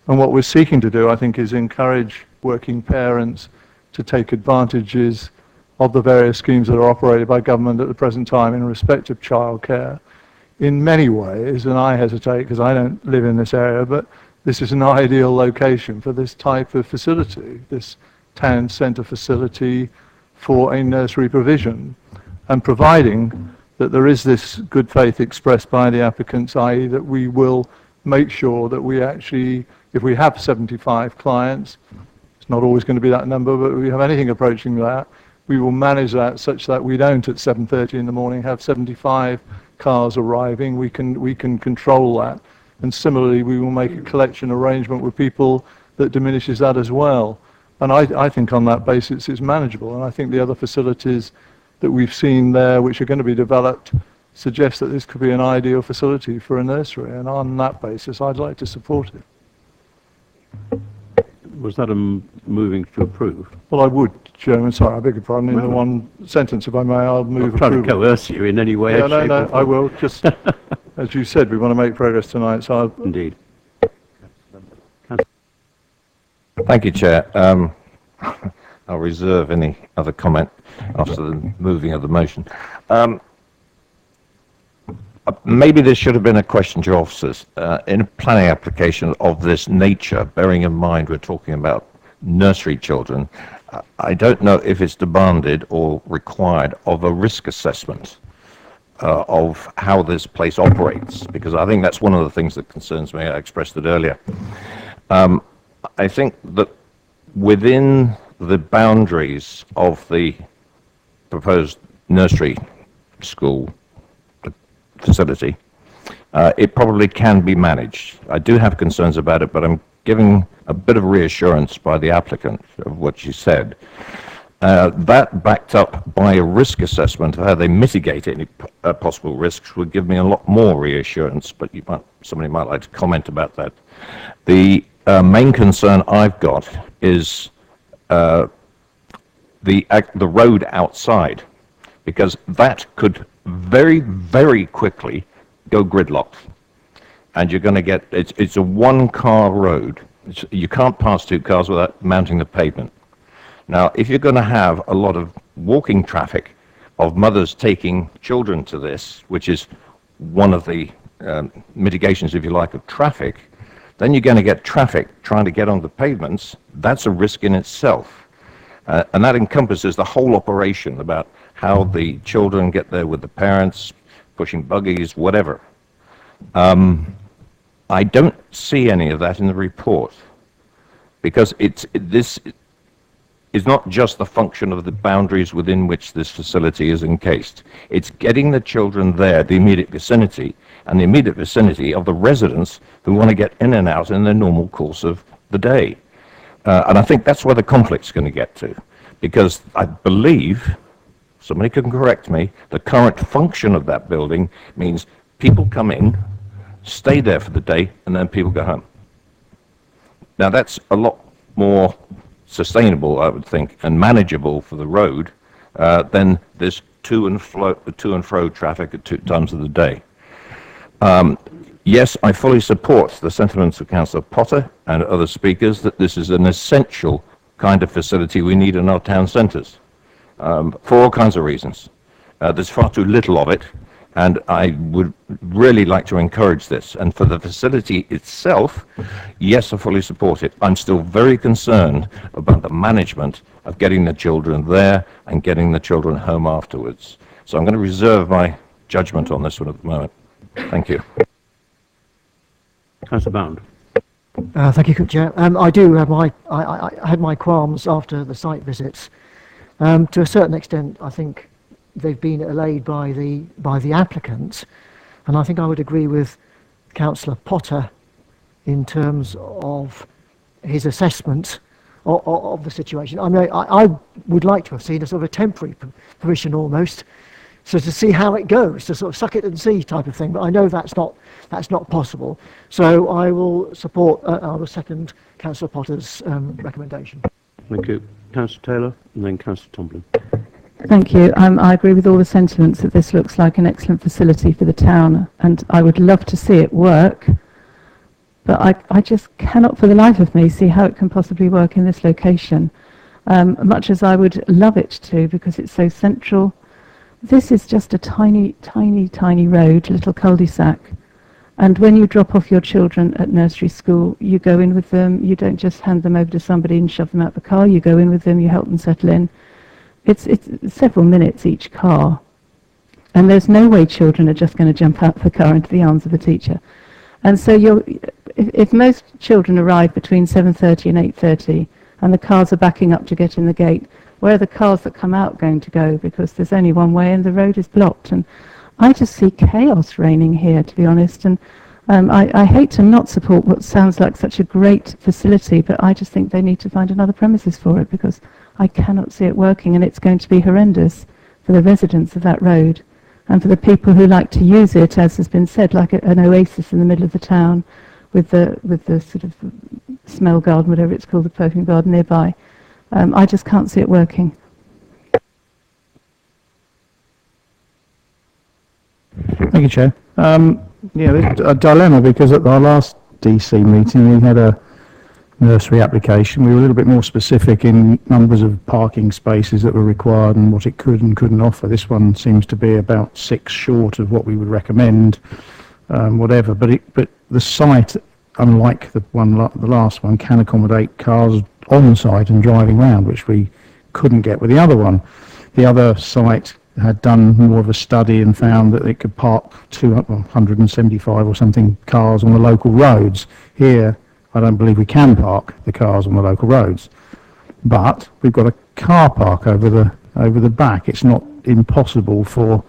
And what we're seeking to do, I think, is encourage working parents to take advantages of the various schemes that are operated by government at the present time in respect of childcare. In many ways, and I hesitate because I don't live in this area, but this is an ideal location for this type of facility, this town centre facility for a nursery provision. And providing that there is this good faith expressed by the applicants, i.e. that we will make sure that we actually, if we have 75 clients, it's not always going to be that number, but if we have anything approaching that, we will manage that such that we don't at 7:30 in the morning have 75 cars arriving. We can control that And similarly, we will make a collection arrangement with people that diminishes that as well. And I think on that basis it's manageable. And I think the other facilities that we've seen there, which are going to be developed, suggest that this could be an ideal facility for a nursery. And on that basis, I'd like to support it. Was that a moving to approve? Well, I would, Chairman. Sorry, I beg your pardon. In the one sentence, if I may, I'll move I'm trying to approval. coerce you in any way. Yeah, no, shape, no, or I form. will. Just, as you said, we want to make progress tonight, so I'll... Indeed. Thank you, Chair. I'll reserve any other comment after the moving of the motion. Maybe this should have been a question to officers. In a planning application of this nature, bearing in mind we're talking about nursery children, I don't know if it's demanded or required of a risk assessment of how this place operates, because I think that's one of the things that concerns me. I expressed it earlier. I think that within the boundaries of the proposed nursery school facility, it probably can be managed. I do have concerns about it, but I'm giving a bit of reassurance by the applicant of what she said. That backed up by a risk assessment of how they mitigate any possible risks would give me a lot more reassurance, but somebody might like to comment about that. The main concern I've got is the road outside, because that could very, very quickly go gridlocked. And you're going to get, it's a one-car road. You can't pass two cars without mounting the pavement. Now, if you're going to have a lot of walking traffic of mothers taking children to this, which is one of the mitigations, if you like, of traffic, then you're going to get traffic trying to get on the pavements. That's a risk in itself. And that encompasses the whole operation about how the children get there with the parents, pushing buggies, whatever. I don't see any of that in the report, because this is not just the function of the boundaries within which this facility is encased. It's getting the children there, the immediate vicinity, and the immediate vicinity of the residents who want to get in and out in their normal course of the day. And I think that's where the conflict's going to get to, because I believe, somebody can correct me, the current function of that building means people come in, stay there for the day, and then people go home. Now that's a lot more sustainable, I would think, and manageable for the road than this to and fro traffic at 2 times of the day. Yes, I fully support the sentiments of Councillor Potter and other speakers that this is an essential kind of facility we need in our town centres, for all kinds of reasons. There's far too little of it, and I would really like to encourage this. And for the facility itself, yes, I fully support it. I'm still very concerned about the management of getting the children there and getting the children home afterwards. So I'm going to reserve my judgment on this one at the moment. Thank you. Councillor Bound. Thank you, Chair. I do have I had my qualms after the site visits. To a certain extent, I think they've been allayed by the applicant, and I think I would agree with Councillor Potter in terms of his assessment of the situation. I mean, I would like to have seen a sort of a temporary permission almost, so to see how it goes, to sort of suck it and see type of thing. But I know that's not possible. So I will support. I will second Councillor Potter's recommendation. Thank you. Councillor Taylor, and then Councillor Tomlin. Thank you. I agree with all the sentiments that this looks like an excellent facility for the town, and I would love to see it work, but I just cannot for the life of me see how it can possibly work in this location, much as I would love it to, because it's so central. This is just a tiny, tiny, tiny road, little cul-de-sac, and when you drop off your children at nursery school, you go in with them. You don't just hand them over to somebody and shove them out the car. You go in with them, you help them settle in. It's several minutes each car, and there's no way children are just going to jump out of the car into the arms of a teacher. And so if most children arrive between 7:30 and 8:30, and the cars are backing up to get in the gate, where are the cars that come out going to go? Because there's only one way and the road is blocked. And I just see chaos reigning here, to be honest. And I hate to not support what sounds like such a great facility, but I just think they need to find another premises for it, because I cannot see it working, and it's going to be horrendous for the residents of that road and for the people who like to use it, as has been said, like an oasis in the middle of the town with the sort of smell garden, whatever it's called, the perfume garden nearby. I just can't see it working. Thank you, Chair. Yeah, there's a dilemma, because at our last DC meeting we had a nursery application. We were a little bit more specific in numbers of parking spaces that were required and what it could and couldn't offer. This one seems to be about 6 short of what we would recommend, whatever. But the site, unlike the last one, can accommodate cars on site and driving around, which we couldn't get with the other one. The other site had done more of a study and found that it could park 175 or something cars on the local roads. Here, I don't believe we can park the cars on the local roads, but we've got a car park over the back. It's not impossible for,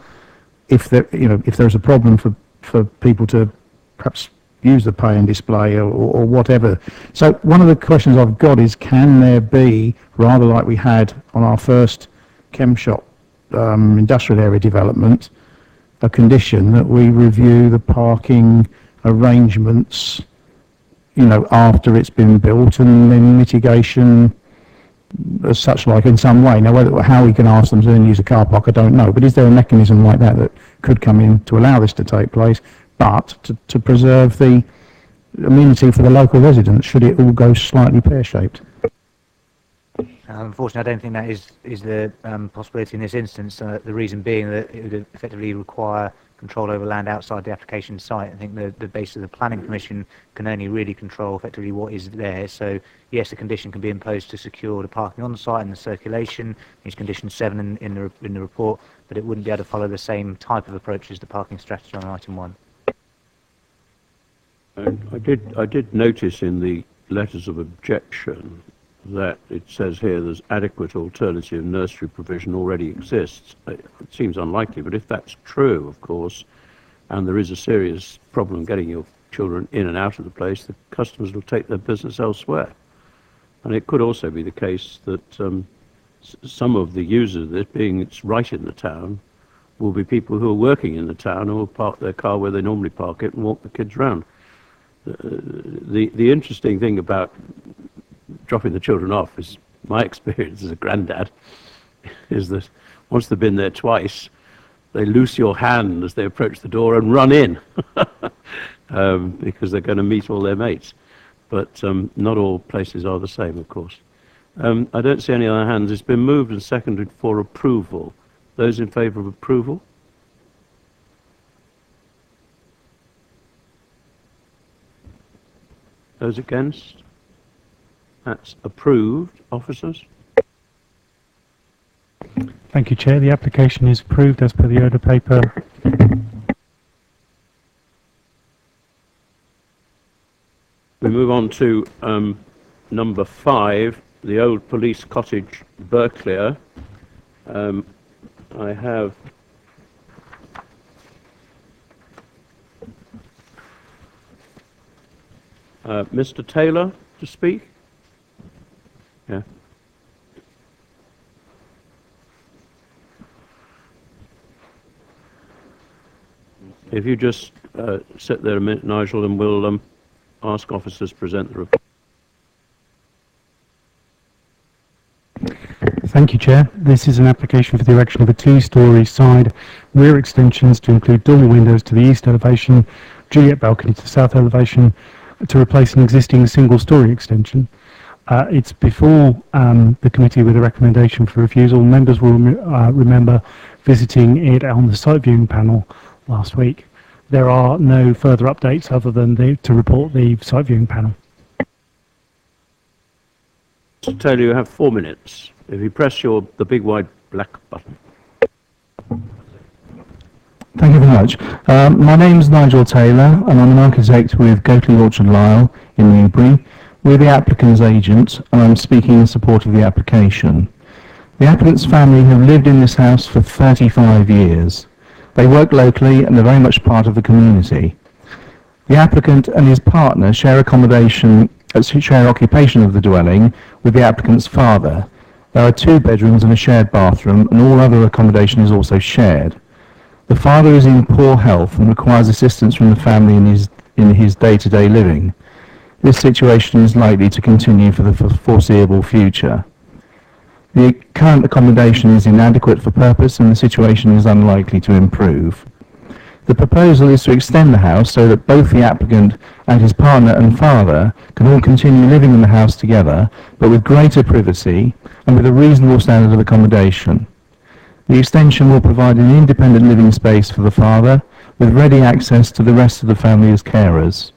if there's a problem for people to perhaps use the pay and display or whatever. So one of the questions I've got is, can there be, rather like we had on our first chem shop industrial area development, a condition that we review the parking arrangements, after it's been built, and then mitigation as such, like in some way. Now, how we can ask them to then use a car park, I don't know, but is there a mechanism like that that could come in to allow this to take place, but to preserve the amenity for the local residents, should it all go slightly pear-shaped? Unfortunately, I don't think that is the possibility in this instance. The reason being that it would effectively require control over land outside the application site. I think the basis of the planning permission can only really control effectively what is there. So yes, a condition can be imposed to secure the parking on site and the circulation. It's condition 7 in the report, but it wouldn't be able to follow the same type of approach as the parking strategy on item 1. I did notice in the letters of objection that it says here there's adequate alternative nursery provision already exists. It seems unlikely, but if that's true, of course, and there is a serious problem getting your children in and out of the place, the customers will take their business elsewhere. And it could also be the case that some of the users of this, being it's right in the town, will be people who are working in the town and will park their car where they normally park it and walk the kids around. The interesting thing about dropping the children off, is my experience as a granddad, is that once they've been there twice, they loose your hand as they approach the door and run in because they're going to meet all their mates. But not all places are the same, of course. I don't see any other hands. It's been moved and seconded for approval. Those in favour of approval? Those against? That's approved. Officers? Thank you, Chair. The application is approved as per the order paper. We move on to number 5, the old police cottage, Berkeley. I have Mr. Taylor to speak. Yeah. If you just sit there a minute, Nigel, and we'll ask officers to present the report. Thank you, Chair. This is an application for the erection of a 2-storey side rear extensions to include dormer windows to the east elevation, Juliet balcony to the south elevation, to replace an existing single-storey extension. It's before the committee with a recommendation for refusal. Members will remember visiting it on the site viewing panel last week. There are no further updates other than to report the site viewing panel. Mr. Taylor, you have 4 minutes. If you press the big white black button. Thank you very much. My name is Nigel Taylor, and I'm an architect with Goatley Orchard Lisle in Newbury. We're the applicant's agent, and I'm speaking in support of the application. The applicant's family have lived in this house for 35 years. They work locally and are very much part of the community. The applicant and his partner share occupation of the dwelling with the applicant's father. There are 2 bedrooms and a shared bathroom, and all other accommodation is also shared. The father is in poor health and requires assistance from the family in his day-to-day living. This situation is likely to continue for the foreseeable future. The current accommodation is inadequate for purpose and the situation is unlikely to improve. The proposal is to extend the house so that both the applicant and his partner and father can all continue living in the house together, but with greater privacy and with a reasonable standard of accommodation. The extension will provide an independent living space for the father, with ready access to the rest of the family as carers.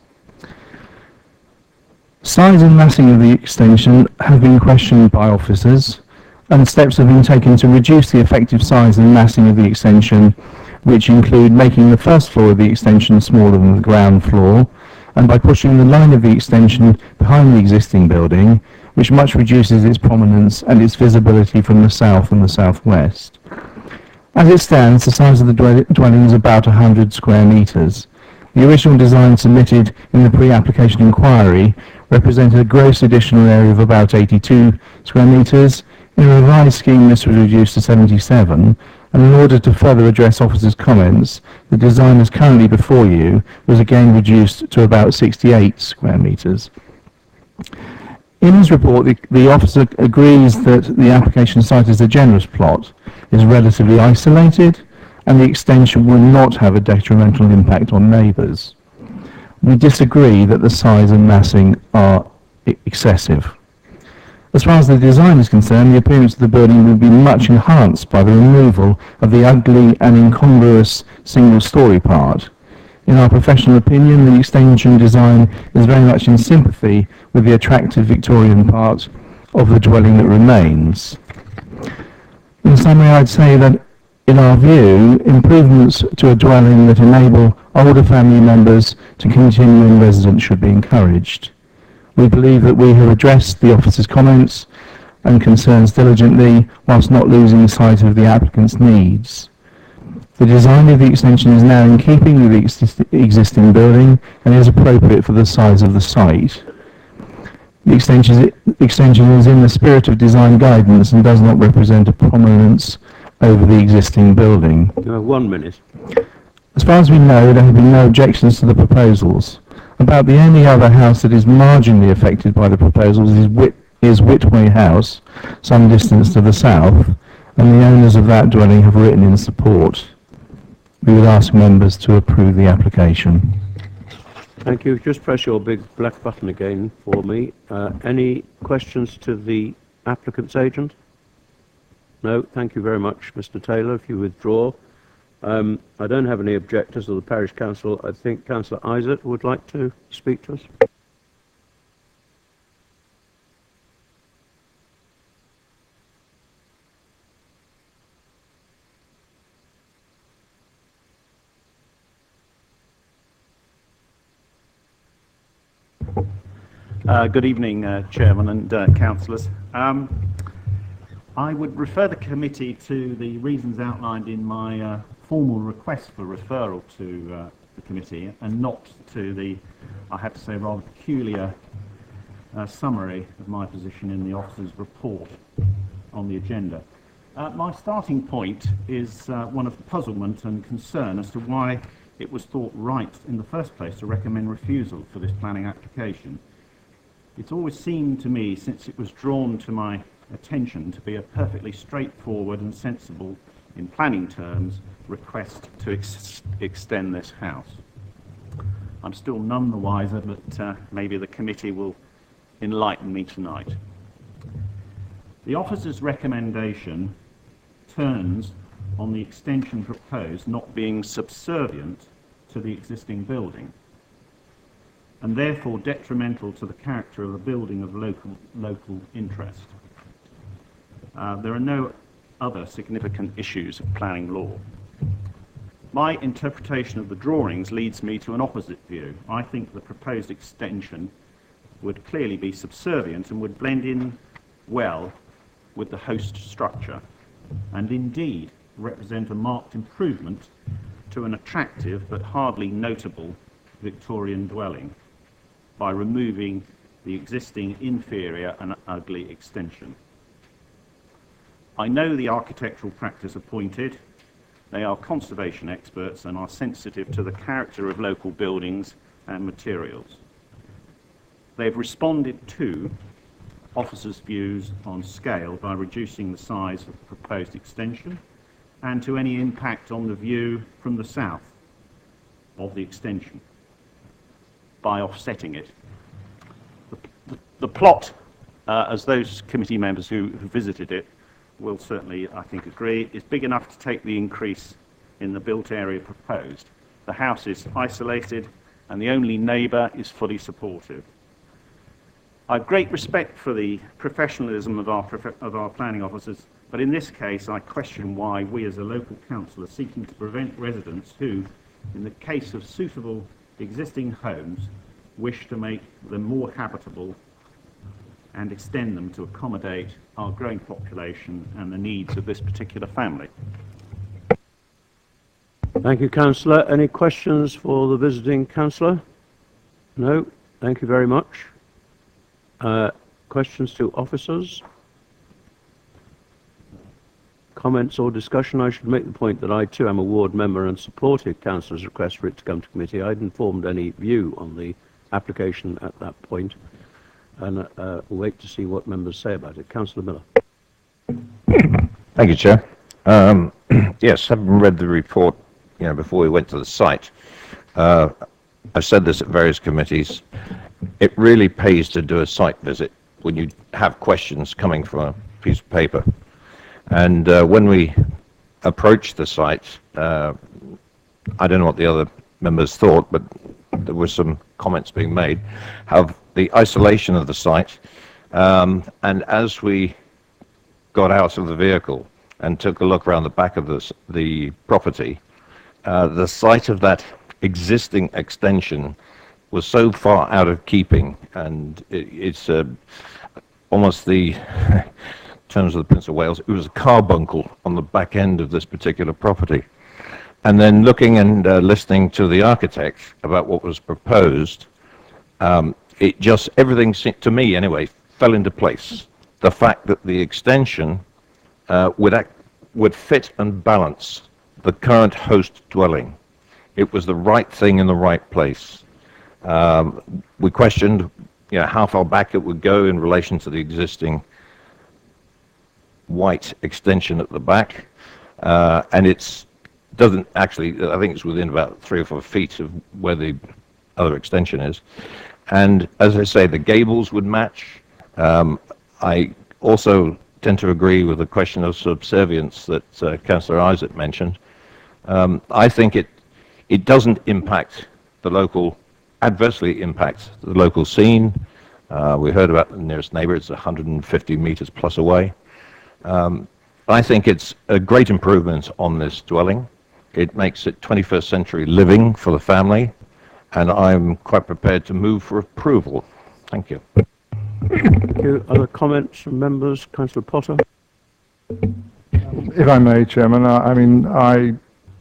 Size and massing of the extension have been questioned by officers, and steps have been taken to reduce the effective size and massing of the extension, which include making the first floor of the extension smaller than the ground floor, and by pushing the line of the extension behind the existing building, which much reduces its prominence and its visibility from the south and the southwest. As it stands, the size of the dwelling is about 100 square metres. The original design submitted in the pre-application inquiry represented a gross additional area of about 82 square metres. In a revised scheme, this was reduced to 77, and in order to further address officers' comments, the design as currently before you was again reduced to about 68 square metres. In his report, the officer agrees that the application site is a generous plot, is relatively isolated, and the extension will not have a detrimental impact on neighbours. We disagree that the size and massing are excessive. As far as the design is concerned, the appearance of the building will be much enhanced by the removal of the ugly and incongruous single-storey part. In our professional opinion, the extension design is very much in sympathy with the attractive Victorian part of the dwelling that remains. In summary, I'd say that, in our view, improvements to a dwelling that enable older family members to continue in residence should be encouraged. We believe that we have addressed the officer's comments and concerns diligently, whilst not losing sight of the applicant's needs. The design of the extension is now in keeping with the existing building and is appropriate for the size of the site. The extension is in the spirit of design guidance and does not represent a prominence over the existing building. You have 1 minute. As far as we know, there have been no objections to the proposals. About the only other house that is marginally affected by the proposals is Whitway House, some distance to the south, and the owners of that dwelling have written in support. We would ask members to approve the application. Thank you. Just press your big black button again for me. Any questions to the applicant's agent? No, thank you very much, Mr. Taylor. If you withdraw. I don't have any objectors of the Parish Council. I think Councillor Isaac would like to speak to us. Good evening, Chairman and Councillors. I would refer the committee to the reasons outlined in my formal request for referral to the committee, and not to the, I have to say, rather peculiar summary of my position in the officer's report on the agenda. My starting point is one of puzzlement and concern as to why it was thought right in the first place to recommend refusal for this planning application. It's always seemed to me, since it was drawn to my attention, to be a perfectly straightforward and sensible, in planning terms, request to extend this house. I'm still none the wiser, but maybe the committee will enlighten me tonight. The officer's recommendation turns on the extension proposed not being subservient to the existing building, and therefore detrimental to the character of a building of local interest. There are no other significant issues of planning law. My interpretation of the drawings leads me to an opposite view. I think the proposed extension would clearly be subservient and would blend in well with the host structure, and indeed represent a marked improvement to an attractive but hardly notable Victorian dwelling by removing the existing inferior and ugly extension. I know the architectural practice appointed. They are conservation experts and are sensitive to the character of local buildings and materials. They've responded to officers' views on scale by reducing the size of the proposed extension and to any impact on the view from the south of the extension by offsetting it. The plot, as those committee members who visited it will certainly, I think, agree, is big enough to take the increase in the built area proposed. The house is isolated and the only neighbour is fully supportive. I have great respect for the professionalism of our planning officers, but in this case I question why we as a local council are seeking to prevent residents who, in the case of suitable existing homes, wish to make them more habitable and extend them to accommodate our growing population and the needs of this particular family. Thank you, Councillor. Any questions for the visiting councillor? No? Thank you very much. Questions to officers? Comments or discussion? I should make the point that I too am a ward member and supported councillor's request for it to come to committee. I hadn't formed any view on the application at that point, and we'll wait to see what members say about it. Councillor Miller. Thank you, Chair. Yes, having read the report, before we went to the site, I've said this at various committees. It really pays to do a site visit when you have questions coming from a piece of paper. And when we approached the site, I don't know what the other members thought, but there were some comments being made of the isolation of the site. And as we got out of the vehicle and took a look around the back of the property, the site of that existing extension was so far out of keeping, and it's almost the terms of the Prince of Wales, it was a carbuncle on the back end of this particular property. And then looking and listening to the architect about what was proposed, it just, everything, to me anyway, fell into place. The fact that the extension would fit and balance the current host dwelling. It was the right thing in the right place. We questioned how far back it would go in relation to the existing white extension at the back, and it's doesn't actually, I think it's within about 3 or 4 feet of where the other extension is. And as I say, the gables would match. I also tend to agree with the question of subservience that Councillor Isaac mentioned. I think it doesn't impact the local, adversely impact the local scene. We heard about the nearest neighbour, it's 150 metres plus away. I think it's a great improvement on this dwelling. It makes it 21st century living for the family, and I'm quite prepared to move for approval. Thank you. Thank you. Other comments from members? Councillor Potter. If I may, Chairman, I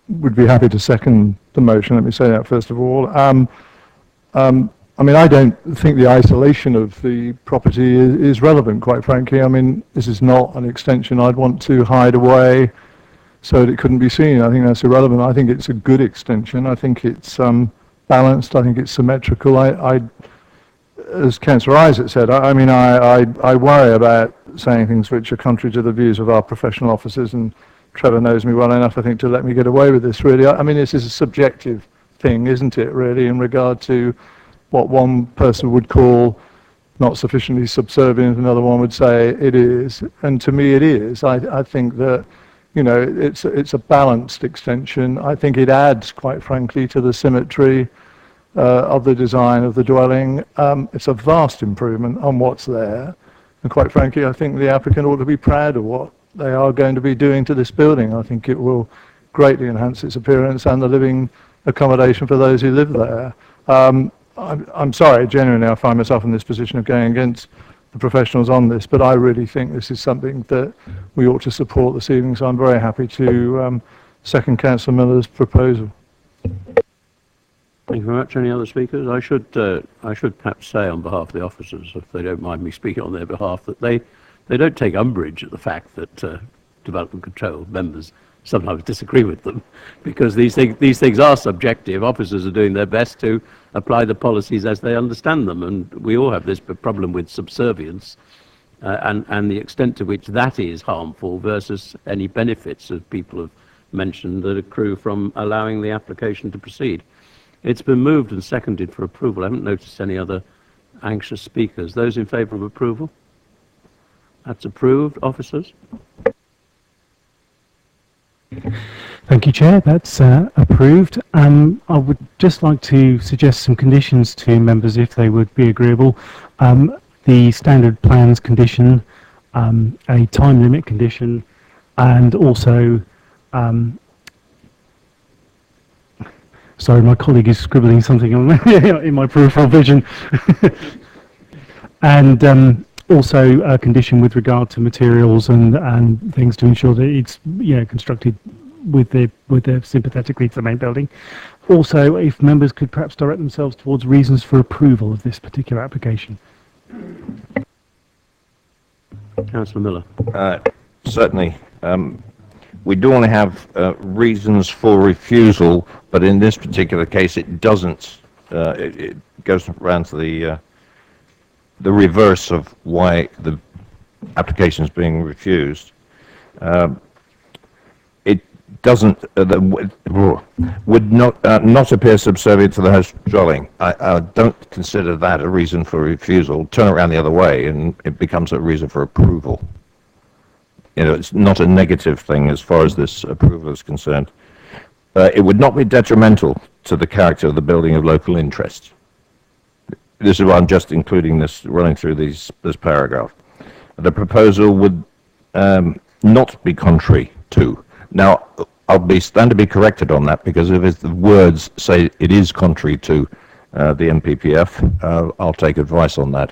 would be happy to second the motion. Let me say that first of all. I don't think the isolation of the property is relevant, quite frankly. This is not an extension I'd want to hide away so that it couldn't be seen. I think that's irrelevant. I think it's a good extension. I think it's balanced. I think it's symmetrical. As Councillor Isaac said, I worry about saying things which are contrary to the views of our professional officers, and Trevor knows me well enough, I think, to let me get away with this, really. This is a subjective thing, isn't it, really, in regard to what one person would call not sufficiently subservient, another one would say it is, and to me it is. I think that, it's a balanced extension. I think it adds, quite frankly, to the symmetry of the design of the dwelling. It's a vast improvement on what's there, and quite frankly, I think the applicant ought to be proud of what they are going to be doing to this building. I think it will greatly enhance its appearance and the living accommodation for those who live there. I'm sorry, genuinely, I find myself in this position of going against the professionals on this, but I really think this is something that we ought to support this evening, so I'm very happy to second Councillor Miller's proposal. Thank you very much. Any other speakers? I should perhaps say on behalf of the officers, if they don't mind me speaking on their behalf, that they don't take umbrage at the fact that development control members sometimes disagree with them, because these things are subjective. Officers are doing their best to apply the policies as they understand them, and we all have this problem with subservience and the extent to which that is harmful versus any benefits, as people have mentioned, that accrue from allowing the application to proceed. It's been moved and seconded for approval. I haven't noticed any other anxious speakers. Those in favour of approval? That's approved. Officers? Thank you, Chair. That's approved. I would just like to suggest some conditions to members, if they would be agreeable. The standard plans condition, a time limit condition, and also sorry, my colleague is scribbling something on in my peripheral vision. And also a condition with regard to materials and things to ensure that it's constructed with the sympathetically to the main building. Also, if members could perhaps direct themselves towards reasons for approval of this particular application. Councillor Miller. Certainly. We do want to have reasons for refusal, but in this particular case it doesn't. It goes around to the reverse of why the application is being refused. It doesn't would not appear subservient to the host dwelling. I don't consider that a reason for refusal. Turn it around the other way and it becomes a reason for approval. It's not a negative thing as far as this approval is concerned. It would not be detrimental to the character of the building of local interest. This is why I'm just including this, running through this paragraph. The proposal would not be contrary to. Now, I'll stand to be corrected on that, because if the words say it is contrary to the NPPF, I'll take advice on that.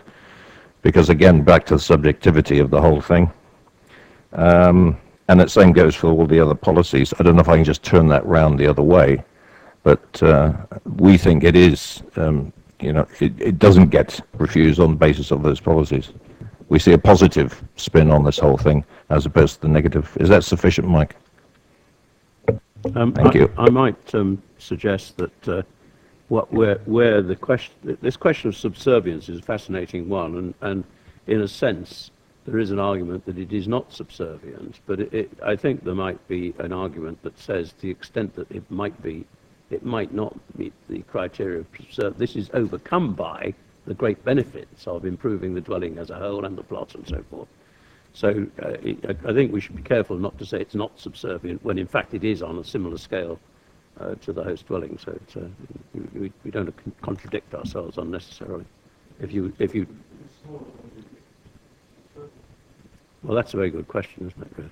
Because again, back to the subjectivity of the whole thing. And the same goes for all the other policies. I don't know if I can just turn that round the other way, but we think it is, it doesn't get refused on the basis of those policies. We see a positive spin on this whole thing as opposed to the negative. Is that sufficient, Mike? Thank you. I might suggest that where this question of subservience is a fascinating one, and in a sense, there is an argument that it is not subservient, but I think there might be an argument that says the extent that it might not meet the criteria of subservience. This is overcome by the great benefits of improving the dwelling as a whole and the plot and so forth. So I think we should be careful not to say it's not subservient when in fact it is on a similar scale to the host dwelling. So we don't contradict ourselves unnecessarily. Well, that's a very good question, isn't it, Chris?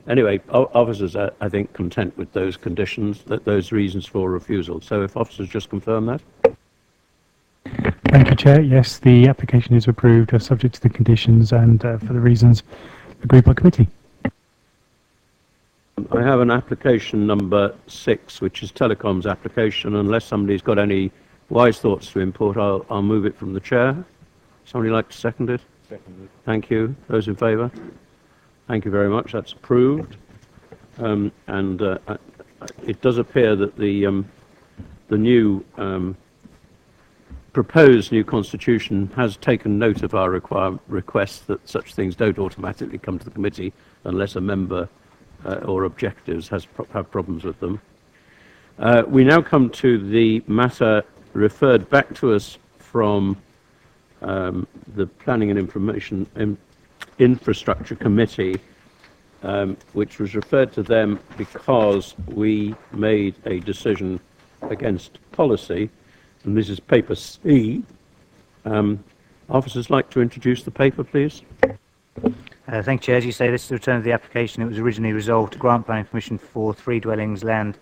Anyway, officers are, I think, content with those conditions, those reasons for refusal. So if officers just confirm that. Thank you, Chair. Yes, the application is approved, subject to the conditions and for the reasons agreed by committee. I have an application number 6, which is Telecom's application. Unless somebody's got any wise thoughts to import, I'll move it from the chair. Somebody like to second it? Seconded. Thank you. Those in favour? Thank you very much. That's approved. It does appear that the new proposed new constitution has taken note of our request that such things don't automatically come to the committee unless a member or objectives have problems with them. We now come to the matter referred back to us from the Planning and Infrastructure Committee, which was referred to them because we made a decision against policy, and this is paper C. Officers like to introduce the paper, please. Thank you, Chair. As you say, this is the return of the application. It was originally resolved to grant planning permission for 3 dwellings land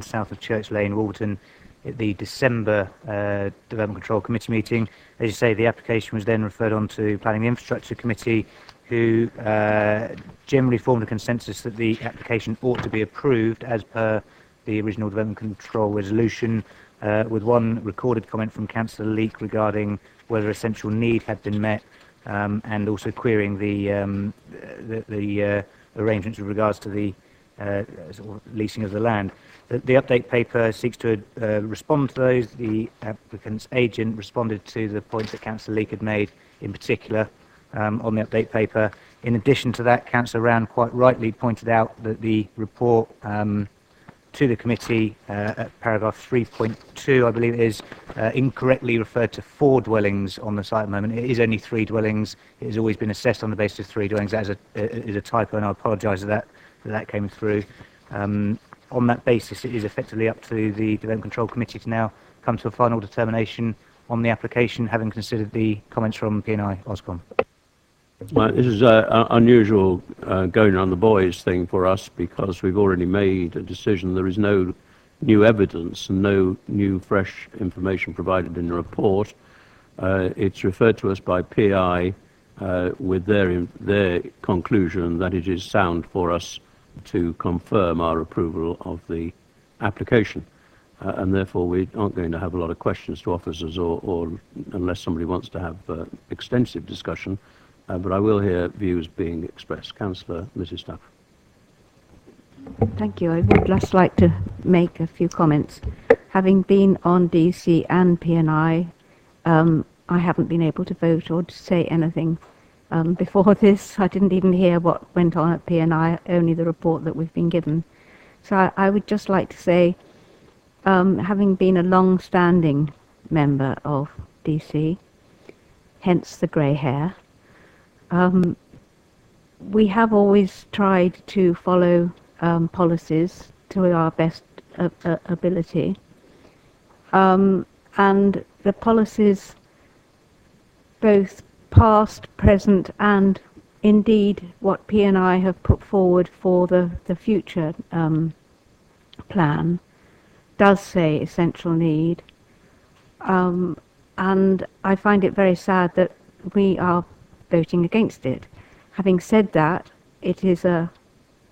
south of Church Lane, Wolverton, at the December Development Control Committee meeting. As you say, the application was then referred on to Planning and Infrastructure Committee, who generally formed a consensus that the application ought to be approved as per the original Development Control resolution, with one recorded comment from Councillor Leek regarding whether essential need had been met, and also querying the arrangements with regards to the sort of leasing of the land. The update paper seeks to respond to those. The applicant's agent responded to the points that Councillor Leek had made in particular on the update paper. In addition to that, Councillor Rand quite rightly pointed out that the report to the committee at paragraph 3.2, I believe it is, incorrectly referred to 4 dwellings on the site at the moment. It is only 3 dwellings. It has always been assessed on the basis of 3 dwellings. That is a typo, and I apologise that came through. On that basis, it is effectively up to the Development Control Committee to now come to a final determination on the application, having considered the comments from P&I Oscom. Well, this is an unusual going on the boys thing for us, because we've already made a decision. There is no new evidence and no new fresh information provided in the report. It's referred to us by PI with their conclusion that it is sound for us to confirm our approval of the application. And therefore we aren't going to have a lot of questions to officers, or unless somebody wants to have extensive discussion. But I will hear views being expressed. Councillor Mrs. Staff. Thank you. I would just like to make a few comments. Having been on DC and P&I, I haven't been able to vote or to say anything. Before this, I didn't even hear what went on at P&I, only the report that we've been given. So I would just like to say, having been a long-standing member of DC, hence the grey hair, we have always tried to follow policies to our best ability, and the policies, both past, present, and indeed what P&I have put forward for the future plan, does say essential need, and I find it very sad that we are voting against it. Having said that, it is a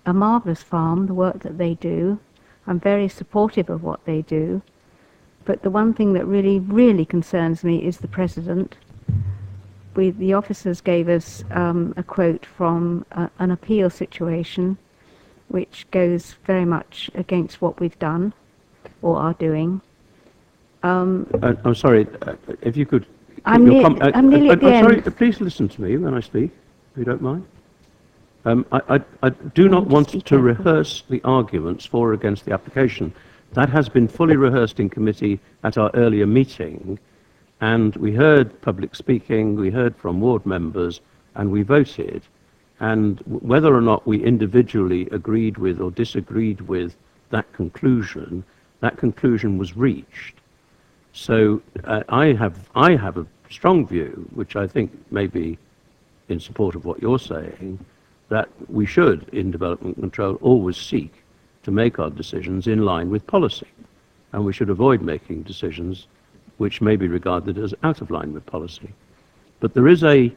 marvellous farm, the work that they do. I'm very supportive of what they do, but the one thing that really concerns me is the precedent. The officers gave us a quote from an appeal situation, which goes very much against what we've done or are doing. I'm sorry, if you could... I'm nearly at the end. Sorry, please listen to me when I speak, if you don't mind. I do not want to rehearse the arguments for or against the application. That has been fully rehearsed in committee at our earlier meeting, and we heard public speaking, we heard from ward members, and we voted. And whether or not we individually agreed with or disagreed with that conclusion was reached. So I have a strong view, which I think may be in support of what you're saying, that we should, in development control, always seek to make our decisions in line with policy. And we should avoid making decisions which may be regarded as out of line with policy. But there is a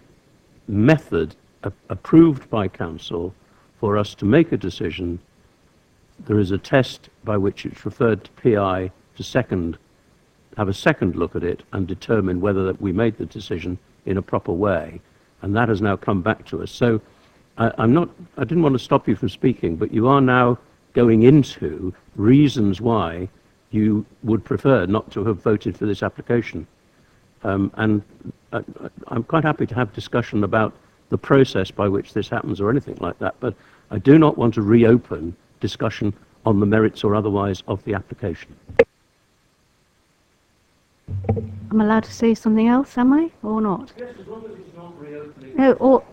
method approved by Council for us to make a decision. There is a test by which it's referred to PI to have a second look at it and determine whether we made the decision in a proper way. And that has now come back to us. So I didn't want to stop you from speaking, but you are now going into reasons why you would prefer not to have voted for this application. And I'm quite happy to have discussion about the process by which this happens or anything like that, but I do not want to reopen discussion on the merits or otherwise of the application. I'm allowed to say something else, am I, or not? Yes, as long as it's not reopening. No, or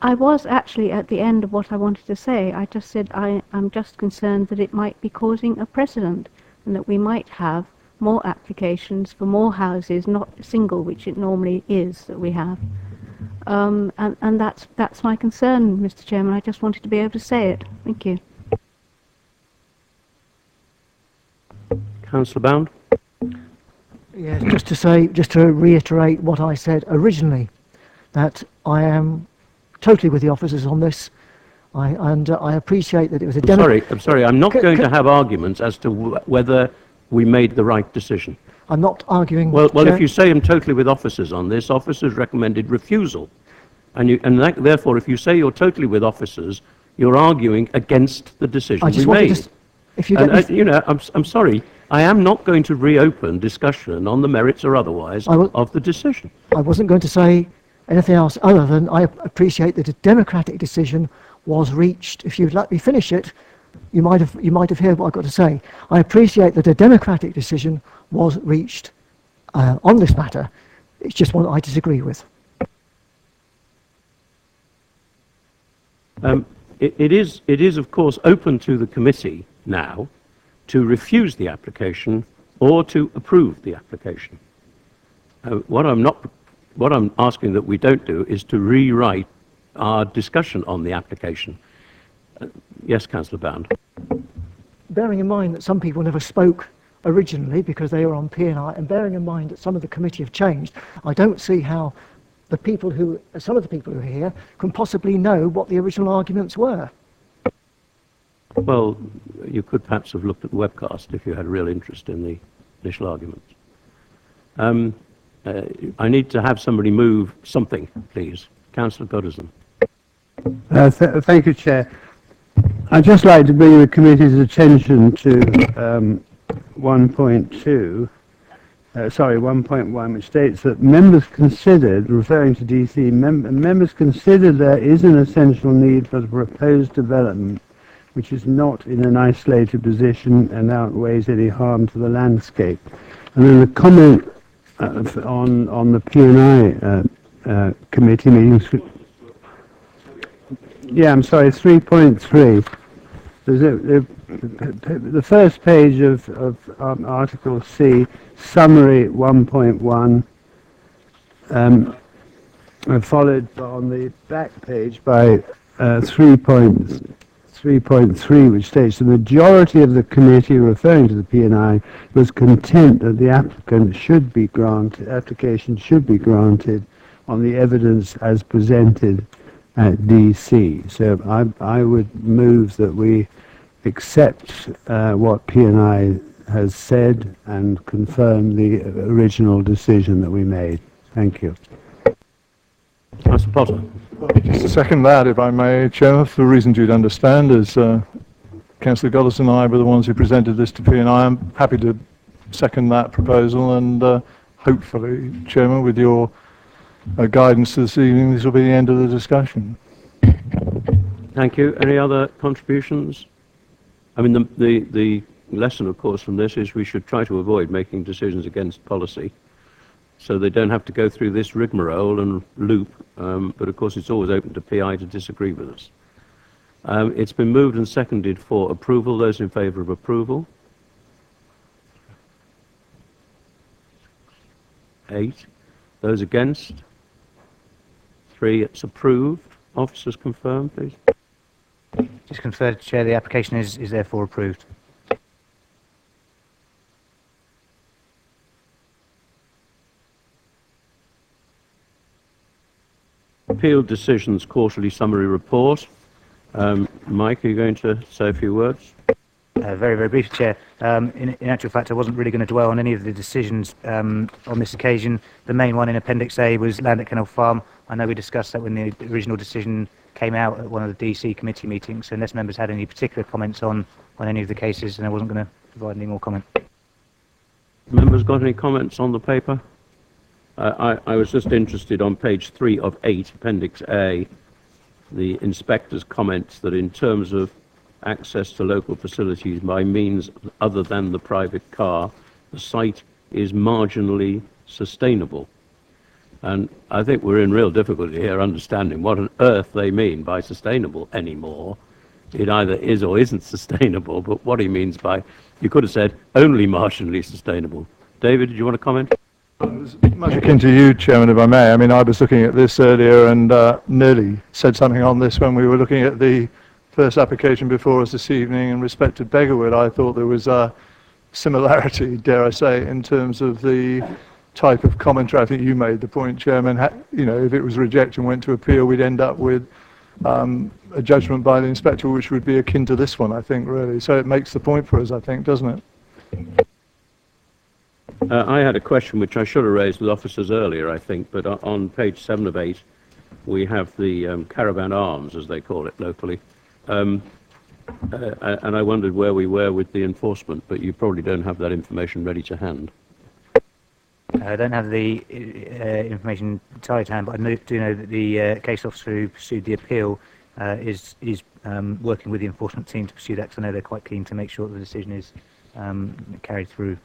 I was actually at the end of what I wanted to say. I just said I'm just concerned that it might be causing a precedent, and that we might have more applications for more houses, not single, which it normally is that we have. And that's my concern, Mr. Chairman. I just wanted to be able to say it. Thank you. Councillor Bound? Yes, just to reiterate what I said originally, that I am totally with the officers on this. I appreciate that it was a... I'm sorry, I'm not going to have arguments as to whether we made the right decision. I'm not arguing. Well, Chair. if you say I'm totally with officers on this, officers recommended refusal. Therefore, if you say you're totally with officers, you're arguing against the decision I just we wanted made. to, if you let me You know, I'm sorry, I am not going to reopen discussion on the merits or otherwise of the decision. I wasn't going to say anything else other than I appreciate that a democratic decision was reached. If you'd let me finish it, you might have heard what I've got to say. I appreciate that a democratic decision was reached on this matter. It's just one I disagree with. It is, of course, open to the committee now to refuse the application or to approve the application. What I'm asking that we don't do is to rewrite our discussion on the application. Yes, Councillor Bound. Bearing in mind that some people never spoke originally because they were on P&I, and bearing in mind that some of the committee have changed, I don't see how some of the people who are here can possibly know what the original arguments were. Well, you could perhaps have looked at the webcast if you had a real interest in the initial arguments. I need to have somebody move something, please. Councillor Goddison. Thank you, Chair. I'd just like to bring the committee's attention to 1.2, 1.1, which states that members considered, referring to DC, members considered there is an essential need for the proposed development which is not in an isolated position and outweighs any harm to the landscape. And then the comment on the P&I committee meetings. Yeah, I'm sorry, 3.3. The first page of Article C, summary 1.1, followed on the back page by 3.3, which states the majority of the committee, referring to the P&I, was content that the application should be granted on the evidence as presented at DC. So I would move that we accept what P&I has said and confirm the original decision that we made. Thank you. Councillor Potter. Just to second that, if I may, Chair, for reasons you'd understand, as Councillor Goddison and I were the ones who presented this to P&I, I'm happy to second that proposal, and hopefully, Chairman, with your guidance this evening, this will be the end of the discussion. Thank you. Any other contributions? I mean, the lesson, of course, from this is we should try to avoid making decisions against policy, so they don't have to go through this rigmarole and loop. But of course, it's always open to PI to disagree with us. It's been moved and seconded for approval. Those in favour of approval? 8. Those against? 3. It's approved. Officers confirm, please. Just confirm, Chair, the application is therefore approved. Appeal Decisions Quarterly Summary Report. Mike, are you going to say a few words? Very, very briefly, Chair. In actual fact, I wasn't really going to dwell on any of the decisions on this occasion. The main one in Appendix A was land at Kennel Farm. I know we discussed that when the original decision came out at one of the DC committee meetings. So unless members had any particular comments on any of the cases, then I wasn't going to provide any more comment. Members got any comments on the paper? I was just interested on page 3 of 8, Appendix A, the inspector's comments that in terms of access to local facilities by means other than the private car, the site is marginally sustainable. And I think we're in real difficulty here understanding what on earth they mean by sustainable anymore. It either is or isn't sustainable, but what he means by, you could have said, only marginally sustainable. David, did you want to comment? Much akin to you, Chairman, if I may. I mean, I was looking at this earlier and nearly said something on this when we were looking at the first application before us this evening in respect to Beggarwood. I thought there was a similarity, dare I say, in terms of the type of commentary. I think you made the point, Chairman, you know, if it was rejected and went to appeal, we'd end up with a judgment by the inspector which would be akin to this one, I think, really. So it makes the point for us, I think, doesn't it? I had a question which I should have raised with officers earlier, I think, but on page 7 of 8, we have the caravan arms, as they call it locally. And I wondered where we were with the enforcement, but you probably don't have that information ready to hand. I don't have the information entirely to hand, but I do know that the case officer who pursued the appeal is working with the enforcement team to pursue that, because I know they're quite keen to make sure that the decision is carried through.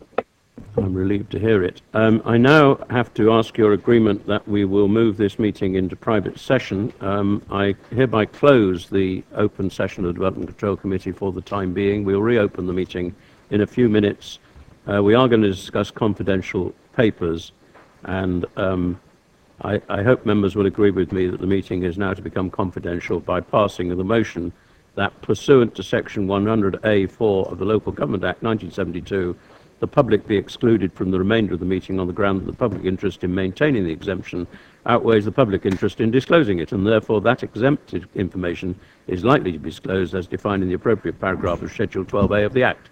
I'm relieved to hear it. I now have to ask your agreement that we will move this meeting into private session. I hereby close the open session of the Development Control Committee for the time being. We'll reopen the meeting in a few minutes. We are going to discuss confidential papers, and I hope members will agree with me that the meeting is now to become confidential by passing of the motion that, pursuant to Section 100A(4) of the Local Government Act 1972, the public be excluded from the remainder of the meeting on the ground that the public interest in maintaining the exemption outweighs the public interest in disclosing it, and therefore that exempted information is likely to be disclosed as defined in the appropriate paragraph of Schedule 12A of the Act.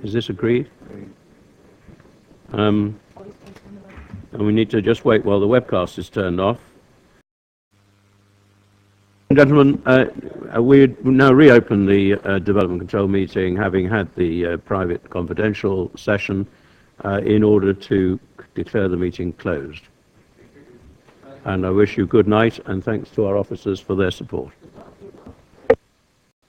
Is this agreed? And we need to just wait while the webcast is turned off. Gentlemen, we now reopen the Development Control meeting, having had the private confidential session, in order to declare the meeting closed. And I wish you good night, and thanks to our officers for their support.